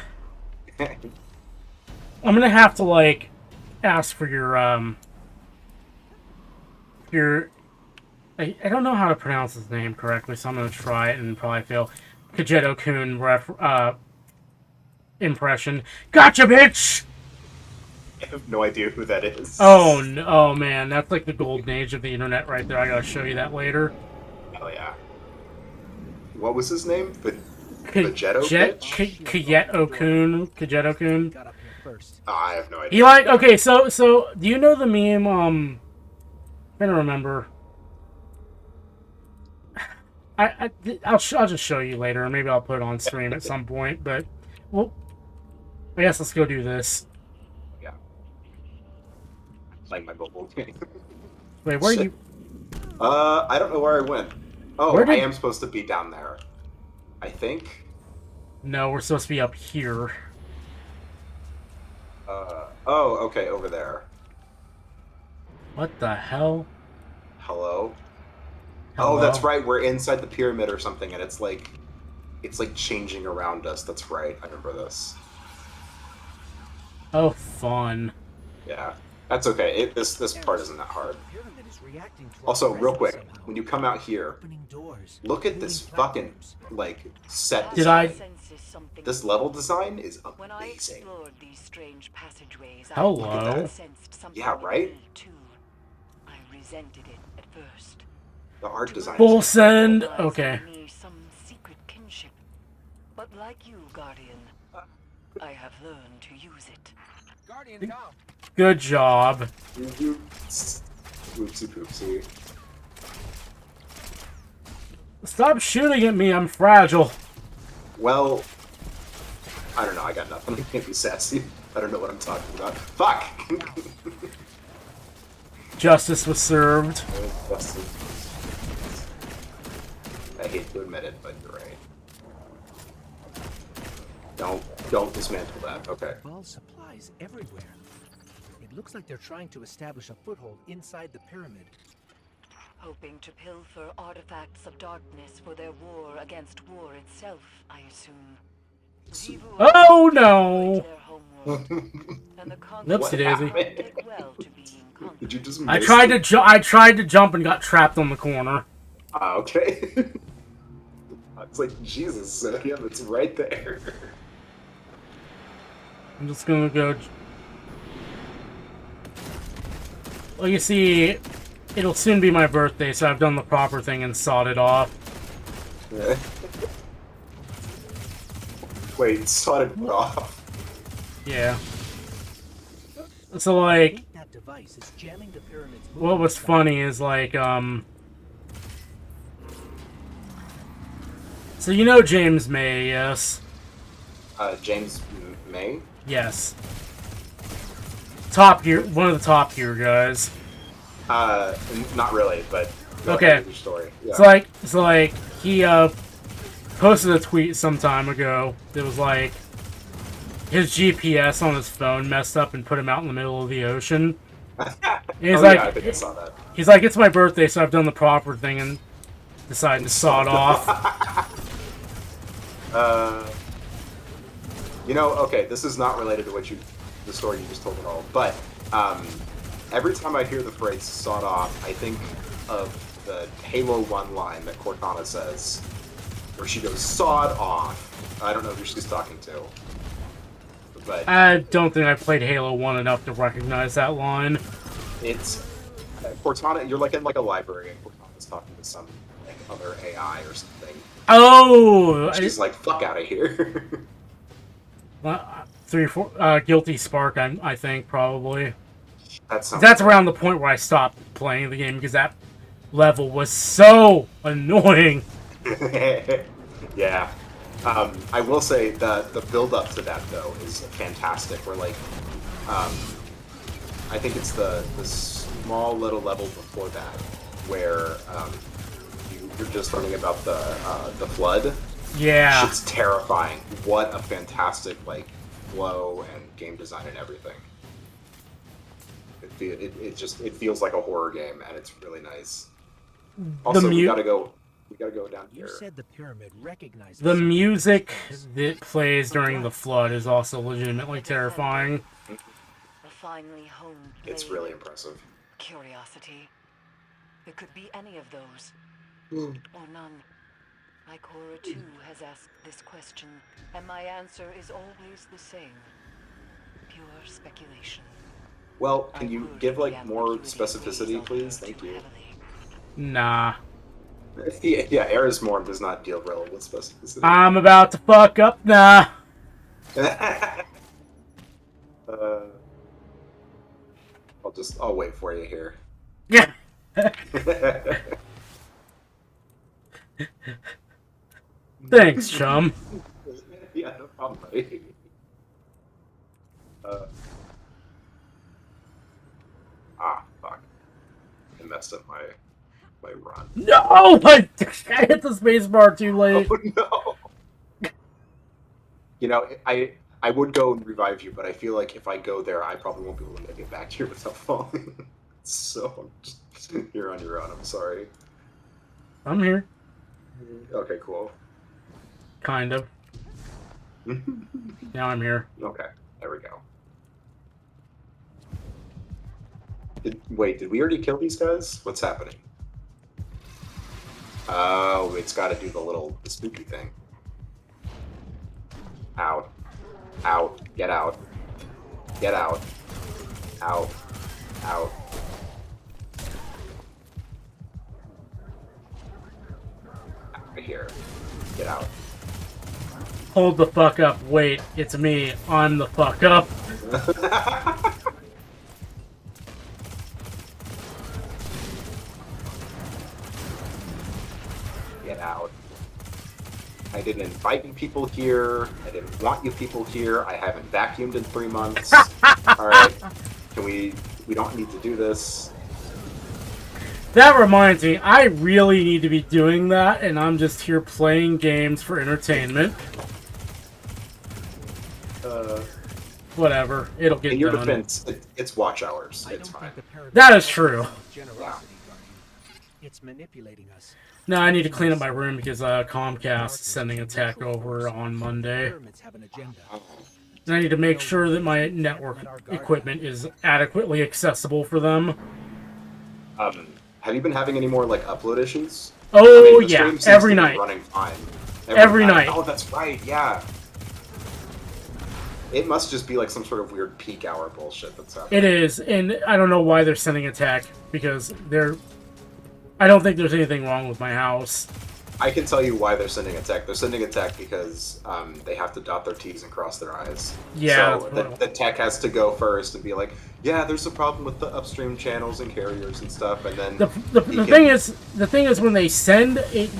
I'm gonna have to like ask for your I don't know how to pronounce his name correctly, so I'm gonna try it and probably fail. Kajeto-kun impression. Gotcha, bitch! I have no idea who that is. Oh, no, oh man, that's like the golden age of the internet right there. I gotta show you that later. Hell yeah. What was his name? Kajeto? Kajeto-kun. Got up here first. Oh, I have no idea. He like, okay, so do you know the meme, I'm trying to remember. I'll just show you later, or maybe I'll put it on stream at some point, but, well, I guess let's go do this. Yeah. Playing my mobile game. Wait, where are you? I don't know where I went. Oh, I am supposed to be down there. I think. No, we're supposed to be up here. Oh, okay, over there. What the hell? Hello? Hello? Oh, that's right. We're inside the pyramid or something, and it's like changing around us. That's right. I remember this. Oh, fun. Yeah, that's okay. This part isn't that hard. Also, real quick, when you come out here, look at this fucking like set. Did I? This level design is When I amazing. explored these strange passageways, Hello. I sensed something Yeah, right? new, too. I resented it at first. The art design. Full is send. incredible. Okay. Some secret kinship. But like you, Guardian, I have learned to use it. Guardian down. Good job. Oopsie poopsie. Stop shooting at me. I'm fragile. Well, I don't know. I got nothing. I can't be sassy. I don't know what I'm talking about. Fuck! Justice was served. I hate to admit it, but you're right. Don't dismantle that. Okay. Well, supplies everywhere. It looks like they're trying to establish a foothold inside the pyramid. Hoping to pilfer artifacts of darkness for their war against war itself, I assume. Oh no! Whoopsie daisy. Did you just? I tried to jump and got trapped on the corner. Okay. It's like Jesus. Yeah, it's right there. I'm just gonna go. Well, you see, it'll soon be my birthday, so I've done the proper thing and sawed it off. Wait, sawed it off? Yeah. So, like, That device is jamming the pyramid's what was funny is, like, so you know James May, yes? James May? Yes. Top Gear, one of the Top Gear guys. Not really, but go Okay. ahead with your story. Yeah. So like, he, posted a tweet some time ago that was like, his GPS on his phone messed up and put him out in the middle of the ocean. And he's yeah, I think I saw that. He's like, it's my birthday, so I've done the proper thing and decided to saw it off. You know, okay, this is not related to the story you just told at all, but every time I hear the phrase "sawed off," I think of the Halo 1 line that Cortana says, where she goes, "sawed off." I don't know who she's talking to, but I don't think I played Halo 1 enough to recognize that line. it's Cortana. You're like in like a library, and Cortana's talking to some like, other AI or something. Oh! She's like, "Fuck out of here." 3 or 4, Guilty Spark, I think, probably. That's around the point where I stopped playing the game because that level was so annoying. Yeah. I will say that the build up to that though is fantastic. Where like, I think it's the small little level before that where you're just learning about the flood. Yeah. It's terrifying. What a fantastic like flow and game design and everything. It feels like a horror game and it's really nice. Also, we gotta go down here. You said the pyramid recognizes The music that plays during the flood is also legitimately terrifying. A finely honed It's blade. really impressive. Curiosity. It could be any of those. Or none. Ikora too has asked this question, and my answer is always the same. Pure speculation. Well, can I you would give if the like more ambiguity specificity, weighs on please? her Thank too you. heavily. Nah. Yeah, Erismorn does not deal well with specificity. I'm about to fuck up now. I'll wait for you here. Yeah. Thanks, chum. Yeah, no problem, buddy. Fuck. I messed up my run. No! I hit the spacebar too late. Oh no! You know, I would go and revive you, but I feel like if I go there, I probably won't be able to make it back here without falling. So, just, you're on your own. I'm sorry. I'm here. Okay, cool. Kind of. Now I'm here. Okay, there we go. Wait, did we already kill these guys? What's happening? Oh, it's got to do the spooky thing. Out. Out. Get out. Get out. Out. Out. Out of here. Get out. Hold the fuck up. Wait, it's me. I'm the fuck up. Get out. I didn't invite you people here. I didn't want you people here. I haven't vacuumed in 3 months. Alright. We don't need to do this. That reminds me, I really need to be doing that, and I'm just here playing games for entertainment. Whatever, it'll get In your done. defense, it's watch hours. I It's don't fine. think the pyramid That is true. recognizes generosity, Guardian. It's manipulating us. No, I need to clean up my room because Comcast is sending a tech over on Monday. Pyramids have an agenda. And I need to make sure that my network equipment is adequately accessible for them. Have you been having any more like upload issues? Oh, the yeah, stream seems every to be night. running fine. Every night. Oh, that's right. Yeah. It must just be like some sort of weird peak hour bullshit that's happening. It is, and I don't know why they're sending a tech, because I don't think there's anything wrong with my house. I can tell you why they're sending a tech. They're sending a tech because they have to dot their T's and cross their I's. Yeah. So the tech has to go first and be like, yeah, there's a problem with the upstream channels and carriers and stuff, and then The thing is when they send it,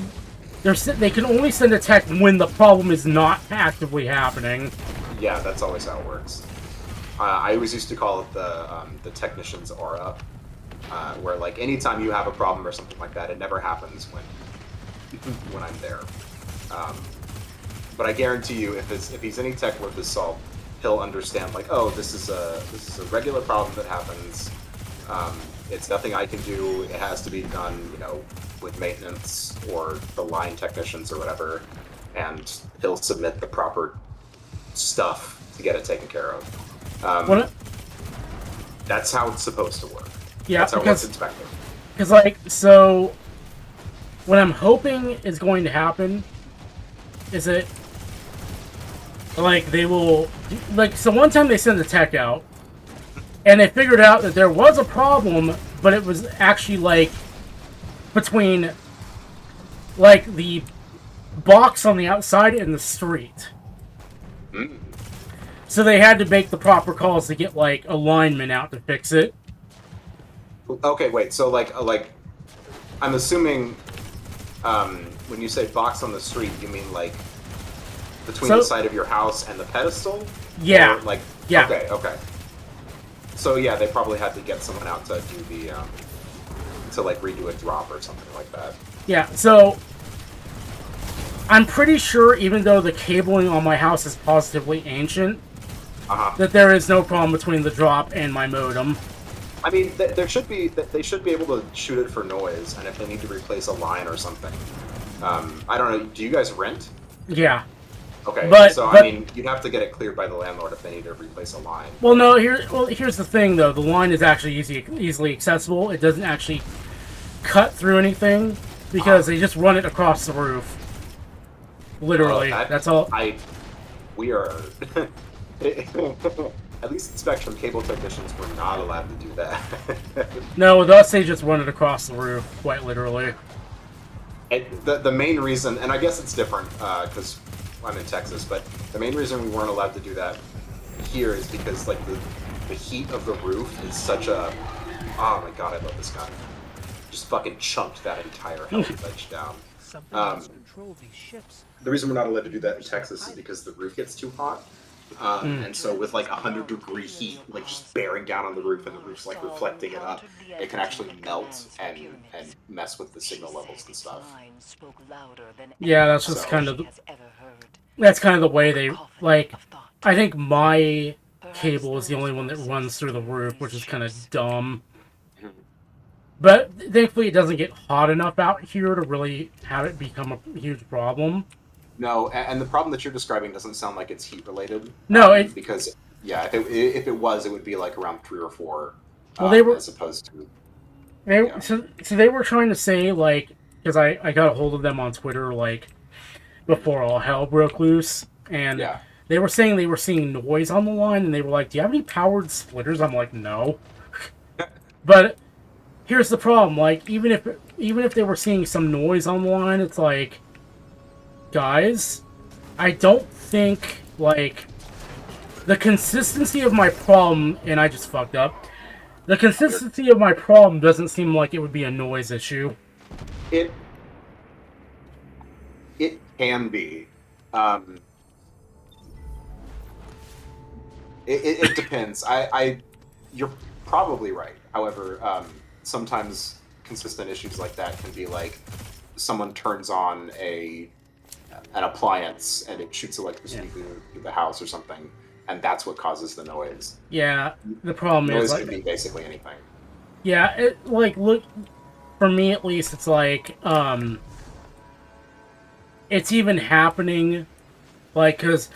they can only send a tech when the problem is not actively happening. Yeah, that's always how it works. I always used to call it the technician's aura, where like anytime you have a problem or something like that, it never happens when I'm there. But I guarantee you, if he's any tech worth his salt, he'll understand like, oh, this is a regular problem that happens. It's nothing I can do. It has to be done, with maintenance or the line technicians or whatever, and he'll submit the proper stuff to get it taken care of. That's how it's supposed to work. Yeah, that's how it's expected. Because so what I'm hoping is going to happen is that they will so one time they sent the tech out and they figured out that there was a problem, but it was actually between the box on the outside and the street. So they had to make the proper calls to get a lineman out to fix it. Okay, wait. So like, I'm assuming when you say box on the street, you mean like between the side of your house and the pedestal? Yeah. Or, like, yeah. Okay. So yeah, they probably had to get someone out to do the to like redo a drop or something like that. Yeah. So I'm pretty sure, even though the cabling on my house is positively ancient, that there is no problem between the drop and my modem. I mean, they should be able to shoot it for noise, and if they need to replace a line or something. I don't know. Do you guys rent? Yeah. Okay. But I mean, you'd have to get it cleared by the landlord if they need to replace a line. Well, no. Here's the thing, though. The line is actually easily accessible. It doesn't actually cut through anything because they just run it across the roof. Literally, that's all. We are. At least in Spectrum, cable technicians were not allowed to do that. No, with us, they just run it across the roof, quite literally. The main reason, and I guess it's different because I'm in Texas, but the main reason we weren't allowed to do that here is because like the heat of the roof is such a. Oh my god, I love this guy. Just fucking chunked that entire health ledge down. Control these ships. The reason we're not allowed to do that in Texas is because the roof gets too hot. And so with like 100-degree heat, like just bearing down on the roof and the roof's like reflecting it up, it can actually melt and mess with the signal levels and stuff. Yeah, that's just kind of the way they like. I think my cable is the only one that runs through the roof, which is kind of dumb. But thankfully, it doesn't get hot enough out here to really have it become a huge problem. No, and the problem that you're describing doesn't sound like it's heat related. No, because yeah, if it was, it would be like around 3 or 4. Well, they were as opposed to. So they were trying to say, like, because I got a hold of them on Twitter like before all hell broke loose, and they were saying they were seeing noise on the line, and they were like, "Do you have any powered splitters?" I'm like, "No," but here's the problem: like, even if they were seeing some noise on the line, it's like, guys, I don't think, like, the consistency of my problem, and I just fucked up, the consistency of my problem doesn't seem like it would be a noise issue. It can be. It depends. You're probably right. However, sometimes consistent issues like that can be like someone turns on an appliance and it shoots electricity through the house or something, and that's what causes the noise. Yeah, the problem noise is, like, can be basically anything. Yeah, look, for me at least, it's like, it's even happening, like, because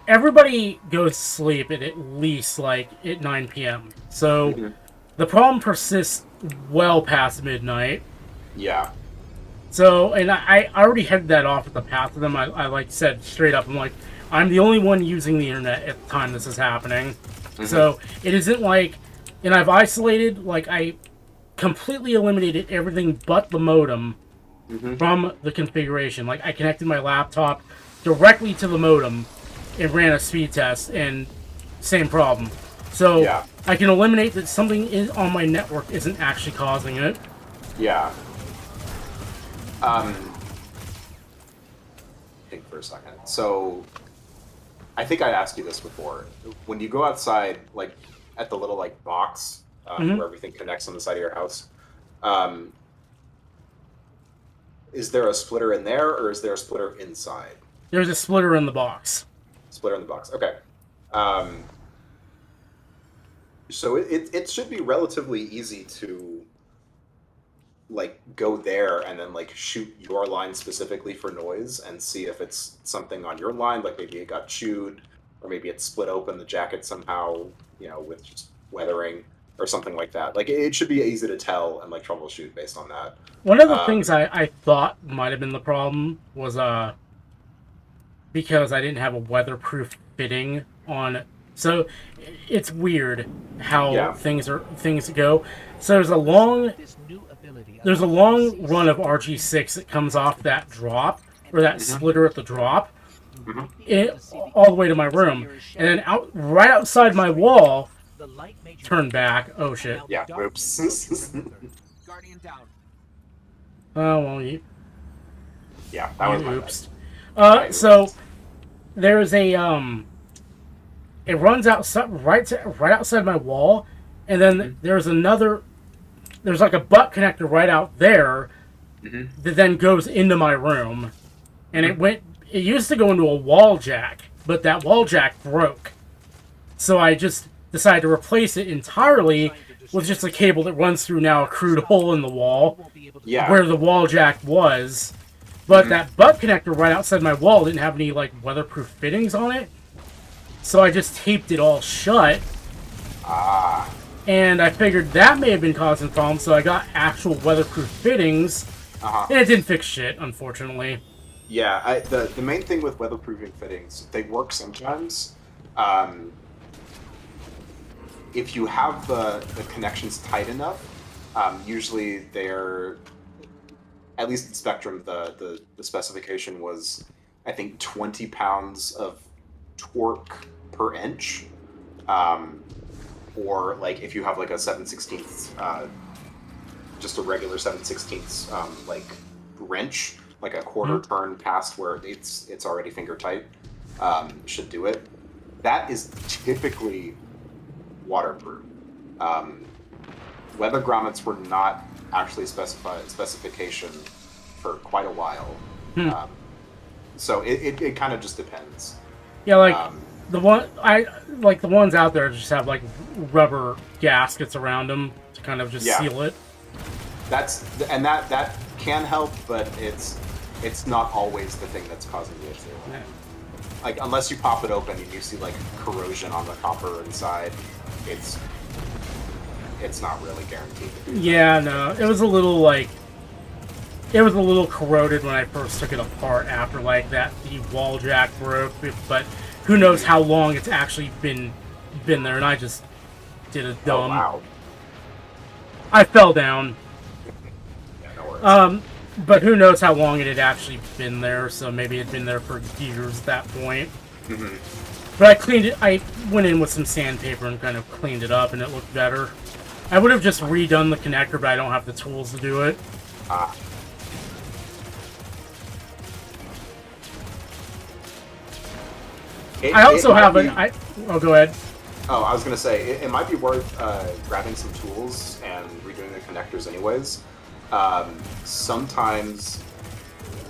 everybody goes to sleep at least, like, at 9 p.m. So, the problem persists well past midnight. Yeah. So, and I already headed that off at the path of them. I like said straight up, I'm like, I'm the only one using the internet at the time this is happening. So, it isn't like, and I've isolated, like, I completely eliminated everything but the modem from the configuration. Like, I connected my laptop directly to the modem and ran a speed test, and same problem. So, I can eliminate that something on my network isn't actually causing it. Yeah. Think for a second. So, I think I asked you this before. When you go outside, like, at the little, like, box where everything connects on the side of your house, is there a splitter in there, or is there a splitter inside? There's a splitter in the box. Splitter in the box. Okay. So it should be relatively easy to, like, go there and then, like, shoot your line specifically for noise and see if it's something on your line, like maybe it got chewed, or maybe it split open the jacket somehow, you know, with just weathering or something like that. Like, it should be easy to tell and, like, troubleshoot based on that. One of the things I thought might have been the problem was because I didn't have a weatherproof fitting on. So it's weird how things go. So there's a long run of RG6 that comes off that drop, or that splitter at the drop, all the way to my room, and then right outside my wall, The light made you turn back. Oh shit. Now the Yeah, darkness oops. makes you remember. Guardian down. Oh well, you Yeah, that was my oops. bad. So there's a it runs outside right outside my wall, and then there's like a butt connector right out there that then goes into my room, and it used to go into a wall jack, but that wall jack broke, so I just decided to replace it entirely with just a cable that runs through now a crude hole in the wall Yeah. where the wall jack was. But that butt connector right outside my wall didn't have any like weatherproof fittings on it, so I just taped it all shut. And I figured that may have been causing problems, so I got actual weatherproof fittings, and it didn't fix shit, unfortunately. Yeah, the main thing with weatherproofing fittings, they work sometimes. If you have the connections tight enough, usually they're, at least in Spectrum, the specification was, I think, 20 pounds of torque per inch. Or like if you have like a 7/16, just a regular 7/16 like wrench, like a quarter turn past where it's already finger tight, should do it. That is typically waterproof. Weather grommets were not actually specification for quite a while. So it kind of just depends. Yeah, like the ones out there just have like rubber gaskets around them to kind of just seal it. That can help, but it's not always the thing that's causing the issue. Yeah. Like unless you pop it open and you see like corrosion on the copper inside, it's not really guaranteed to do that. Yeah, no, it was a little corroded when I first took it apart after like the wall jack broke, but who knows how long it's actually been there, and I just did a dumb. Oh, wow. I fell down. Yeah, no worries. But who knows how long it had actually been there, so maybe it had been there for years at that point. But I went in with some sandpaper and kind of cleaned it up, and it looked better. I would have just redone the connector, but I don't have the tools to do it. I also have oh, go ahead. Oh, I was going to say, it might be worth grabbing some tools and redoing the connectors anyways. Sometimes,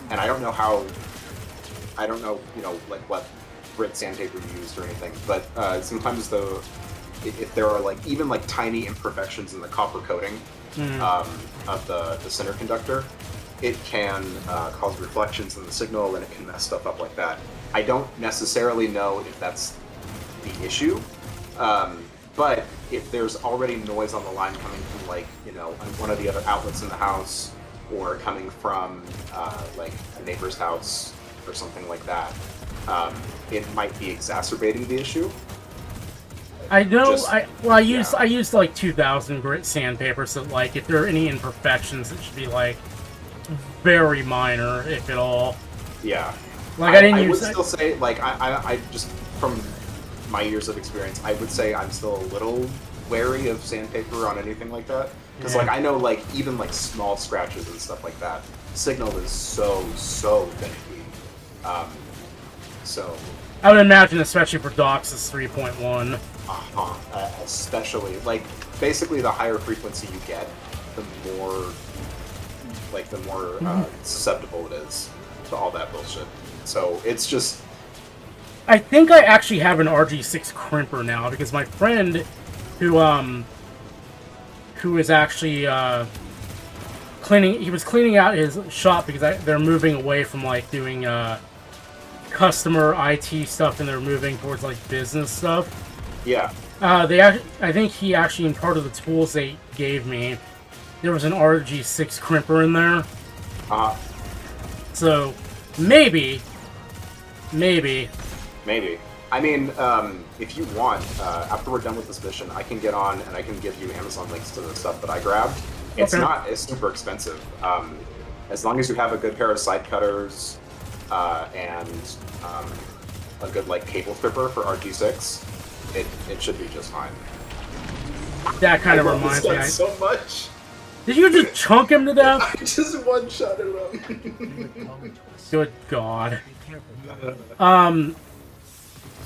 and I don't know, like what grit sandpaper you used or anything, but sometimes though, if there are like even like tiny imperfections in the copper coating of the center conductor, it can cause reflections in the signal, and it can mess stuff up like that. I don't necessarily know if that's the issue, but if there's already noise on the line coming from like, one of the other outlets in the house, or coming from like a neighbor's house or something like that, it might be exacerbating the issue. I know. I used like 2000 grit sandpaper, so like if there are any imperfections, it should be like very minor, if at all. Yeah. Like I would still say, like, I just, from my years of experience, I would say I'm still a little wary of sandpaper on anything like that. Because, like, I know, like, even, like, small scratches and stuff like that, signal is so finicky. So... I would imagine, especially for DOCSIS 3.1. Especially, like, basically the higher frequency you get, the more susceptible it is to all that bullshit. So it's just... I think I actually have an RG6 crimper now, because my friend who is actually cleaning out his shop, because they're moving away from like doing customer IT stuff, and they're moving towards like business stuff. Yeah. I think he actually, in part of the tools they gave me, there was an RG6 crimper in there. So maybe. I mean, if you want, after we're done with this mission, I can get on and I can give you Amazon links to the stuff that I grabbed. It's not super expensive. As long as you have a good pair of side cutters and a good like cable stripper for RG6, it should be just fine. That kind of I love this reminds me. guy so much. Did you just chunk him to death? I just one-shotted him. Good God.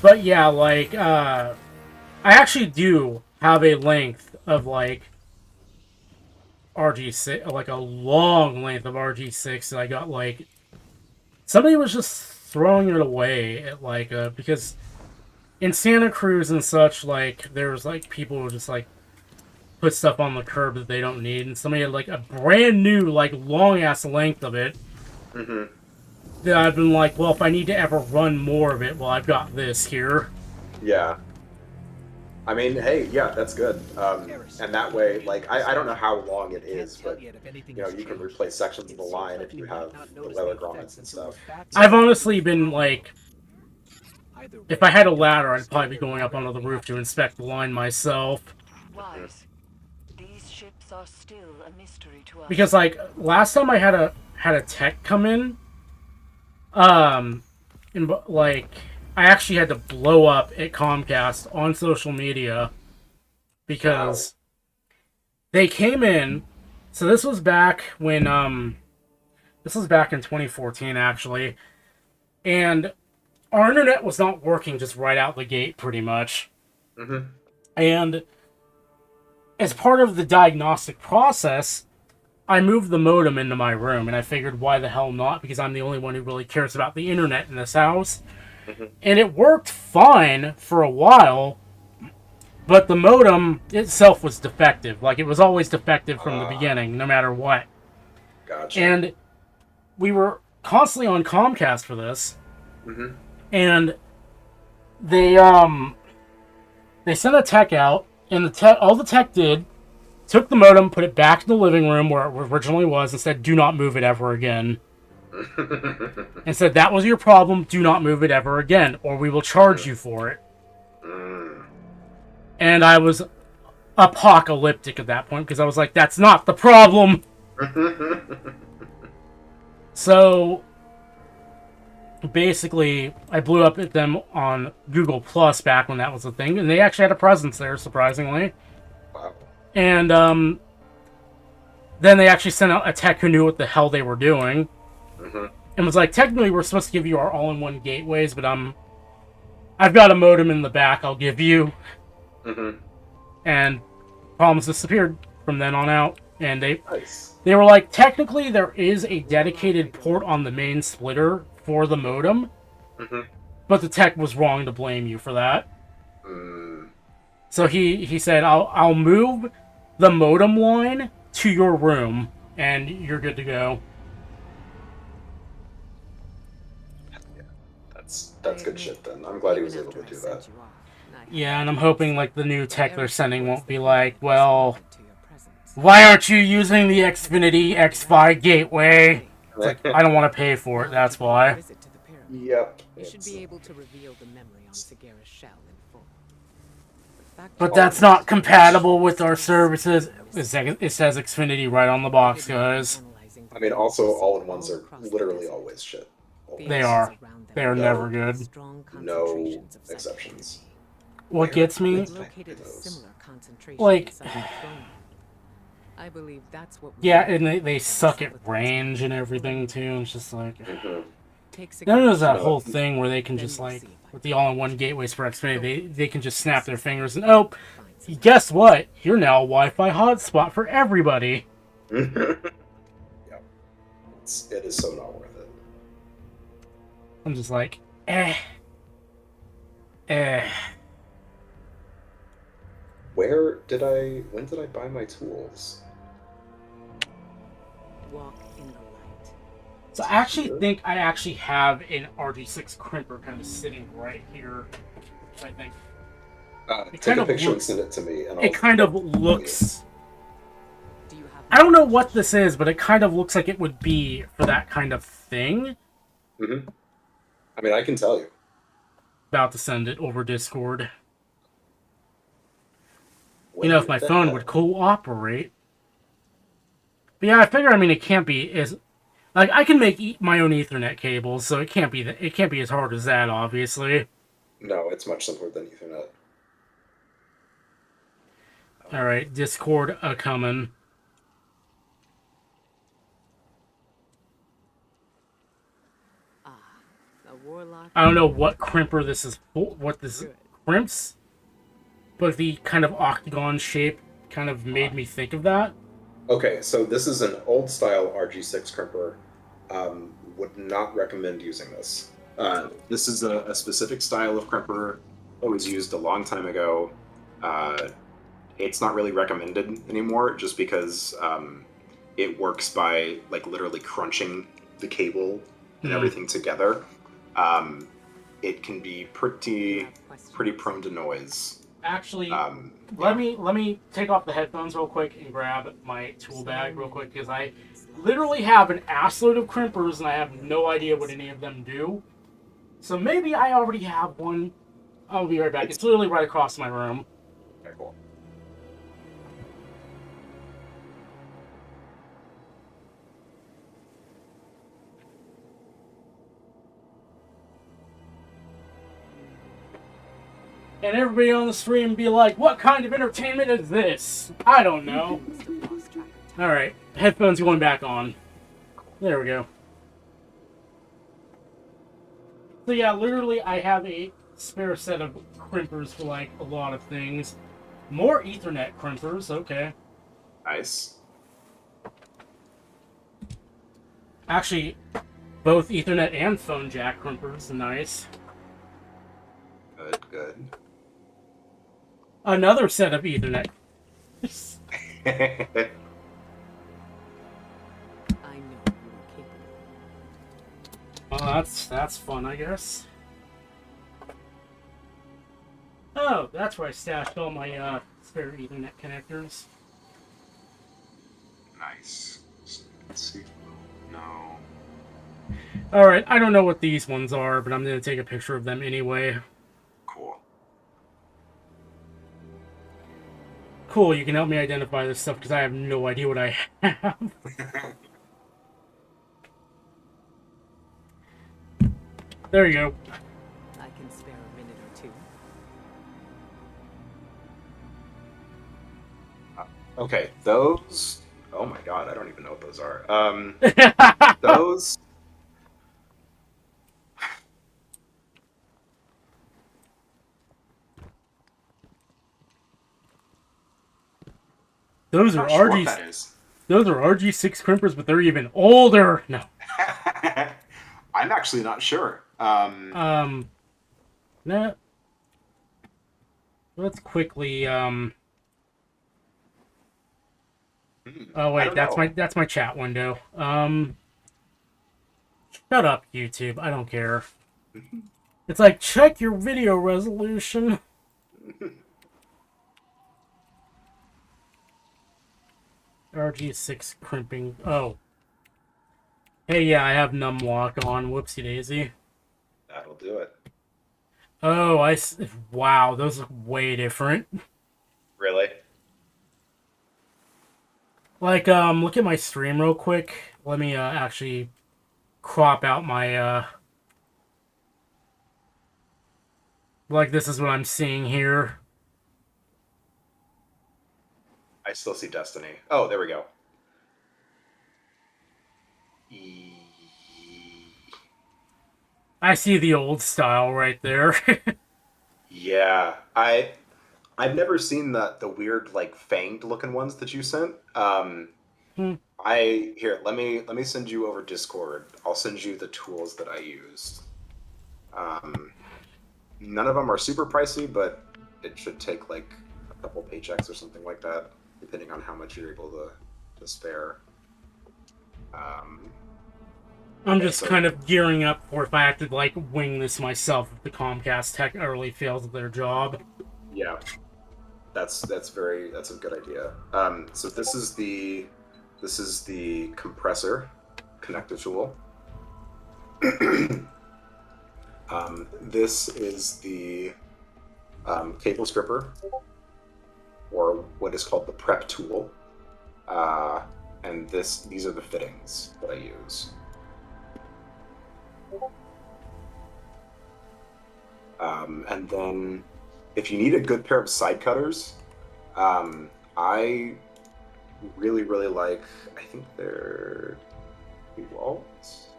But yeah, like, I actually do have a length of, like, RG6, like a long length of RG6 that I got, like, somebody was just throwing it away at, like, because in Santa Cruz and such, like, there's, like, people who just, like, put stuff on the curb that they don't need, and somebody had, like, a brand new, like, long-ass length of it. That I've been like, well, if I need to ever run more of it, well, I've got this here. Yeah. I mean, hey, yeah, that's good. And that way, like, I don't know how long it is, but, you know, you can replace sections of the line if you have the leather grommets and stuff. I've honestly been, like, if I had a ladder, I'd probably be going up onto the roof to inspect the line myself. Wise. These ships are still a mystery to us. Because, like, last time I had a tech come in, and, like, I actually had to blow up at Comcast on social media because they came in. So this was back when, this was back in 2014, actually. And our internet was not working just right out the gate, pretty much. And as part of the diagnostic process, I moved the modem into my room, and I figured, why the hell not? Because I'm the only one who really cares about the internet in this house. And it worked fine for a while, but the modem itself was defective. Like, it was always defective from the beginning, no matter what. Gotcha. And we were constantly on Comcast for this. And they sent a tech out, and all the tech did, took the modem, put it back in the living room where it originally was, and said, do not move it ever again. And said, that was your problem, do not move it ever again, or we will charge you for it. And I was apocalyptic at that point, because I was like, that's not the problem! So, basically, I blew up at them on Google Plus back when that was a thing, and they actually had a presence there, surprisingly. Wow. And, then they actually sent out a tech who knew what the hell they were doing. And was like, technically, we're supposed to give you our all-in-one gateways, but I've got a modem in the back I'll give you. And problems disappeared from then on out. And they were like, technically, there is a dedicated port on the main splitter for the modem, but the tech was wrong to blame you for that. So he said, I'll move the modem line to your room, and you're good to go. That's good shit then. I'm glad he was able to do that. Yeah, and I'm hoping, like, the new tech they're sending won't be like, well, why aren't you using the Xfinity X5 gateway? It's like, I don't want to pay for it, that's why. Yep. You should be able to reveal the memory on Sagara's shell in full. But that's not compatible with our services. It says Xfinity right on the box, guys. I mean, also, all-in-ones are literally always shit. They are. They are never good. No exceptions. What gets me? Like, yeah, and they suck at range and everything, too. It's just like... Then there's that whole thing where they can just, like, with the all-in-one gateways for Xfinity, they can just snap their fingers and, oh, guess what? You're now a Wi-Fi hotspot for everybody. Yeah. It is so not worth it. I'm just like, When did I buy my tools? Walk in the light. So I actually think I actually have an RG6 crimper kind of sitting right here, I think. Take a picture and send it to me. And it kind of looks... I don't know what this is, but it kind of looks like it would be for that kind of thing. I mean, I can tell you. About to send it over Discord. You know, if my phone would cooperate. But yeah, I figure, I mean, it can't be as... Like, I can make my own Ethernet cables, so it can't be as hard as that, obviously. No, it's much simpler than Ethernet. All right, Discord coming. A warlock. I don't know what crimper this is. What this Good. crimps, but the kind of octagon shape kind of made me think of that. Okay, so this is an old style RG6 crimper. Would not recommend using this. This is a specific style of crimper that was used a long time ago. It's not really recommended anymore just because it works by like literally crunching the cable and everything together. It can be pretty prone to noise. Actually, let me take off the headphones real quick and grab my tool bag real quick because I literally have an assload of crimpers and I have no idea what any of them do. So maybe I already have one. I'll be right back. It's literally right across my room. Okay, cool. And everybody on the stream be like, what kind of entertainment is this? I don't know. Alright, headphones going back on. There we go. So yeah, literally I have a spare set of crimpers for like a lot of things. More Ethernet crimpers, okay. Nice. Actually, both Ethernet and phone jack crimpers, nice. Good, good. Another set of Ethernet. I know you were capable. Well, that's fun, I guess. Oh, that's where I stashed all my spare Ethernet connectors. Nice. Let's see. No. Alright, I don't know what these ones are, but I'm going to take a picture of them anyway. Cool. Cool, you can help me identify this stuff because I have no idea what I have. There you go. I can spare a minute or two. Okay, those... Oh my god, I don't even know what those are. Those... Those are Not sure what RG. that is. Those are RG6 crimpers, but they're even older. No. I'm actually not sure. Nah. Let's quickly. Oh wait, that's my chat window. Shut up, YouTube. I don't care. It's like check your video resolution. RG6 crimping. Oh. Hey, yeah, I have numlock on. Whoopsie daisy. That'll do it. Oh, wow, those look way different. Really? Like, look at my stream real quick. Let me, actually crop out my, like, this is what I'm seeing here. I still see Destiny. Oh, there we go. I see the old style right there. Yeah, I've never seen the weird like fanged looking ones that you sent. Here, let me send you over Discord. I'll send you the tools that I used. None of them are super pricey, but it should take like a couple paychecks or something like that, depending on how much you're able to spare. I'm just kind of gearing up for if I have to, like, wing this myself if the Comcast tech early fails at their job. Yeah, that's a good idea. So this is the compressor connector tool. This is the cable stripper, or what is called the prep tool, and these are the fittings that I use. And then if you need a good pair of side cutters, I really, really like. I think they're walls.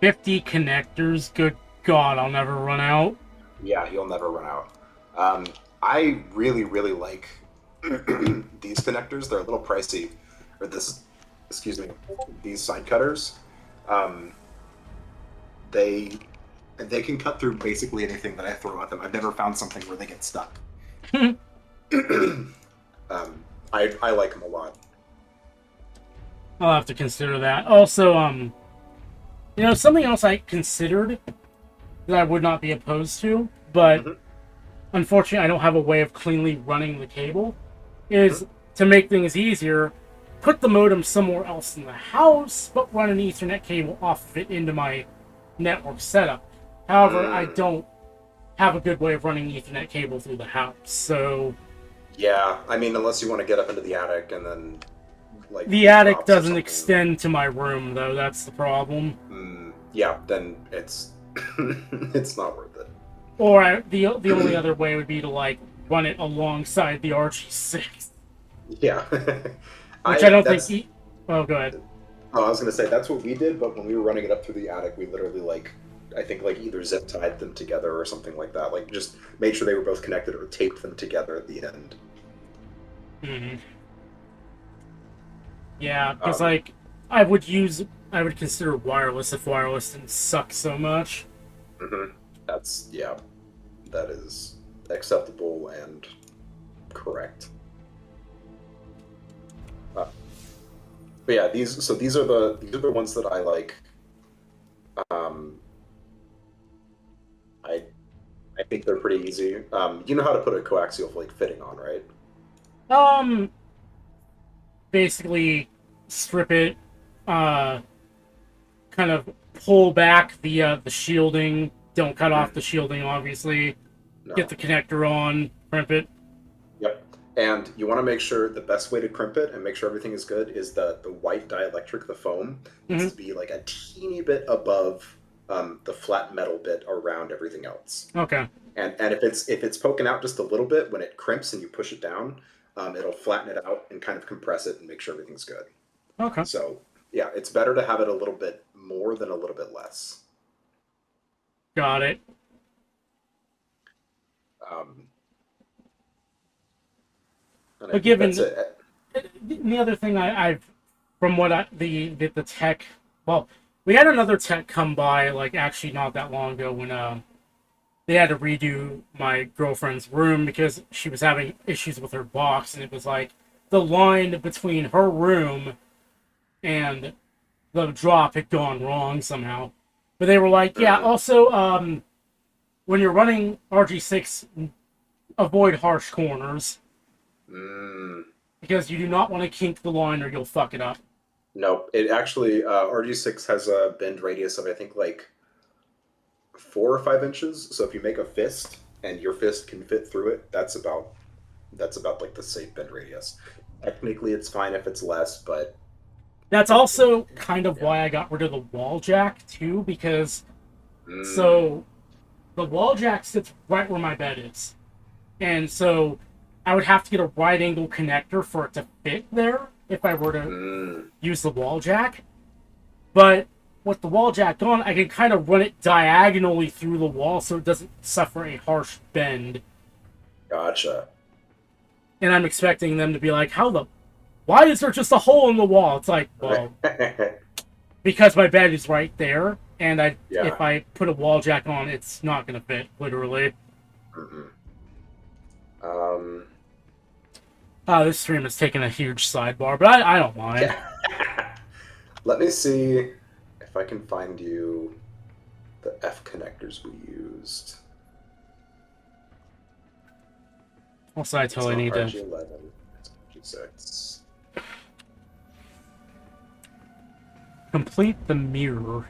50 connectors. Good God, I'll never run out. Yeah, you'll never run out. I really, really like these connectors. They're a little pricey. Or this, excuse me, these side cutters. Um, they can cut through basically anything that I throw at them. I've never found something where they get stuck. I like them a lot. I'll have to consider that. Also, you know, something else I considered that I would not be opposed to, but unfortunately I don't have a way of cleanly running the cable, is to make things easier, put the modem somewhere else in the house, but run an Ethernet cable off of it into my network setup. However, I don't have a good way of running Ethernet cable through the house, so... Yeah, I mean, unless you want to get up into the attic and then, like... The attic doesn't extend to my room, though, that's the problem. Yeah, then it's... it's not worth it. Or the only other way would be to, like, run it alongside the RG6. Yeah. Which I don't think... Oh, go ahead. Oh, I was going to say, that's what we did, but when we were running it up through the attic, we literally, like... I think, like, either zip-tied them together or something like that. Like, just made sure they were both connected or taped them together at the end. Yeah, because, like, I would consider wireless if wireless didn't suck so much. That's, yeah, that is acceptable and correct. But yeah, these are the ones that I like. I think they're pretty easy. You know how to put a coaxial like fitting on, right? Basically strip it, kind of pull back the shielding. Don't cut off the shielding, obviously. No. Get the connector on, crimp it. Yep. And you want to make sure the best way to crimp it and make sure everything is good is the white dielectric, the foam, needs to be like a teeny bit above the flat metal bit around everything else. Okay. And if it's poking out just a little bit, when it crimps and you push it down, it'll flatten it out and kind of compress it and make sure everything's good. Okay. So yeah, it's better to have it a little bit more than a little bit less. Got it. But given the other thing I've from what the tech, well, we had another tech come by, like, actually not that long ago when they had to redo my girlfriend's room because she was having issues with her box, and it was like the line between her room and the drop had gone wrong somehow. But they were like, yeah, also, when you're running RG6, avoid harsh corners. Because you do not want to kink the line or you'll fuck it up. Nope. It actually, RG6 has a bend radius of, I think, like 4 or 5 inches. So if you make a fist and your fist can fit through it, that's about like the safe bend radius. Technically, it's fine if it's less, but... That's also kind of why I got rid of the wall jack, too, because... So, the wall jack sits right where my bed is. And so, I would have to get a right-angle connector for it to fit there if I were to use the wall jack. But with the wall jack on, I can kind of run it diagonally through the wall so it doesn't suffer a harsh bend. Gotcha. And I'm expecting them to be like, why is there just a hole in the wall? It's like, well, because my bed is right there, and if I put a wall jack on, it's not going to fit, literally. This stream has taken a huge sidebar, but I don't mind. Let me see if I can find you the F connectors we used. Also, I totally need to... RG11, G6. Complete the mirror.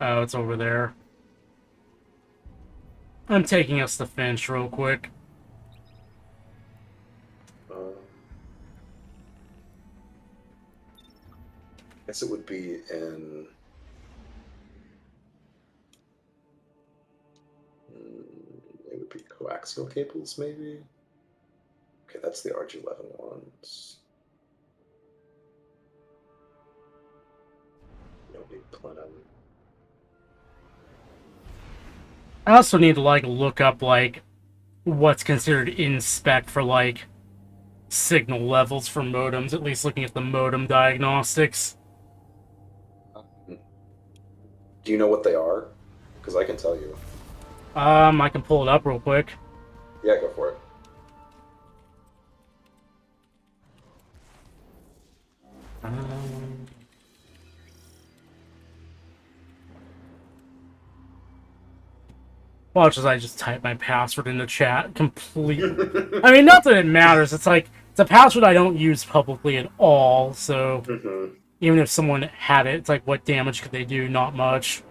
Oh, it's over there. I'm taking us to Finch real quick. Guess it would be in... coaxial cables, maybe? Okay, that's the RG11 ones. No big plenum. I also need to, like, look up, like, what's considered in spec for, like, signal levels for modems, at least looking at the modem diagnostics. Do you know what they are? Because I can tell you. I can pull it up real quick. Yeah, go for it. Watch as I just type my password in the chat completely. I mean, not that it matters. It's like, it's a password I don't use publicly at all, so even if someone had it, it's like, what damage could they do? Not much.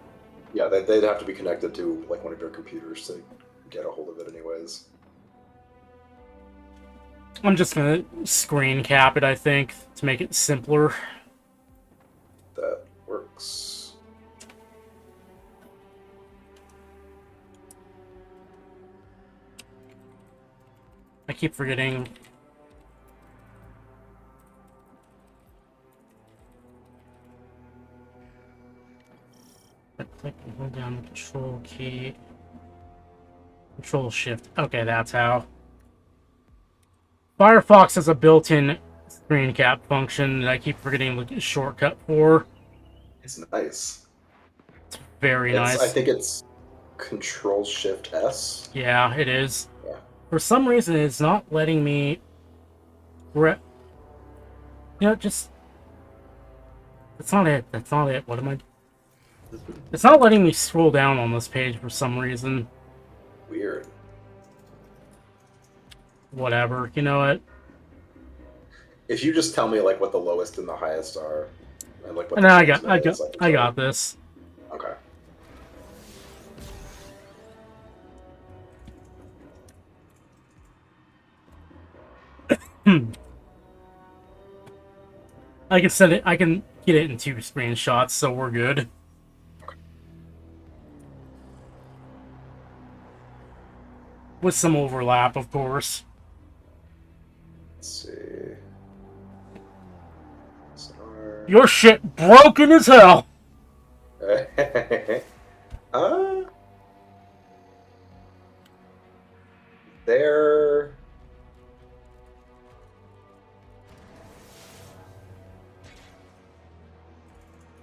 Yeah, they'd have to be connected to like one of your computers to get a hold of it anyways. I'm just gonna screen cap it, I think, to make it simpler. That works. I keep forgetting. I click and hold down the control key. Control shift. Okay, that's how. Firefox has a built-in screen cap function that I keep forgetting the shortcut for. It's nice. It's very nice. I think it's Control Shift S. Yeah, it is. Yeah. For some reason, it's not letting me... You know, just... That's not it. That's not it. What am I... It's not letting me scroll down on this page for some reason. Weird. Whatever. You know what? If you just tell me like what the lowest and the highest are, and like what No, the I transmit is, I got this. Okay. I can set it. I can get it in 2 screenshots, so we're good. With some overlap, of course. Let's see. Your shit broken as hell. There.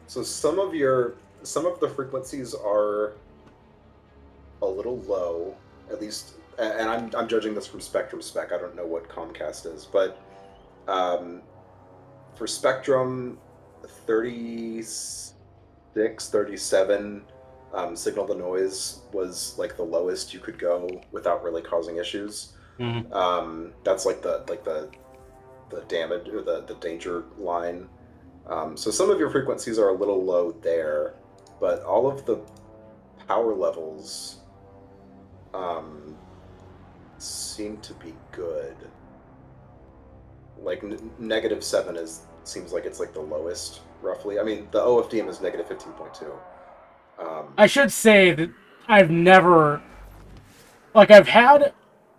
So some of the frequencies are a little low, at least, and I'm judging this from Spectrum spec. I don't know what Comcast is, but for Spectrum, 36, 37 signal to noise was like the lowest you could go without really causing issues. That's like the damage or the danger line. So some of your frequencies are a little low there, but all of the power levels seem to be good. Like -7 seems like it's like the lowest roughly. I mean, the OFDM is -15.2. I should say that I've never, like, I've had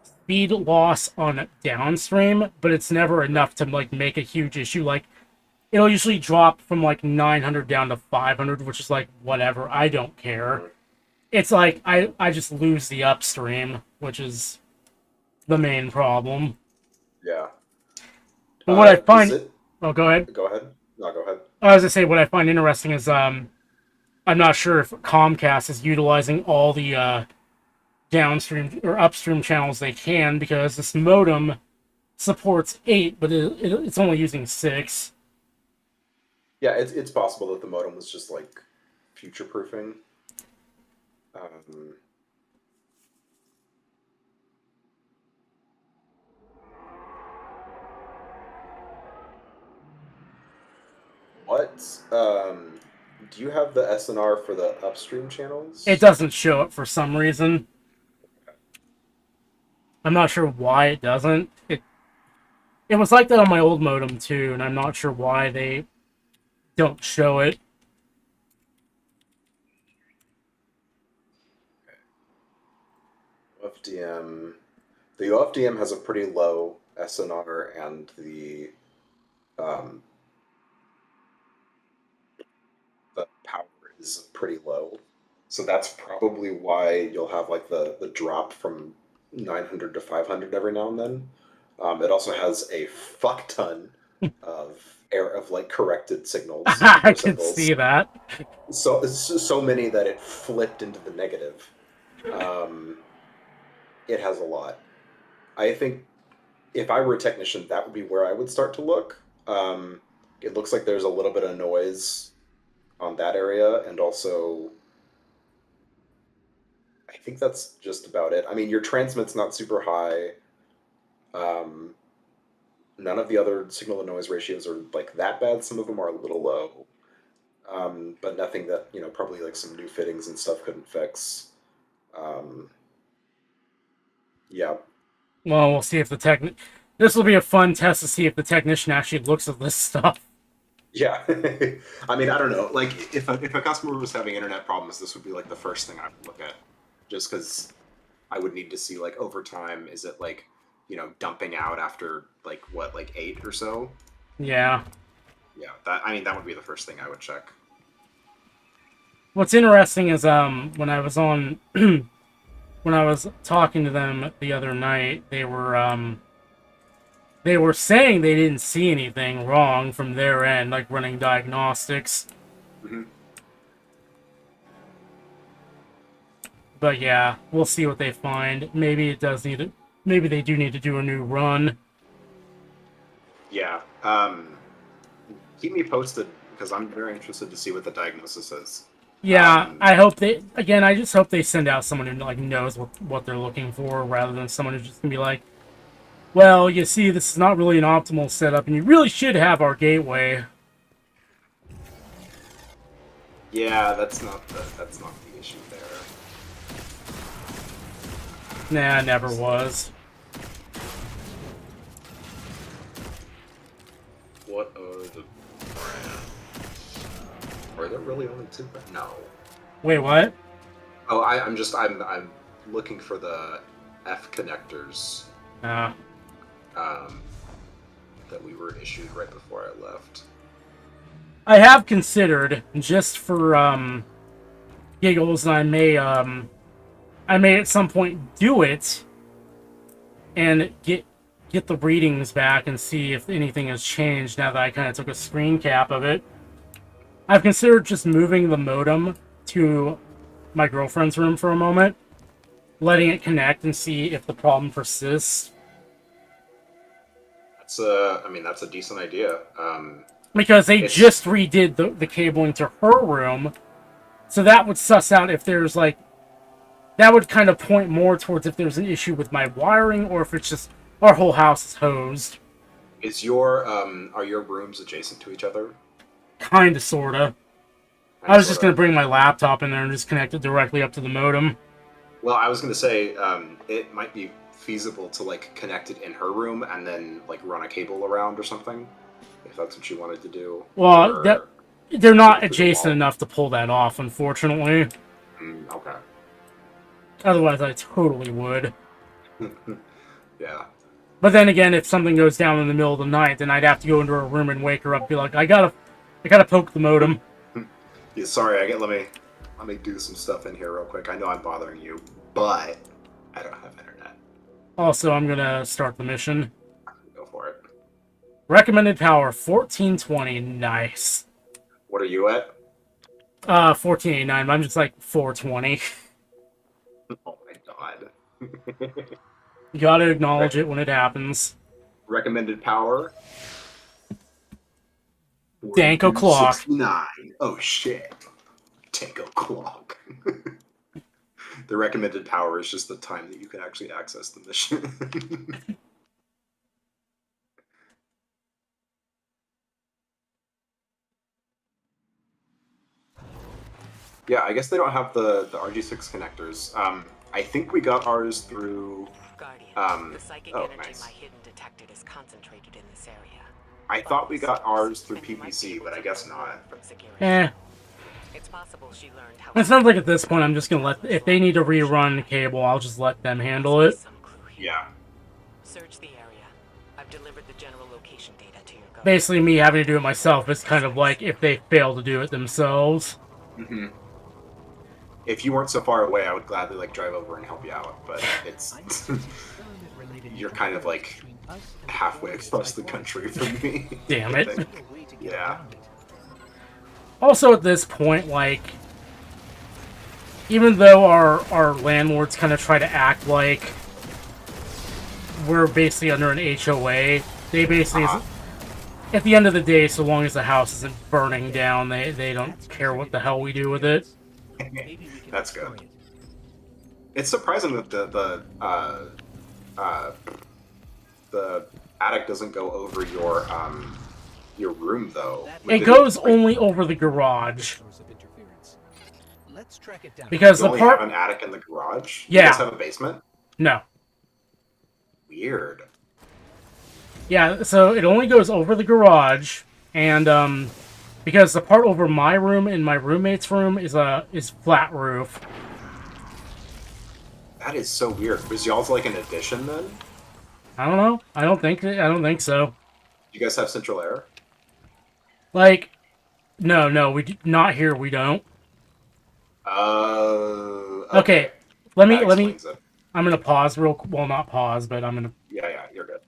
speed loss on downstream, but it's never enough to like make a huge issue. Like, it'll usually drop from like 900 down to 500, which is like whatever. I don't care. It's like I just lose the upstream, which is the main problem. Yeah. But what I find... Oh, go ahead. Go ahead. No, go ahead. I was going to say, what I find interesting is I'm not sure if Comcast is utilizing all the downstream or upstream channels they can, because this modem supports 8, but it's only using 6. Yeah, it's possible that the modem was just like future-proofing. What? Do you have the SNR for the upstream channels? It doesn't show it for some reason. I'm not sure why it doesn't. It was like that on my old modem too, and I'm not sure why they don't show it. FDM. The OFDM has a pretty low SNR, and the power is pretty low. So that's probably why you'll have like the drop from 900 to 500 every now and then. It also has a fuck ton of like corrected signals. I or can symbols. see that. So many that it flipped into the negative. It has a lot. I think if I were a technician, that would be where I would start to look. It looks like there's a little bit of noise on that area, and also I think that's just about it. I mean, your transmit's not super high. None of the other signal to noise ratios are like that bad. Some of them are a little low, but nothing that probably like some new fittings and stuff couldn't fix. Yeah. Well, we'll see if the This will be a fun test to see if the technician actually looks at this stuff. Yeah. I mean, I don't know. Like, if a customer was having internet problems, this would be like the first thing I would look at, just because I would need to see like over time, is it like dumping out after like what, like 8 or so? Yeah. Yeah. That would be the first thing I would check. What's interesting is when I was on when I was talking to them the other night, they were saying they didn't see anything wrong from their end, like running diagnostics. Mm-hmm. But yeah, we'll see what they find. Maybe they do need to do a new run. Yeah. Keep me posted, because I'm very interested to see what the diagnosis is. Yeah, I just hope they send out someone who like knows what they're looking for, rather than someone who's just gonna be like, well, you see, this is not really an optimal setup, and you really should have our gateway. Yeah, that's not the issue there. Nah, never was. What are the brands? Are there really only 2 brands? No. Wait, what? Oh, I'm looking for the F connectors. That we were issued right before I left. I have considered, just for giggles, and I may at some point do it and get the readings back and see if anything has changed now that I kind of took a screen cap of it. I've considered just moving the modem to my girlfriend's room for a moment, letting it connect and see if the problem persists. That's a decent idea. Because they just redid the cabling to her room, so that would suss out if there's like, that would kind of point more towards if there's an issue with my wiring, or if it's just our whole house is hosed. Are your rooms adjacent to each other? Kinda, sorta. I was just gonna bring my laptop in there and just connect it directly up to the modem. Well, I was gonna say, it might be feasible to like connect it in her room and then like run a cable around or something, if that's what you wanted to do. Well, they're not adjacent enough to pull that off, unfortunately. Okay. Otherwise, I totally would. Yeah. But then again, if something goes down in the middle of the night, then I'd have to go into her room and wake her up and be like, I gotta poke the modem. Yeah, sorry, let me do some stuff in here real quick. I know I'm bothering you, but I don't have internet. Also, I'm gonna start the mission. Go for it. Recommended power 1420. Nice. What are you at? 1489. I'm just like 420. Oh my god. You gotta acknowledge it when it happens. Recommended power? Danko clock. 69. Oh shit. Danko clock. The recommended power is just the time that you can actually access the mission. Yeah, I guess they don't have the RG6 connectors. I think we got ours through... Guardian, the psychic energy nice. my hidden detected is concentrated in this area. I thought we got ours through PPC, but I guess not. It's possible she learned how. It sounds like at this point I'm just gonna if they need to rerun the cable, I'll just let them handle it. Yeah. Search the area. I've delivered the general location data to your government. Basically, me having to do it myself is kind of like if they fail to do it themselves. Mm-hmm. If you weren't so far away, I would gladly like drive over and help you out. But it's you're kind of like halfway across the country from me. Damn I it. think. Yeah. Also, at this point, like, even though our landlords kind of try to act like we're basically under an HOA, they basically, at the end of the day, so long as the house isn't burning down, they don't care what the hell we do with it. That's good. It's surprising that the attic doesn't go over your room though. It goes only over the garage. Let's track it down. Because you the only part have an attic in the garage? Yeah. You guys have a basement? No. Weird. Yeah, so it only goes over the garage, and because the part over my room and my roommate's room is flat roof. That is so weird. Was y'all's like an addition then? I don't know. I don't think so. You guys have central air? Like, no, we do, not here. We don't. Okay. Let me. Explains it. I'm gonna pause well, not pause, but I'm gonna. Yeah, you're good.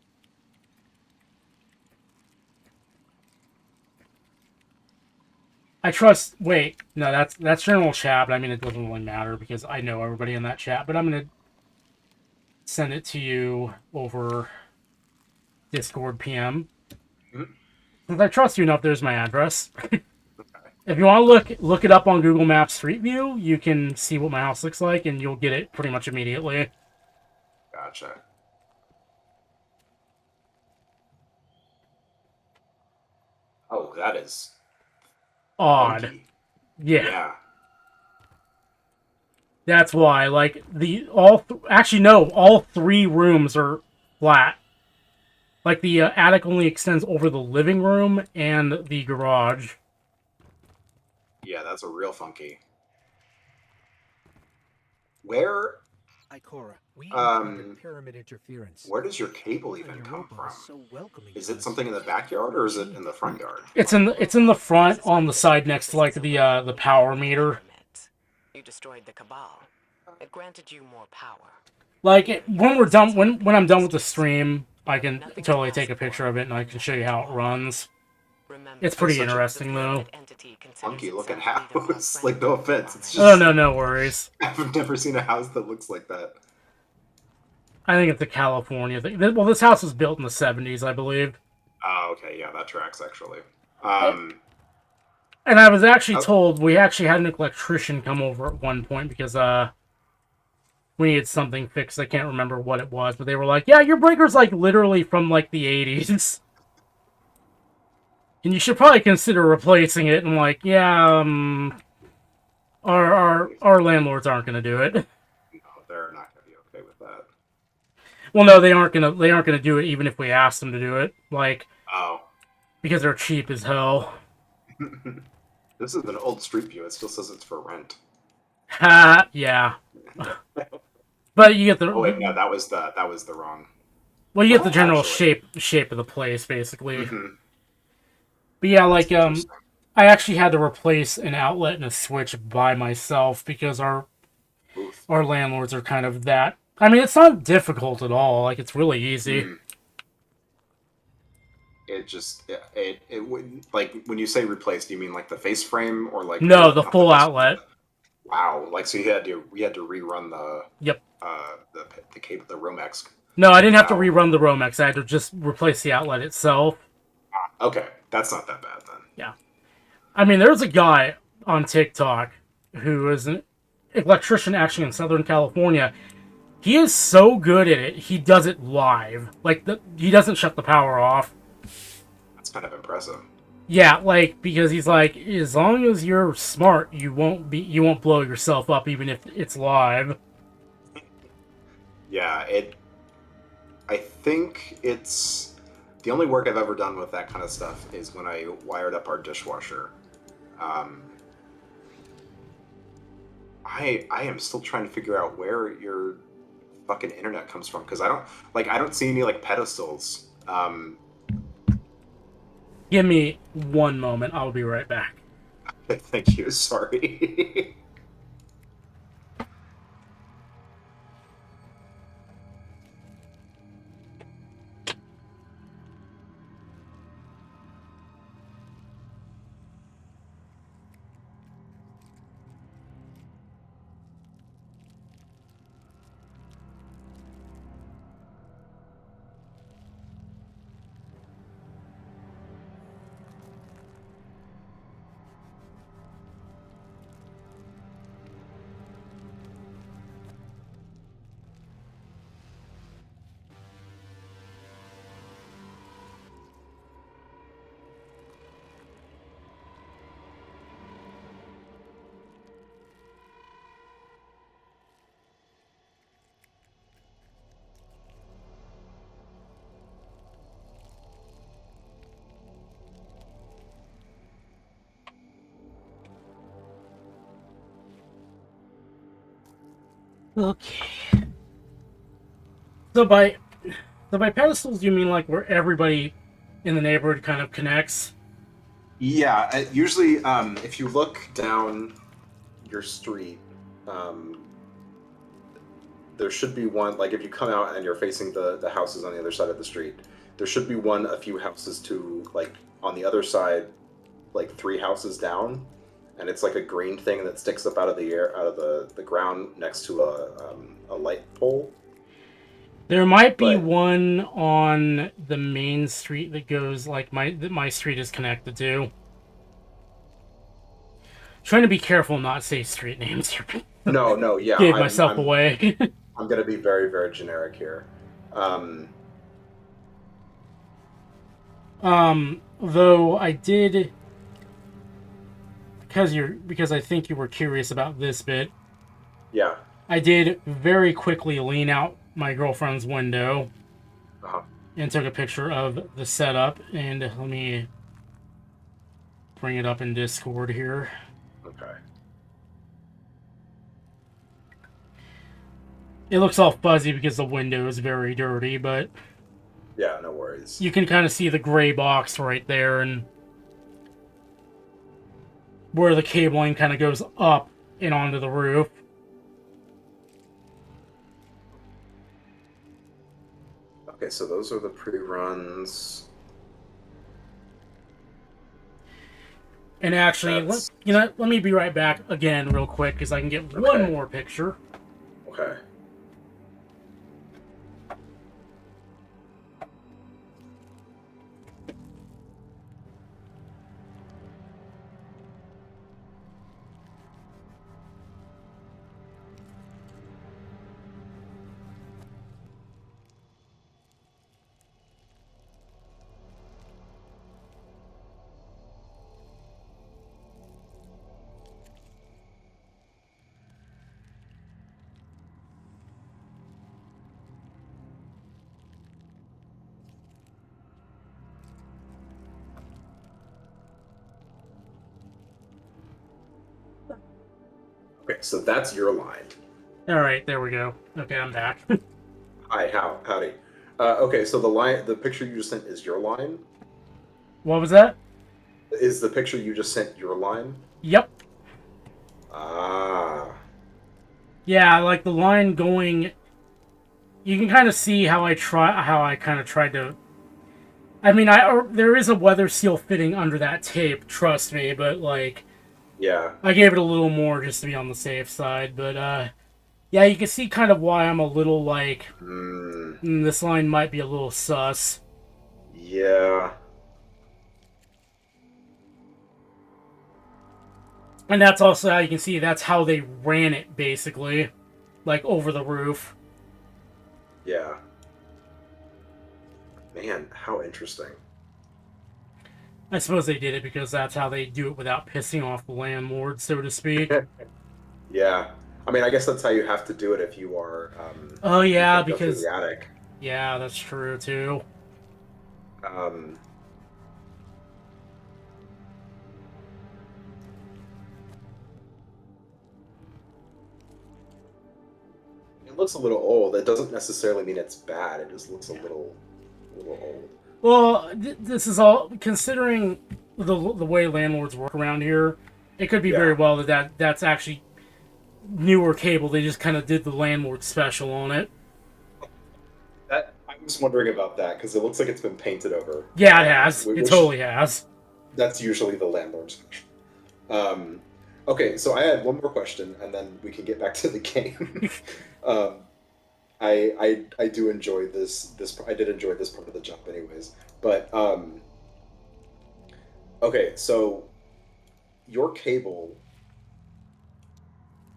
I trust. Wait, no, that's general chat, but I mean it doesn't really matter because I know everybody in that chat. But I'm gonna send it to you over Discord PM. Mm-hmm. Since I trust you enough, there's my address. If you want to look it up on Google Maps Street View, you can see what my house looks like, and you'll get it pretty much immediately. Gotcha. Oh, that is Odd. funky. Yeah. That's why, like, all three rooms are flat. Like, the attic only extends over the living room and the garage. Yeah, that's a real funky. Where Ikora, we Um, encountered pyramid interference. where does your cable even Your come robot from? is so welcoming Is to it us. something in the backyard or is it in the front yard? It's in the front on the side next to, like, the power meter. You destroyed the Cabal. It granted you more power. Like, when we're done, when I'm done with the stream, I can totally take a picture of it and I can show you how it runs. It's pretty interesting, though. Funky looking house. Like, no offense. It's just, Oh, no worries. I've never seen a house that looks like that. I think it's a California thing. Well, this house was built in the 70s, I believe. Oh, okay. Yeah, that tracks, actually. And I was actually told we actually had an electrician come over at one point because we needed something fixed. I can't remember what it was, but they were like, "Yeah, your breaker's like literally from like the 80s, and you should probably consider replacing it." And I'm like, "Yeah, our landlords aren't going to do it." No, they're not going to be okay with that. Well, no, they aren't gonna do it even if we ask them to do it. Like, because they're cheap as hell. This is an old Street View. It still says it's for rent. Ha, yeah. But you get the. Oh wait, no, that was the wrong. Well, you get the general shape of the place, basically. Mm-hmm. But yeah, like I actually had to replace an outlet and a switch by myself because our landlords are kind of that. I mean, it's not difficult at all. Like, it's really easy. Mm. It just it would, like, when you say replaced, do you mean like the face frame or like no, the full outlet? Wow, like, so we had to rerun the the cable, the Romex. No, I didn't have to rerun the Romex. I had to just replace the outlet itself. Okay, that's not that bad then. Yeah, I mean, there's a guy on TikTok who is an electrician actually in Southern California. He is so good at it. He does it live. Like, he doesn't shut the power off. That's kind of impressive. Yeah, like, because he's like, as long as you're smart, you won't blow yourself up even if it's live. Yeah, I think it's the only work I've ever done with that kind of stuff is when I wired up our dishwasher. I am still trying to figure out where your fucking internet comes from, because I don't see any like pedestals. Give me one moment. I'll be right back. Thank you. Sorry. Okay. So by pedestals, you mean like where everybody in the neighborhood kind of connects? Yeah, usually, if you look down your street, there should be one, like if you come out and you're facing the houses on the other side of the street, there should be one a few houses to, like, on the other side, like 3 houses down, and it's like a green thing that sticks up out of the air, out of the ground next to a light pole. There might be But one on the main street that goes like my street is connected to. Trying to be careful not to say street names here. no, yeah, Gave myself away. I'm gonna be very, very generic here. Though I did, because I think you were curious about this bit. Yeah. I did very quickly lean out my girlfriend's window and took a picture of the setup. And let me bring it up in Discord here. Okay. It looks all fuzzy because the window is very dirty, but yeah, no worries. You can kind of see the gray box right there, and where the cabling kind of goes up and onto the roof. Okay, so those are the pre-runs. And actually, let me be right back again real quick, because I can get one more picture. Okay. Okay, so that's your line. All right, there we go. Okay, I'm back. Hi, howdy. Okay, so the picture you just sent is your line? What was that? Is the picture you just sent your line? Yep. Ah. Yeah, like the line going. You can kind of see how I kind of tried to. I mean, there is a weather seal fitting under that tape. Trust me, but like. Yeah. I gave it a little more just to be on the safe side, but yeah, you can see kind of why I'm a little like. This line might be a little sus. Yeah. And that's also how you can see that's how they ran it, basically. Like, over the roof. Yeah. Man, how interesting. I suppose they did it because that's how they do it without pissing off the landlord, so to speak. Yeah. I mean, I guess that's how you have to do it if you are... oh, yeah, you because... the attic. Yeah, that's true, too. It looks a little old. It doesn't necessarily mean it's bad. It just looks a little old. Well, this is all considering the way landlords work around here. It could be very well that's actually newer cable. They just kind of did the landlord special on it. I was wondering about that because it looks like it's been painted over. Yeah, it has. It totally has. That's usually the landlord special. Okay, so I had one more question, and then we can get back to the game. I do enjoy this. I did enjoy this part of the jump, anyways. But okay, so your cable.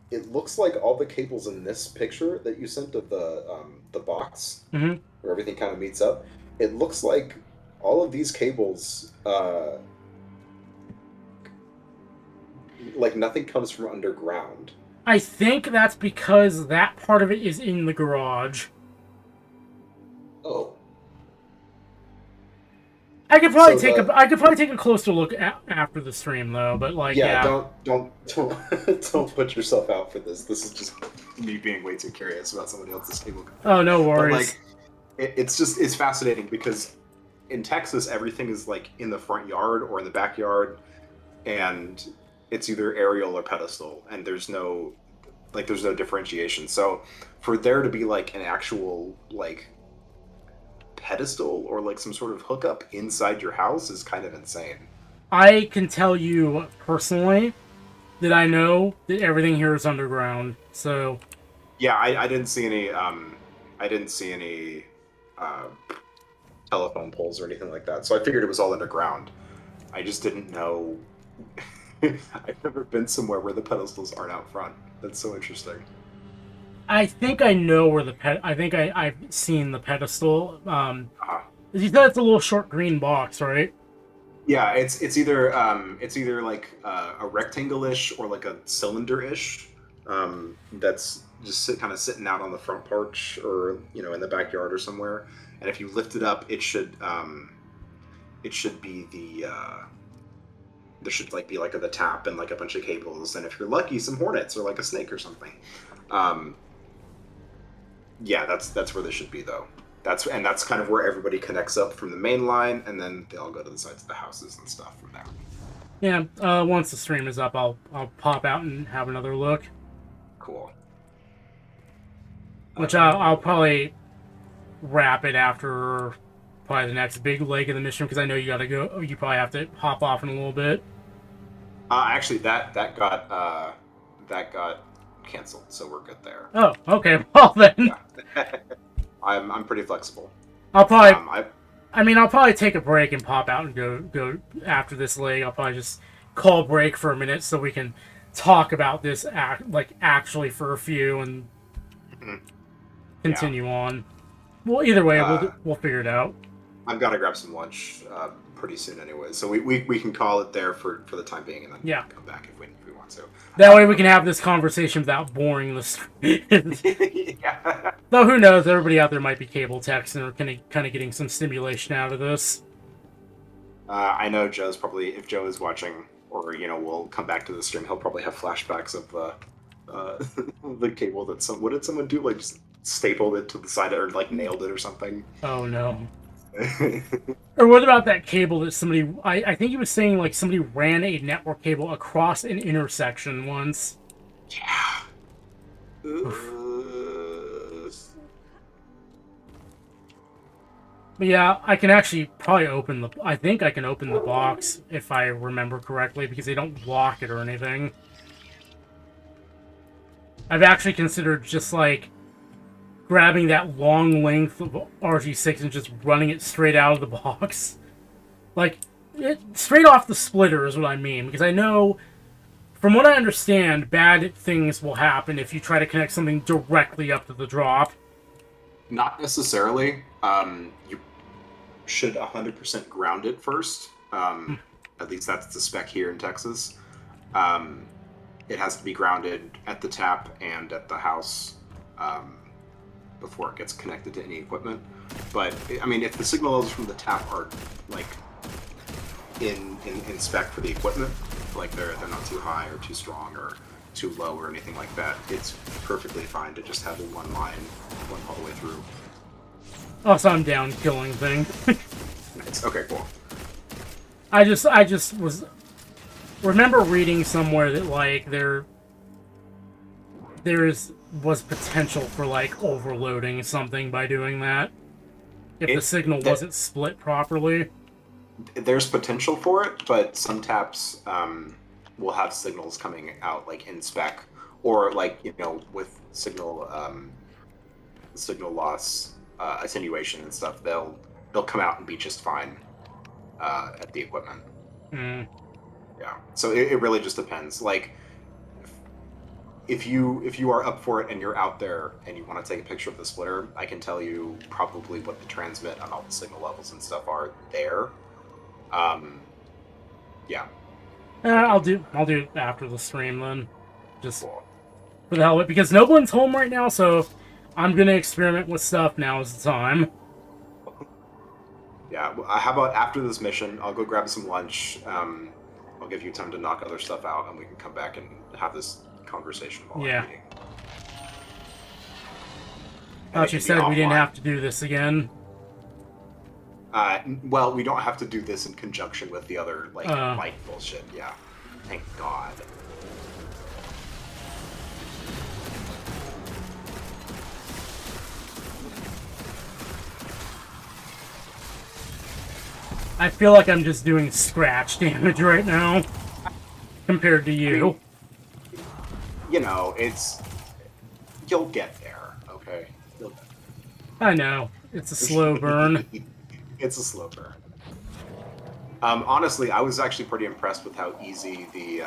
It looks like all the cables in this picture that you sent of the box, where everything kind of meets up. It looks like all of these cables, like nothing comes from underground. I think that's because that part of it is in the garage. Oh. I could probably take a closer look after the stream though, but like don't put yourself out for this. This is just me being way too curious about somebody else's cable. Oh, no worries. But, like, it's fascinating because in Texas everything is like in the front yard or in the backyard, and it's either aerial or pedestal, and there's no differentiation. So for there to be like an actual like pedestal or like some sort of hookup inside your house is kind of insane. I can tell you personally that I know that everything here is underground. So yeah, I didn't see any telephone poles or anything like that. So I figured it was all underground. I just didn't know. I've never been somewhere where the pedestals aren't out front. That's so interesting. I think I know where I think I've seen the pedestal. You said it's a little short green box, right? Yeah, it's either like a rectangle-ish or like a cylinder-ish. That's just kind of sitting out on the front porch or in the backyard or somewhere. And if you lift it up, it should be there should like be like the tap and like a bunch of cables, and if you're lucky, some hornets or like a snake or something. Yeah, that's where they should be though. That's kind of where everybody connects up from the main line, and then they all go to the sides of the houses and stuff from there. Yeah, once the stream is up, I'll pop out and have another look. Cool. Which I'll probably wrap it after probably the next big leg of the mission, because I know you gotta go. You probably have to hop off in a little bit. Actually, that got canceled, so we're good there. Oh, okay. Well then, yeah. I'm pretty flexible. I'll probably. I'll probably take a break and pop out and go after this leg. I'll probably just call break for a minute so we can talk about this actually for a few and continue on. Well, either way, we'll figure it out. I've got to grab some lunch pretty soon anyway, so we can call it there for the time being, and then come back if we want to. That way we can have this conversation without boring the stream. Yeah. Though who knows, everybody out there might be cable techs and are kind of getting some stimulation out of this. I know Joe's probably, if Joe is watching, or we'll come back to the stream, he'll probably have flashbacks of the cable that what did someone do? Like just stapled it to the side or like nailed it or something. Oh no. Or what about that cable that somebody... I think he was saying like somebody ran a network cable across an intersection once. Yeah. But yeah, I can actually probably open the... I think I can open the box, if I remember correctly, because they don't lock it or anything. I've actually considered just like grabbing that long length of RG6 and just running it straight out of the box. Like, straight off the splitter is what I mean, because I know, from what I understand, bad things will happen if you try to connect something directly up to the drop. Not necessarily. You should 100% ground it first. At least that's the spec here in Texas. It has to be grounded at the tap and at the house before it gets connected to any equipment. But I mean, if the signal levels from the tap are like in spec for the equipment, like they're not too high or too strong or too low or anything like that. It's perfectly fine to just have a one line going all the way through. Also, I'm down killing thing. Nice. Okay, cool. I just remember reading somewhere that like was potential for like overloading something by doing that if the signal wasn't split properly. There's potential for it, but some taps will have signals coming out like in spec, or like with signal loss attenuation and stuff. They'll come out and be just fine at the equipment. Mm. Yeah. So it really just depends. Like if you are up for it and you're out there and you want to take a picture of the splitter, I can tell you probably what the transmit on all the signal levels and stuff are there. Yeah. I'll do it after the stream then. Just for the hell of it, because Noblin's home right now, so I'm gonna experiment with stuff. Now is the time. Yeah. How about after this mission, I'll go grab some lunch. I'll give you time to knock other stuff out, and we can come back and have this conversation while I'm eating. Thought you said we didn't have to do this again. Well, we don't have to do this in conjunction with the other, like, light bullshit, yeah. Thank God. I feel like I'm just doing scratch damage right now, compared to you. I mean, it's... You'll get there, okay? You'll get there. I know. It's a slow burn. It's a slow burn. Honestly, I was actually pretty impressed with how easy the,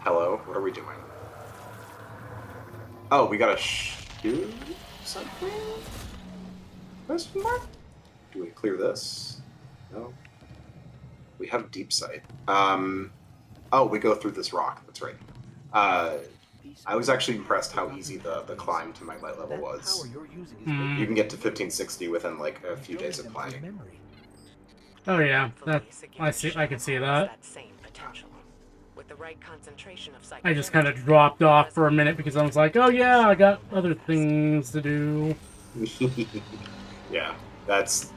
Hello? What are we doing? Oh, we gotta shoot something? Question mark? Do we clear this? No. We have deep sight. Oh, we go through this rock. That's right. I was actually impressed how easy the climb to my light level was. You can get to 1560 within like a few days of playing. Oh yeah, I can see that. I just kind of dropped off for a minute because I was like, oh yeah, I got other things to do. Yeah, that's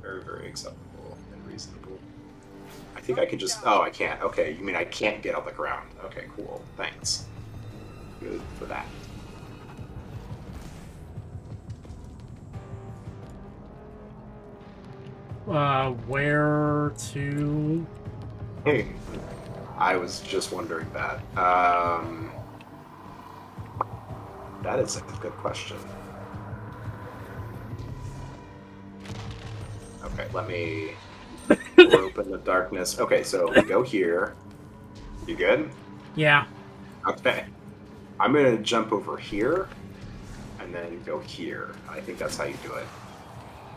very, very acceptable and reasonable. I think I could just... Oh, I can't. Okay, you mean I can't get on the ground. Okay, cool. Thanks. Good for that. Where to? Hey, I was just wondering that. That is a good question. Okay, let me open the darkness. Okay, so we go here. You good? Yeah. Okay. I'm gonna jump over here and then go here. I think that's how you do it.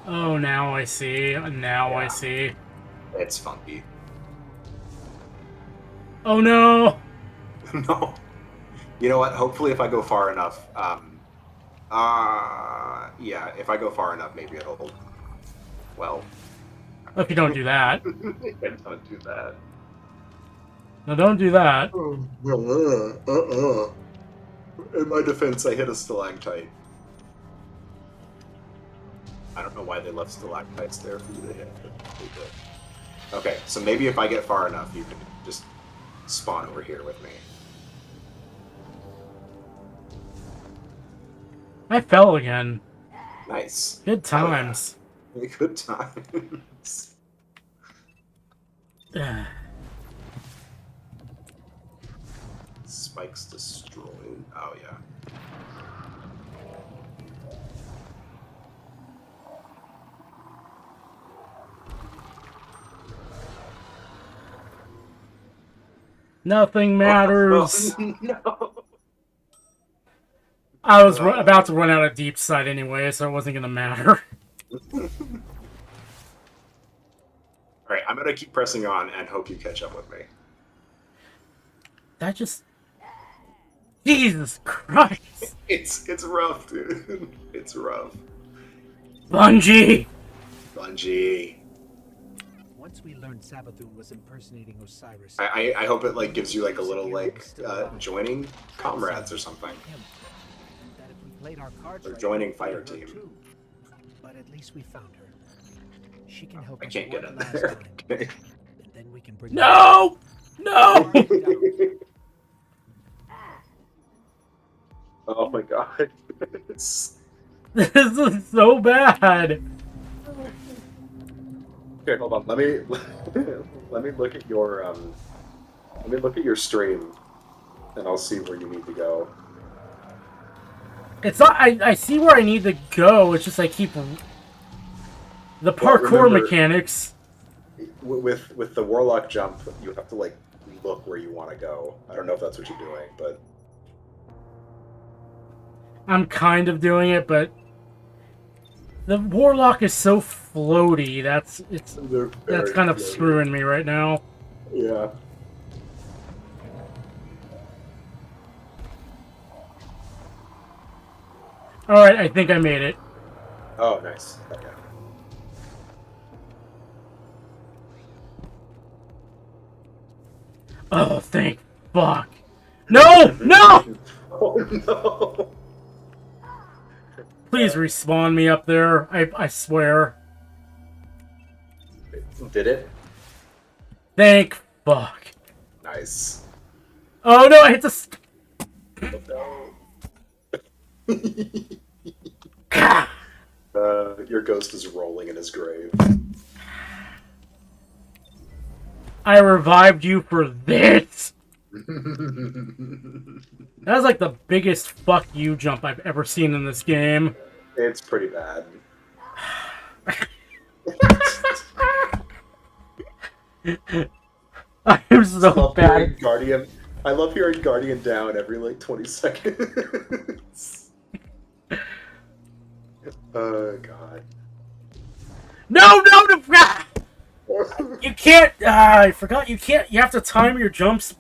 Oh, now I see. Now I see. It's funky. Oh no! No. You know what? Hopefully if I go far enough, yeah, if I go far enough, maybe it'll... Well... If you don't do that. Don't do that. No, don't do that. In my defense, I hit a stalactite. I don't know why they left stalactites there for you to hit, but they did. Okay, so maybe if I get far enough, you can just spawn over here with me. I fell again. Nice. Good times. Oh, yeah. Good times. Spikes destroyed. Oh, yeah. Nothing matters. Oh, no. I was about to run out of deep sight anyway, so it wasn't going to matter. Alright, I'm going to keep pressing on and hope you catch up with me. That just... Jesus Christ! It's rough, dude. It's rough. Bungie! Bungie. once we learned Savathun was impersonating Osiris, I hope it like gives you like a little like joining comrades or something. that if we played our cards Or right, joining we'd fire get her team. too. But at least we found her. She can help I us can't get one in last there. time, Okay. and then we can bring No! No! Oh my god. This is so bad. Okay, hold on. Let me let me look at your let me look at your stream, and I'll see where you need to go. It's not. I see where I need to go. It's just I keep the parkour remember- mechanics. With the warlock jump, you have to like look where you want to go. I don't know if that's what you're doing, but I'm kind of doing it, but the warlock is so floaty. That's kind of screwing me right now. Yeah. All right, I think I made it. Oh, nice. Okay. Oh, thank fuck. No! No! Oh no! Please respawn me up there. I swear. Did it? Thank fuck. Nice. Oh no, I hit the... Your ghost is rolling in his grave. I revived you for this. That was like the biggest fuck you jump I've ever seen in this game. It's pretty bad. I'm so bad. Guardian. I love hearing Guardian down every like 20 seconds. Oh god. No! You can't. I forgot. You can't. You have to time your jumps.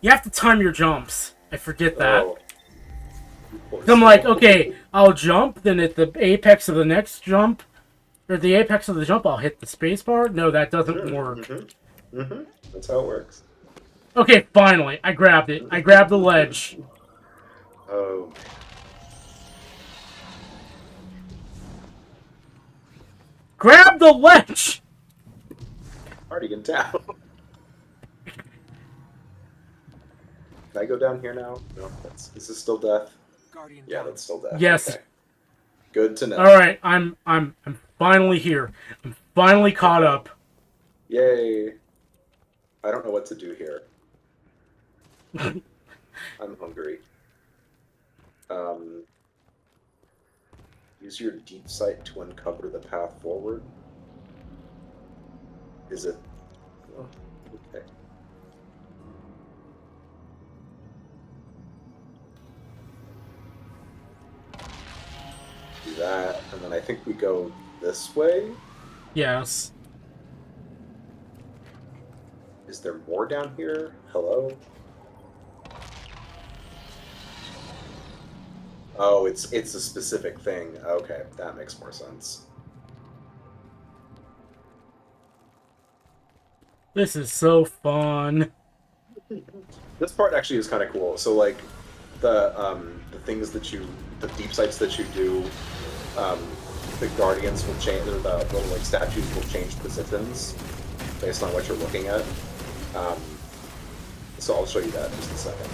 You have to time your jumps. I forget that. Oh. So I'm like, okay, I'll jump. Then at the apex of the next jump, or the apex of the jump, I'll hit the space bar. No, that doesn't work. That's how it works. Okay, finally, I grabbed it. I grabbed the ledge. Oh. Grab the ledge. Guardian down. Can I go down here now? No, is this still death? Guardian Yeah, that's still death. Yes. Okay. Good to know. All right, I'm finally here. I'm finally caught up. Yay. I don't know what to do here. I'm hungry. Use your deep sight to uncover the path forward. Is it? Oh, okay. Do that, and then I think we go this way. Yes. Is there more down here? Hello? Oh, it's a specific thing. Okay, that makes more sense. This is so fun. This part actually is kind of cool. So like the things that the deep sights that you do, the guardians will change, or the little like statues will change positions based on what you're looking at. So I'll show you that in just a second.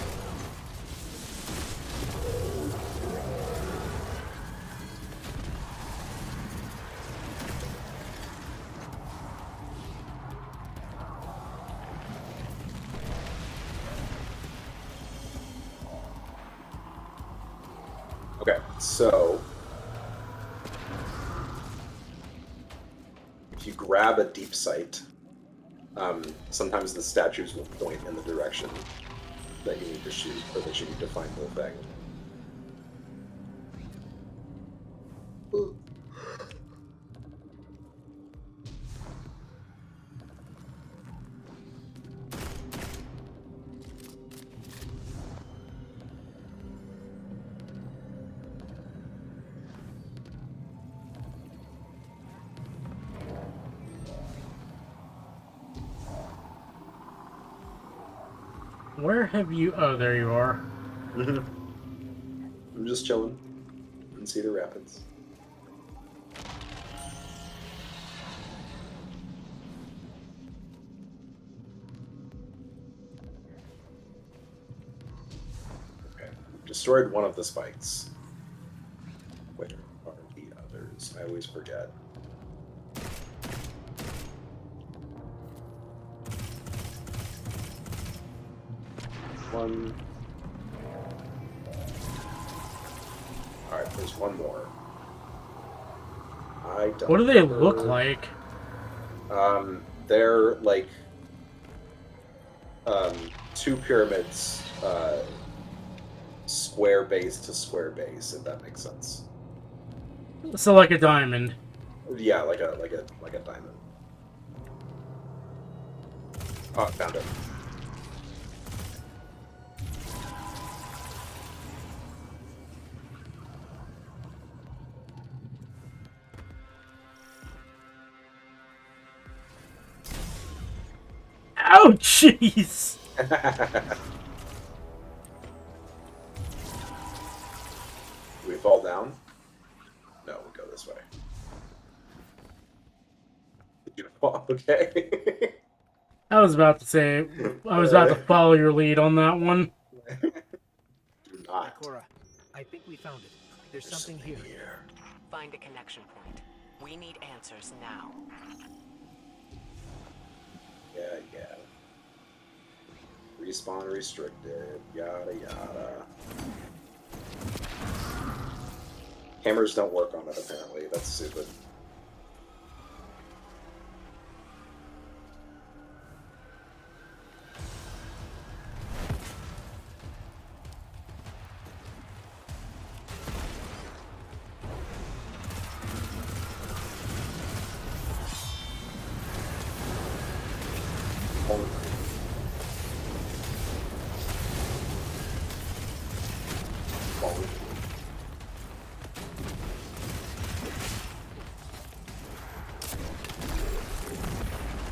Okay, so if you grab a deep sight, sometimes the statues will point in the direction that you need to shoot, or that you need to find the thing. Where have you... Oh, there you are. I'm just chilling in Cedar Rapids. Okay, destroyed one of the spikes. Where are the others? I always forget. One. Alright, there's one more. I don't What do they remember. look like? They're like two pyramids, square base to square base, if that makes sense. So like a diamond. Yeah, like a diamond. Oh, I found it. Oh, jeez! Do we fall down? No, we go this way. Did you fall? Okay. I was about to say, I was about to follow your lead on that one. Do not. Ikora, I think we found it. There's something here. Find a connection point. We need answers now. Yeah. Respawn restricted. Yada yada. Hammers don't work on it apparently. That's stupid.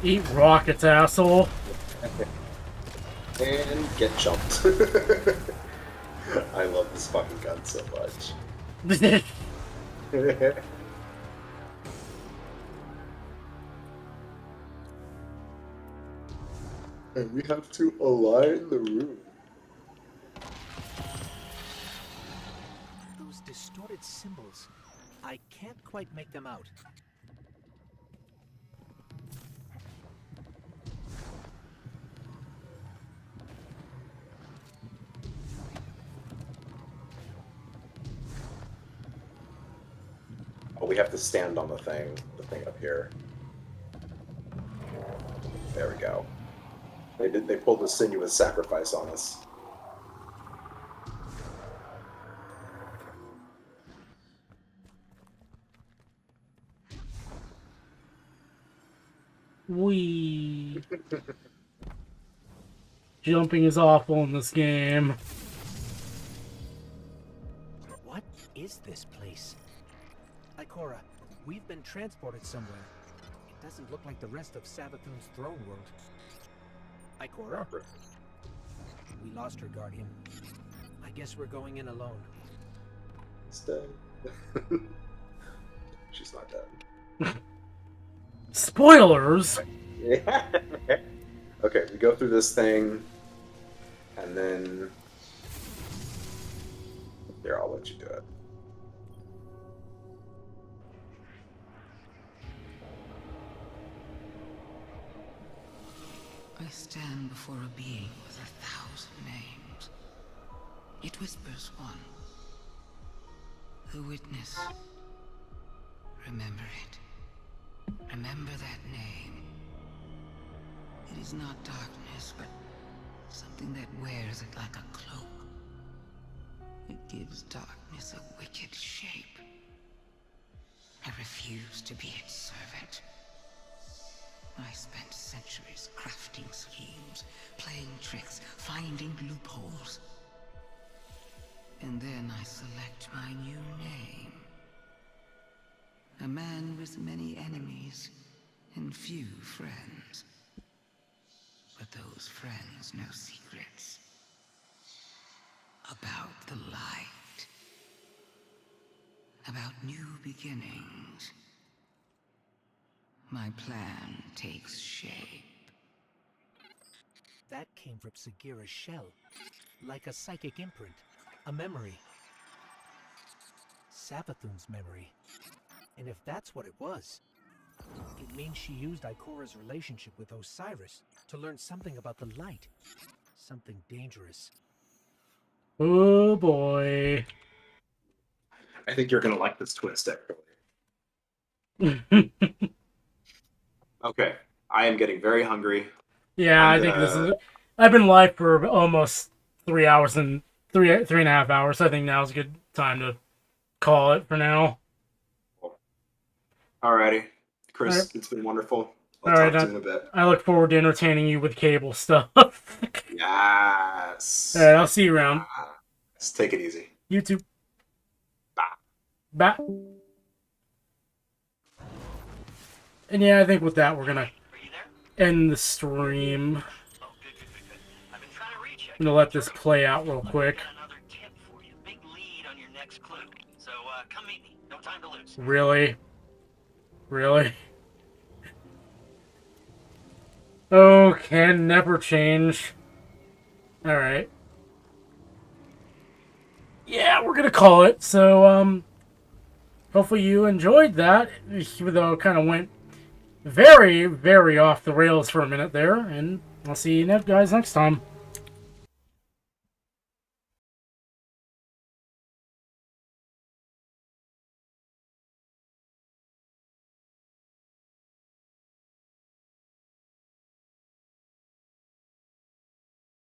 Eat rockets, asshole. And get jumped. I love this fucking gun so much. And we have to align the room. Those distorted symbols. I can't quite make them out. Oh, we have to stand on the thing up here. There we go. They pulled a sinuous sacrifice on us. Wee. Jumping is awful in this game. What is this place? Ikora, we've been transported somewhere. It doesn't look like the rest of Savathun's throne world. Ikora? We lost her, Guardian. I guess we're going in alone. It's dead. She's not dead. Spoilers! Yeah. Okay, we go through this thing, and then... Here, I'll let you do it. I stand before a being with 1,000 names. It whispers one. The witness. Remember it. Remember that name. It is not darkness, but something that wears it like a cloak. It gives darkness a wicked shape. I refuse to be its servant. I spent centuries crafting schemes, playing tricks, finding loopholes. And then I select my new name. A man with many enemies and few friends. But those friends know secrets. About the light. About new beginnings. My plan takes shape. That came from Sagira's shell. Like a psychic imprint. A memory. Savathun's memory. And if that's what it was, it means she used Ikora's relationship with Osiris to learn something about the light. Something dangerous. Oh boy. I think you're gonna like this twist, actually. Okay, I am getting very hungry. Yeah, I think this is. I've been live for almost 3 hours and 3.5 hours. I think now's a good time to call it for now. Alrighty, Chris, Alright. it's been wonderful. I'll Alright, talk to you in a bit. I look forward to entertaining you with cable stuff. Yes. Alright, I'll see you around. Let's take it easy. You too. Bye. Bye. And yeah, I think with that we're gonna end the stream. I've been trying to reach you. I'm gonna let this play out real quick. Another tip for you. Big lead on your next clue. So come meet me. No time to lose. Really? Really? Oh, can never change. Alright. Yeah, we're gonna call it. So, hopefully you enjoyed that. Even though it kind of went very, very off the rails for a minute there. And I'll see you guys next time.